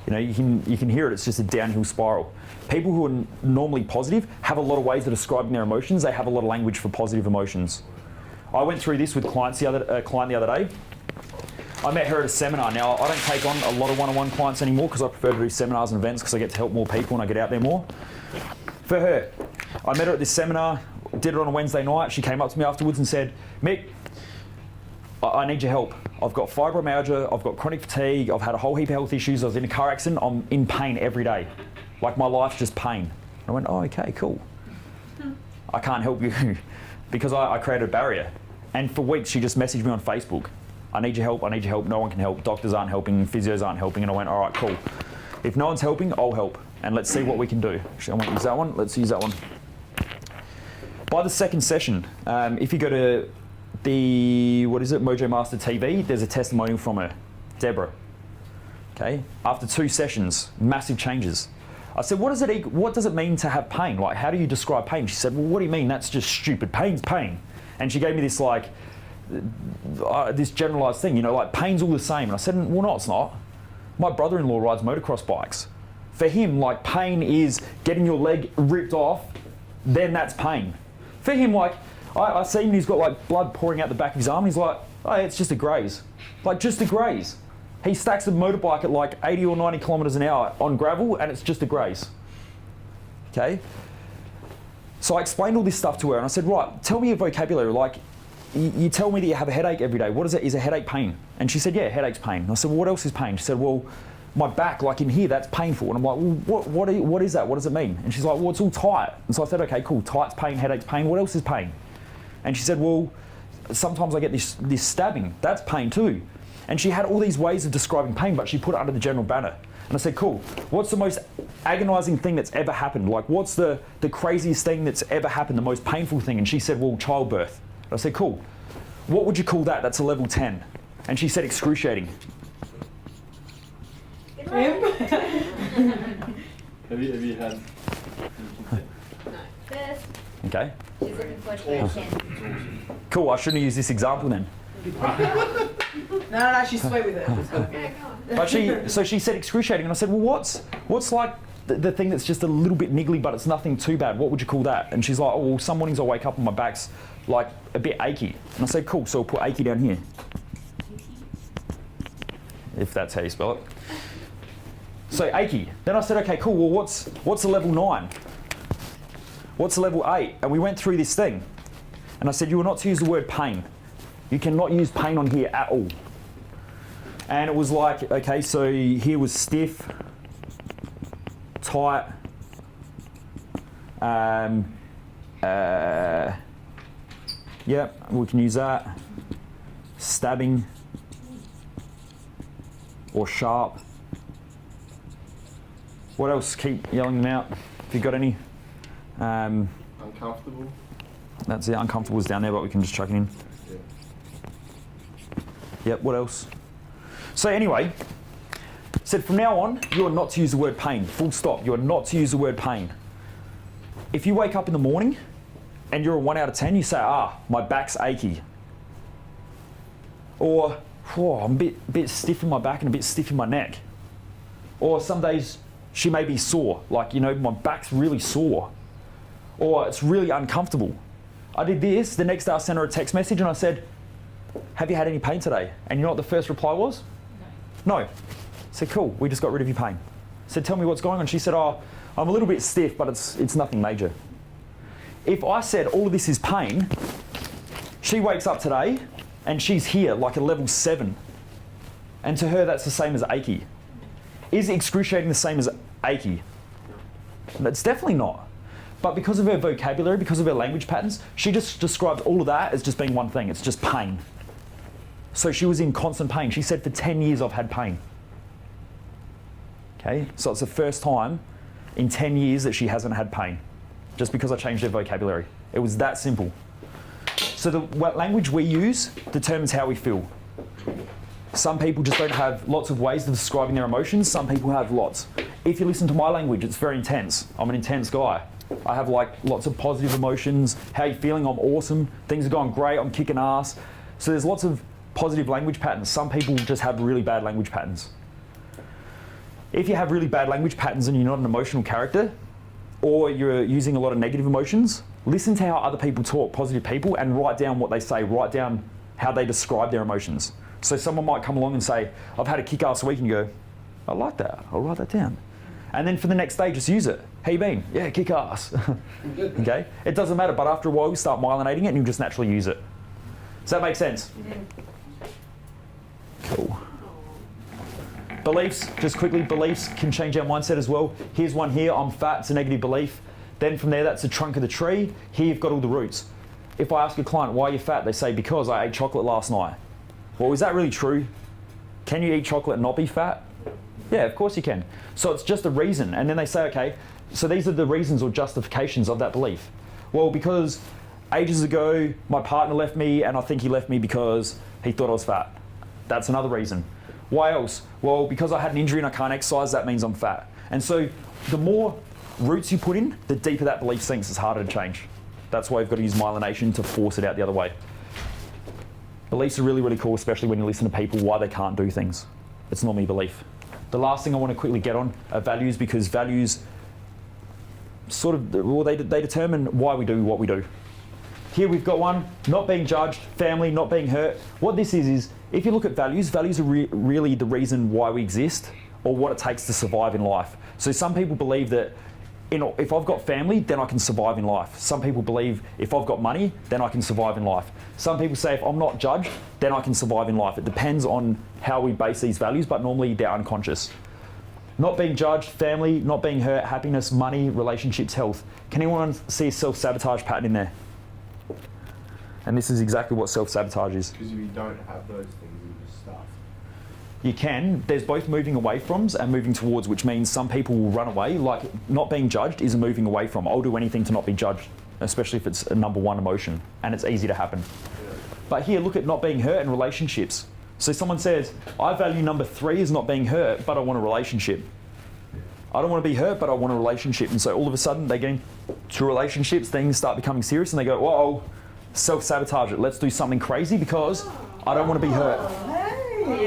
You know, you can hear it, it's just a downhill spiral. People who are normally positive have a lot of ways of describing their emotions. They have a lot of language for positive emotions. I went through this with client the other day. I met her at a seminar. Now, I don't take on a lot of one-on-one clients anymore because I prefer to do seminars and events because I get to help more people and I get out there more. For her, I met her at this seminar, did it on a Wednesday night. She came up to me afterwards and said, Mick, I need your help. I've got fibromyalgia, I've got chronic fatigue, I've had a whole heap of health issues, I was in a car accident, I'm in pain every day. Like my life's just pain. I went, oh, okay, cool. I can't help you because I created a barrier. And for weeks, she just messaged me on Facebook. I need your help, I need your help, no one can help, doctors aren't helping, physios aren't helping, and I went, all right, cool. If no one's helping, I'll help, and let's see what we can do. I won't use that one, let's use that one. By the second session, if you go to the, MojoMaster TV, there's a testimonial from her, Deborah. Okay, after 2 sessions, massive changes. I said, what does it mean to have pain? Like, how do you describe pain? She said, well, what do you mean? That's just stupid. Pain's pain. And she gave me this this generalized thing, like pain's all the same. And I said, well, no, it's not. My brother-in-law rides motocross bikes. For him, like, pain is getting your leg ripped off, then that's pain. For him, like, I see him, he's got like blood pouring out the back of his arm, and he's like, oh, it's just a graze. Like, just a graze. He stacks a motorbike at like 80 or 90 kilometers an hour on gravel, and it's just a graze. Okay? So I explained all this stuff to her, and I said, right, tell me your vocabulary. Like, you tell me that you have a headache every day. What is it? Is a headache pain? And she said, yeah, headache's pain. And I said, well, what else is pain? She said, well, my back, like in here, that's painful. And I'm like, well, what is that? What does it mean? And she's like, well, it's all tight. And so I said, okay, cool, tight's pain, headache's pain. What else is pain? And she said, well, sometimes I get this stabbing. That's pain too. And she had all these ways of describing pain, but she put it under the general banner. And I said, cool, what's the most agonizing thing that's ever happened? Like, what's the craziest thing that's ever happened, the most painful thing? And she said, well, childbirth. And I said, cool. What would you call that? That's a level 10. And she said, excruciating. Have you had? First, Okay. she's looking forward to grade 10. Cool, I shouldn't have used this example then. No, she's sweet with it. Okay, go on. But so she said excruciating, and I said, well, what's like the thing that's just a little bit niggly, but it's nothing too bad? What would you call that? And she's like, oh, well, some mornings I wake up and my back's like a bit achy. And I said, cool, so we'll put achy down here. If that's how you spell it. So achy. Then I said, okay, cool, well, what's a level 9? What's a level 8? And we went through this thing. And I said, you are not to use the word pain. You cannot use pain on here at all. And it was like, okay, so here was stiff, tight, yeah, we can use that. Stabbing or sharp. What else? Keep yelling them out if you've got any. Uncomfortable. That's it, uncomfortable is down there, but we can just chuck it in. Yeah. Yep, what else? So anyway, said from now on, you are not to use the word pain, full stop. You are not to use the word pain. If you wake up in the morning and you're a 1 out of 10, you say, my back's achy. Or, I'm a bit stiff in my back and a bit stiff in my neck. Or some days she may be sore, like, my back's really sore. Or it's really uncomfortable. I did this, the next day I sent her a text message and I said, have you had any pain today? And you know what the first reply was? No. I said, cool, we just got rid of your pain. I said, tell me what's going on. She said, I'm a little bit stiff, but it's nothing major. If I said all of this is pain, she wakes up today and she's here like a level 7. And to her, that's the same as achy. Is excruciating the same as achy? That's definitely not. But because of her vocabulary, because of her language patterns, she just described all of that as just being one thing. It's just pain. So she was in constant pain. She said, for 10 years I've had pain. Okay, so it's the first time in 10 years that she hasn't had pain, just because I changed her vocabulary. It was that simple. So the language we use determines how we feel. Some people just don't have lots of ways of describing their emotions. Some people have lots. If you listen to my language, it's very intense. I'm an intense guy. I have like lots of positive emotions. How are you feeling? I'm awesome. Things are going great. I'm kicking ass. So there's lots of positive language patterns. Some people just have really bad language patterns. If you have really bad language patterns and you're not an emotional character, or you're using a lot of negative emotions, listen to how other people talk, positive people, and write down what they say. Write down how they describe their emotions. So someone might come along and say, I've had a kick-ass week, and you go, I like that. I'll write that down. And then for the next day, just use it. How you been? Yeah, kick ass. Okay? It doesn't matter, but after a while, you start myelinating it and you just naturally use it. Does that make sense? Cool. Beliefs, just quickly, beliefs can change our mindset as well. Here's one here, I'm fat, it's a negative belief. Then from there, that's the trunk of the tree. Here you've got all the roots. If I ask a client, why are you fat? They say, because I ate chocolate last night. Well, is that really true? Can you eat chocolate and not be fat? Yeah, of course you can. So it's just a reason. And then they say, okay, so these are the reasons or justifications of that belief. Well, because ages ago, my partner left me and I think he left me because he thought I was fat. That's another reason. Why else? Well, because I had an injury and I can't exercise, that means I'm fat. And so the more roots you put in, the deeper that belief sinks. It's harder to change. That's why you've got to use myelination to force it out the other way. Beliefs are really, really cool, especially when you listen to people why they can't do things. It's normally belief. The last thing I want to quickly get on are values, because values sort of, well, they determine why we do what we do. Here we've got one, not being judged, family, not being hurt. What this is if you look at values, values are really the reason why we exist, or what it takes to survive in life. So some people believe that if I've got family, then I can survive in life. Some people believe if I've got money, then I can survive in life. Some people say if I'm not judged, then I can survive in life. It depends on how we base these values, but normally they're unconscious. Not being judged, family, not being hurt, happiness, money, relationships, health. Can anyone see a self-sabotage pattern in there? And this is exactly what self-sabotage is. Because if you don't have those things, you're just stuffed. You can. There's both moving away froms and moving towards, which means some people will run away. Like not being judged is a moving away from. I'll do anything to not be judged, especially if it's a number one emotion, and it's easy to happen. Yeah. But here, look at not being hurt and relationships. So someone says, I value number 3 as not being hurt, but I want a relationship. I don't want to be hurt, but I want a relationship. And so all of a sudden they get into relationships, things start becoming serious, and they go, whoa, self-sabotage it. Let's do something crazy because I don't want to be hurt. I'm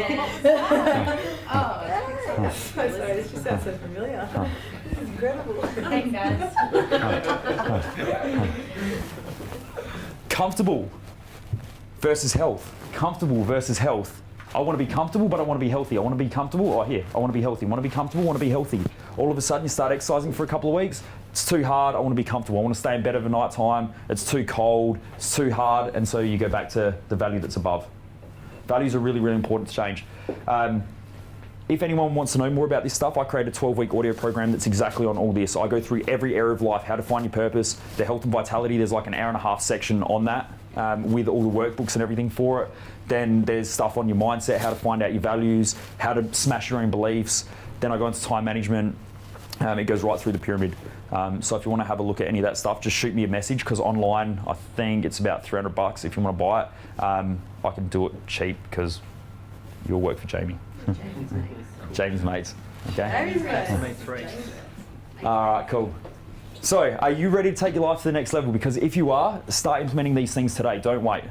sorry, this just sounds so familiar. This is incredible. Thanks, guys. Comfortable versus health. Comfortable versus health. I want to be comfortable, but I want to be healthy. I want to be comfortable, I want to be healthy. I want to be comfortable, I want to be healthy. All of a sudden you start exercising for a couple of weeks. It's too hard, I want to be comfortable. I want to stay in bed over night time. It's too cold, it's too hard, and so you go back to the value that's above. Values are really, really important to change. If anyone wants to know more about this stuff, I created a 12-week audio program that's exactly on all this. I go through every area of life, how to find your purpose, the health and vitality. There's like an hour-and-a-half section on that with all the workbooks and everything for it. Then there's stuff on your mindset, how to find out your values, how to smash your own beliefs. Then I go into time management. It goes right through the pyramid. So if you want to have a look at any of that stuff, just shoot me a message, because online I think it's about $300 if you want to buy it. I can do it cheap because you'll work for Jamie. Jamie's mates. Okay. Jamie's mates. All right, cool. So, are you ready to take your life to the next level? Because if you are, start implementing these things today. Don't wait.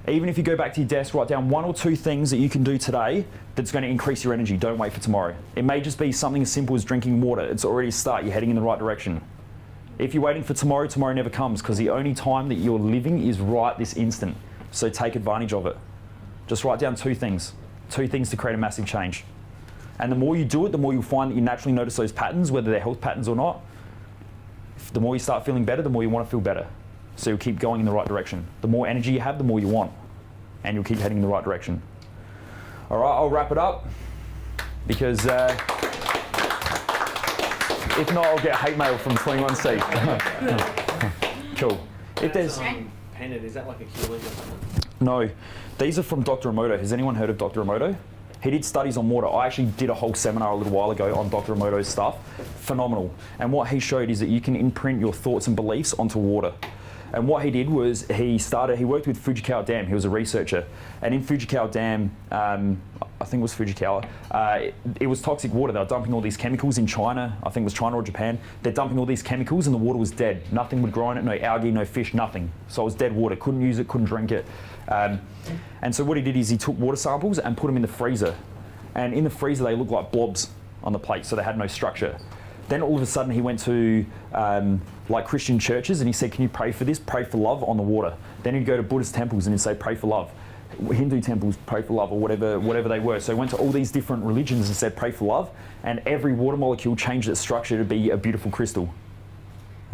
Even if you go back to your desk, write down 1 or 2 things that you can do today that's going to increase your energy. Don't wait for tomorrow. It may just be something as simple as drinking water. It's already a start. You're heading in the right direction. If you're waiting for tomorrow, tomorrow never comes, because the only time that you're living is right this instant. So take advantage of it. Just write down 2 things. 2 things to create a massive change. And the more you do it, the more you'll find that you naturally notice those patterns, whether they're health patterns or not. The more you start feeling better, the more you want to feel better. So you'll keep going in the right direction. The more energy you have, the more you want. And you'll keep heading in the right direction. All right, I'll wrap it up, because if not, I'll get hate mail from 21C. Cool. If there's... Painted, is that like a Achilles or something? No, these are from Dr. Emoto. Has anyone heard of Dr. Emoto? He did studies on water. I actually did a whole seminar a little while ago on Dr. Emoto's stuff. Phenomenal. And what he showed is that you can imprint your thoughts and beliefs onto water. And what he did was he worked with Fujikawa Dam. He was a researcher. And in Fujikawa Dam, I think it was Fujikawa, it was toxic water. They were dumping all these chemicals in China. I think it was China or Japan. They're dumping all these chemicals and the water was dead. Nothing would grow in it, no algae, no fish, nothing. So it was dead water. Couldn't use it, couldn't drink it. And so what he did is he took water samples and put them in the freezer. And in the freezer, they looked like blobs on the plate, so they had no structure. Then all of a sudden he went to like Christian churches and he said, can you pray for this? Pray for love on the water. Then he'd go to Buddhist temples and he'd say, pray for love. Hindu temples, pray for love, or whatever they were. So he went to all these different religions and said, pray for love. And every water molecule changed its structure to be a beautiful crystal.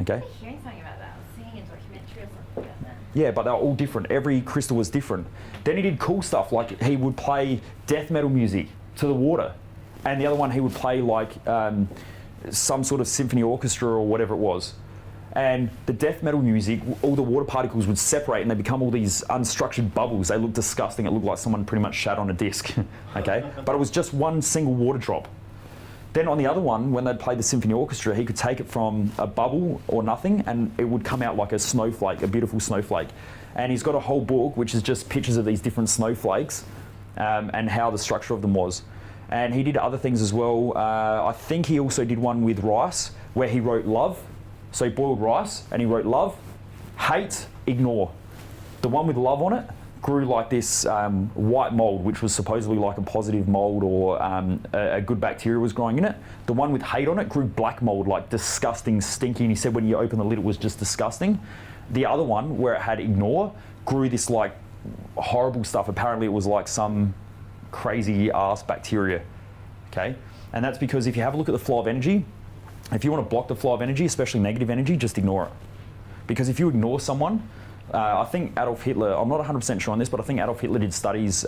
Okay? I was hearing something about that. I was seeing a documentary or something about that. Yeah, but they were all different. Every crystal was different. Then he did cool stuff, like he would play death metal music to the water. And the other one he would play like some sort of symphony orchestra or whatever it was. And the death metal music, all the water particles would separate and they become all these unstructured bubbles. They looked disgusting. It looked like someone pretty much shat on a disc, okay? But it was just one single water drop. Then on the other one, when they'd play the symphony orchestra, he could take it from a bubble or nothing and it would come out like a snowflake, a beautiful snowflake. And he's got a whole book which is just pictures of these different snowflakes and how the structure of them was. And he did other things as well. I think he also did one with rice where he wrote love. So he boiled rice and he wrote love, hate, ignore. The one with love on it, grew like this white mold, which was supposedly like a positive mold or a good bacteria was growing in it. The one with hate on it grew black mold, like disgusting, stinky. And he said when you open the lid, it was just disgusting. The other one, where it had ignore, grew this like horrible stuff. Apparently it was like some crazy ass bacteria, okay? And that's because if you have a look at the flow of energy, if you want to block the flow of energy, especially negative energy, just ignore it. Because if you ignore someone, I think Adolf Hitler, I'm not 100% sure on this, but I think Adolf Hitler did studies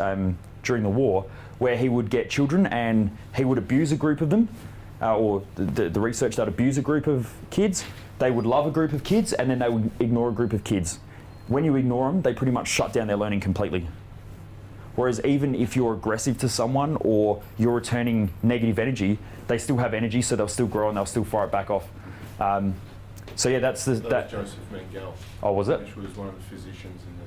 during the war where he would get children and he would abuse a group of them, or the research that abuse a group of kids, they would love a group of kids and then they would ignore a group of kids. When you ignore them, they pretty much shut down their learning completely. Whereas even if you're aggressive to someone or you're returning negative energy, they still have energy, so they'll still grow and they'll still fire it back off. So yeah, that's the... That was Joseph Mengele. Oh, was it? Which was one of the physicians in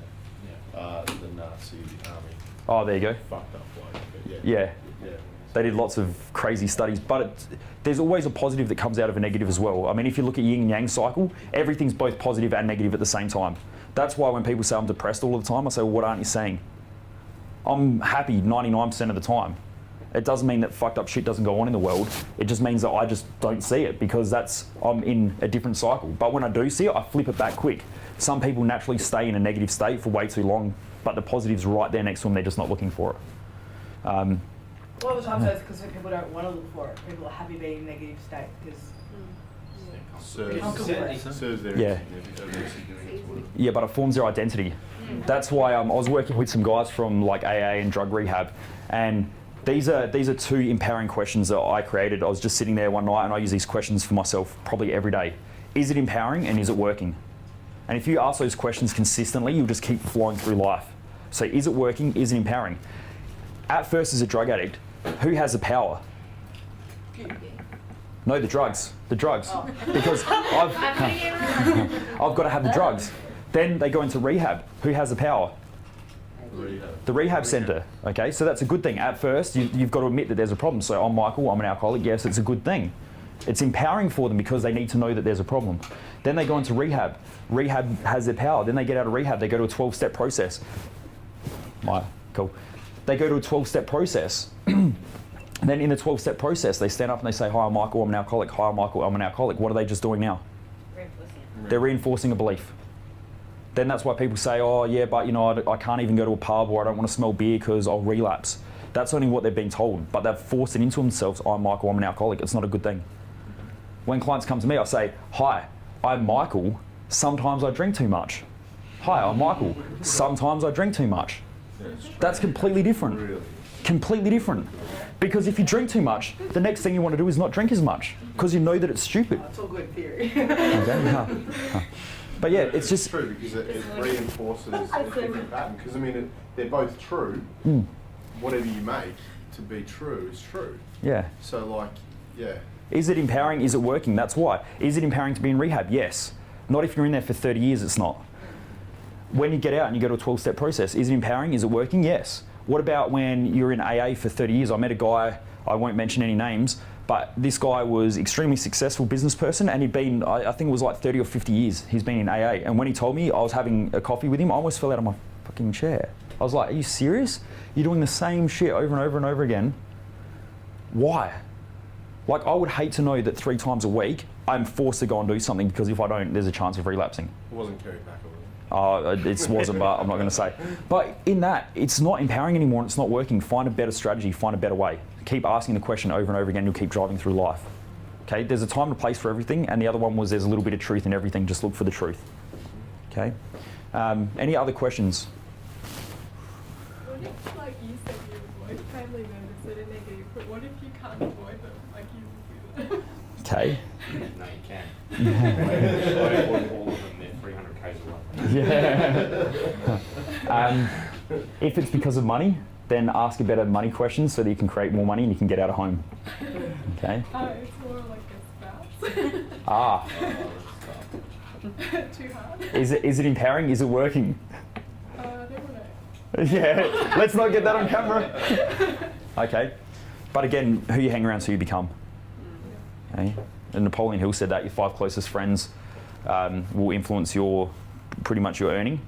the Nazi army. Oh, there you go. Fucked up bloke, but yeah. Yeah. Yeah. They did lots of crazy studies, but there's always a positive that comes out of a negative as well. I mean, if you look at yin and yang cycle, everything's both positive and negative at the same time. That's why when people say I'm depressed all the time, I say, well, what aren't you saying? I'm happy 99% of the time. It doesn't mean that fucked up shit doesn't go on in the world. It just means that I just don't see it because I'm in a different cycle. But when I do see it, I flip it back quick. Some people naturally stay in a negative state for way too long, but the positive's right there next to them, they're just not looking for it. A lot of the times that's because people don't want to look for it. People are happy being in a negative state because Serves their Yeah. insignificance. Yeah, but it forms their identity. That's why I was working with some guys from like AA and drug rehab, and these are two empowering questions that I created. I was just sitting there one night and I use these questions for myself probably every day. Is it empowering and is it working? And if you ask those questions consistently, you'll just keep flowing through life. So is it working? Is it empowering? At first, as a drug addict, who has the power? No, the drugs. The drugs. Oh. Because I've got to have the drugs. Then they go into rehab. Who has the power? The rehab centre. Okay, so that's a good thing. At first, you've got to admit that there's a problem. So I'm Michael, I'm an alcoholic. Yes, it's a good thing. It's empowering for them because they need to know that there's a problem. Then they go into rehab. Rehab has their power. Then they get out of rehab. They go to a 12-step process. Cool. They go to a 12-step process. And then in the 12-step process, they stand up and they say, hi, I'm Michael, I'm an alcoholic. Hi, I'm Michael, I'm an alcoholic. What are they just doing now? They're reinforcing a belief. Then that's why people say, oh yeah, but you know, I can't even go to a pub or I don't want to smell beer because I'll relapse. That's only what they've been told, but they've forced it into themselves. I'm Michael, I'm an alcoholic. It's not a good thing. When clients come to me, I say, hi, I'm Michael. Sometimes I drink too much. Hi, I'm Michael. Sometimes I drink too much. That's completely different. Really? Completely different. Because if you drink too much, the next thing you want to do is not drink as much because you know that it's stupid. it's all good theory. But yeah, it's just... true because it reinforces a different pattern. Because I mean, they're both true. Whatever you make to be true is true. Yeah. So like, yeah. Is it empowering? Is it working? That's why. Is it empowering to be in rehab? Yes. Not if you're in there for 30 years, it's not. When you get out and you go to a 12-step process, is it empowering? Is it working? Yes. What about when you're in AA for 30 years? I met a guy, I won't mention any names, but this guy was extremely successful business person and he'd been, I think it was like 30 or 50 years he's been in AA. And when he told me, I was having a coffee with him, I almost fell out of my fucking chair. I was like, are you serious? You're doing the same shit over and over and over again. Why? Like, I would hate to know that 3 times a week I'm forced to go and do something because if I don't, there's a chance of relapsing. It wasn't Kerry Packer. It wasn't, but I'm not going to say. But in that, it's not empowering anymore and it's not working. Find a better strategy, find a better way. Keep asking the question over and over again, you'll keep driving through life. Okay, there's a time and a place for everything, and the other one was there's a little bit of truth in everything, just look for the truth. Okay, any other questions? What if, like you said, you avoid family members that are negative, but what if you can't avoid them, like you will do that? Okay. No, you can. I avoid all of them, they're 300 k's away. Yeah. If it's because of money, then ask a better money question so that you can create more money and you can get out of home. Okay? It's more like a spouse. Ah. Too hard. Is it empowering? Is it working? I don't know. Yeah, let's not get that on camera. Okay. But again, who you hang around, so you become. Okay? And Napoleon Hill said that your 5 closest friends will influence pretty much your earning.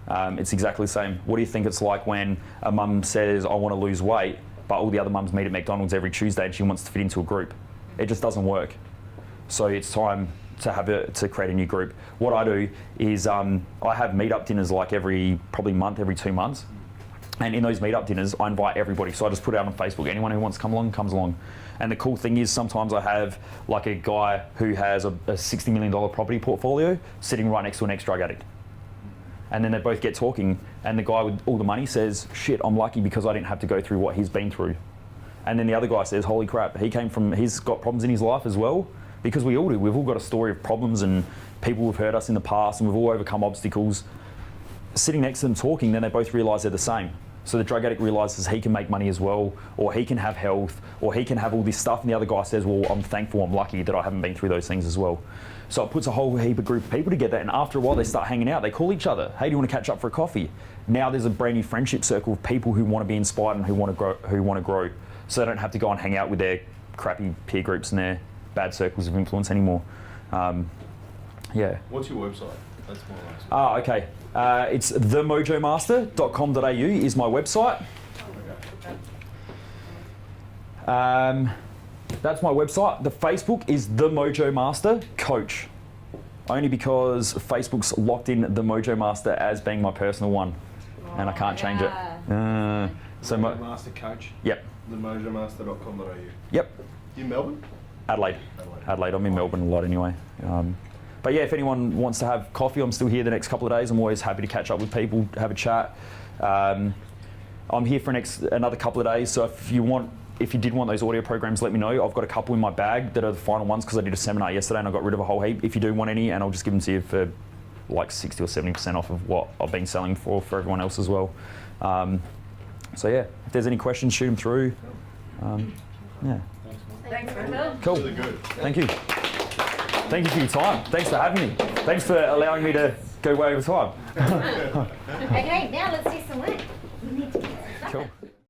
It's exactly the same. What do you think it's like when a mum says, I want to lose weight, but all the other mums meet at McDonald's every Tuesday and she wants to fit into a group? It just doesn't work. So it's time to create a new group. What I do is I have meetup dinners like every 2 months. And in those meetup dinners, I invite everybody. So I just put it out on Facebook. Anyone who wants to come along, comes along. And the cool thing is sometimes I have like a guy who has a $60 million property portfolio sitting right next to an ex-drug addict. And then they both get talking and the guy with all the money says, shit, I'm lucky because I didn't have to go through what he's been through. And then the other guy says, holy crap, he's got problems in his life as well. Because we all do. We've all got a story of problems and people who've hurt us in the past and we've all overcome obstacles. Sitting next to them talking, then they both realise they're the same. So the drug addict realises he can make money as well, or he can have health, or he can have all this stuff, and the other guy says, well, I'm thankful, I'm lucky that I haven't been through those things as well. So it puts a whole heap of group of people together, and after a while they start hanging out, they call each other, hey, do you want to catch up for a coffee? Now there's a brand new friendship circle of people who want to be inspired and who want to grow, so they don't have to go and hang out with their crappy peer groups and their bad circles of influence anymore. Yeah. What's your website? That's my last one. Okay. It's themojomaster.com.au is my website. That's my website. The Facebook is The Mojo Master Coach. Only because Facebook's locked in The Mojo Master as being my personal one. And I can't change it. So Master Coach. Yep. TheMojoMaster.com.au. Yep. You in Melbourne? Adelaide. I'm in Melbourne a lot anyway. But yeah, if anyone wants to have coffee, I'm still here the next couple of days. I'm always happy to catch up with people, have a chat. I'm here for another couple of days. So if you did want those audio programs, let me know. I've got a couple in my bag that are the final ones because I did a seminar yesterday and I got rid of a whole heap. If you do want any, and I'll just give them to you for like 60 or 70% off of what I've been selling for everyone else as well. So yeah, if there's any questions, shoot them through. Yeah. Thanks very much. Cool. Really good. Thank you. Thank you for your time. Thanks for having me. Thanks for allowing me to go way over time. Okay, now let's do some work. We need to get some stuff. Cool.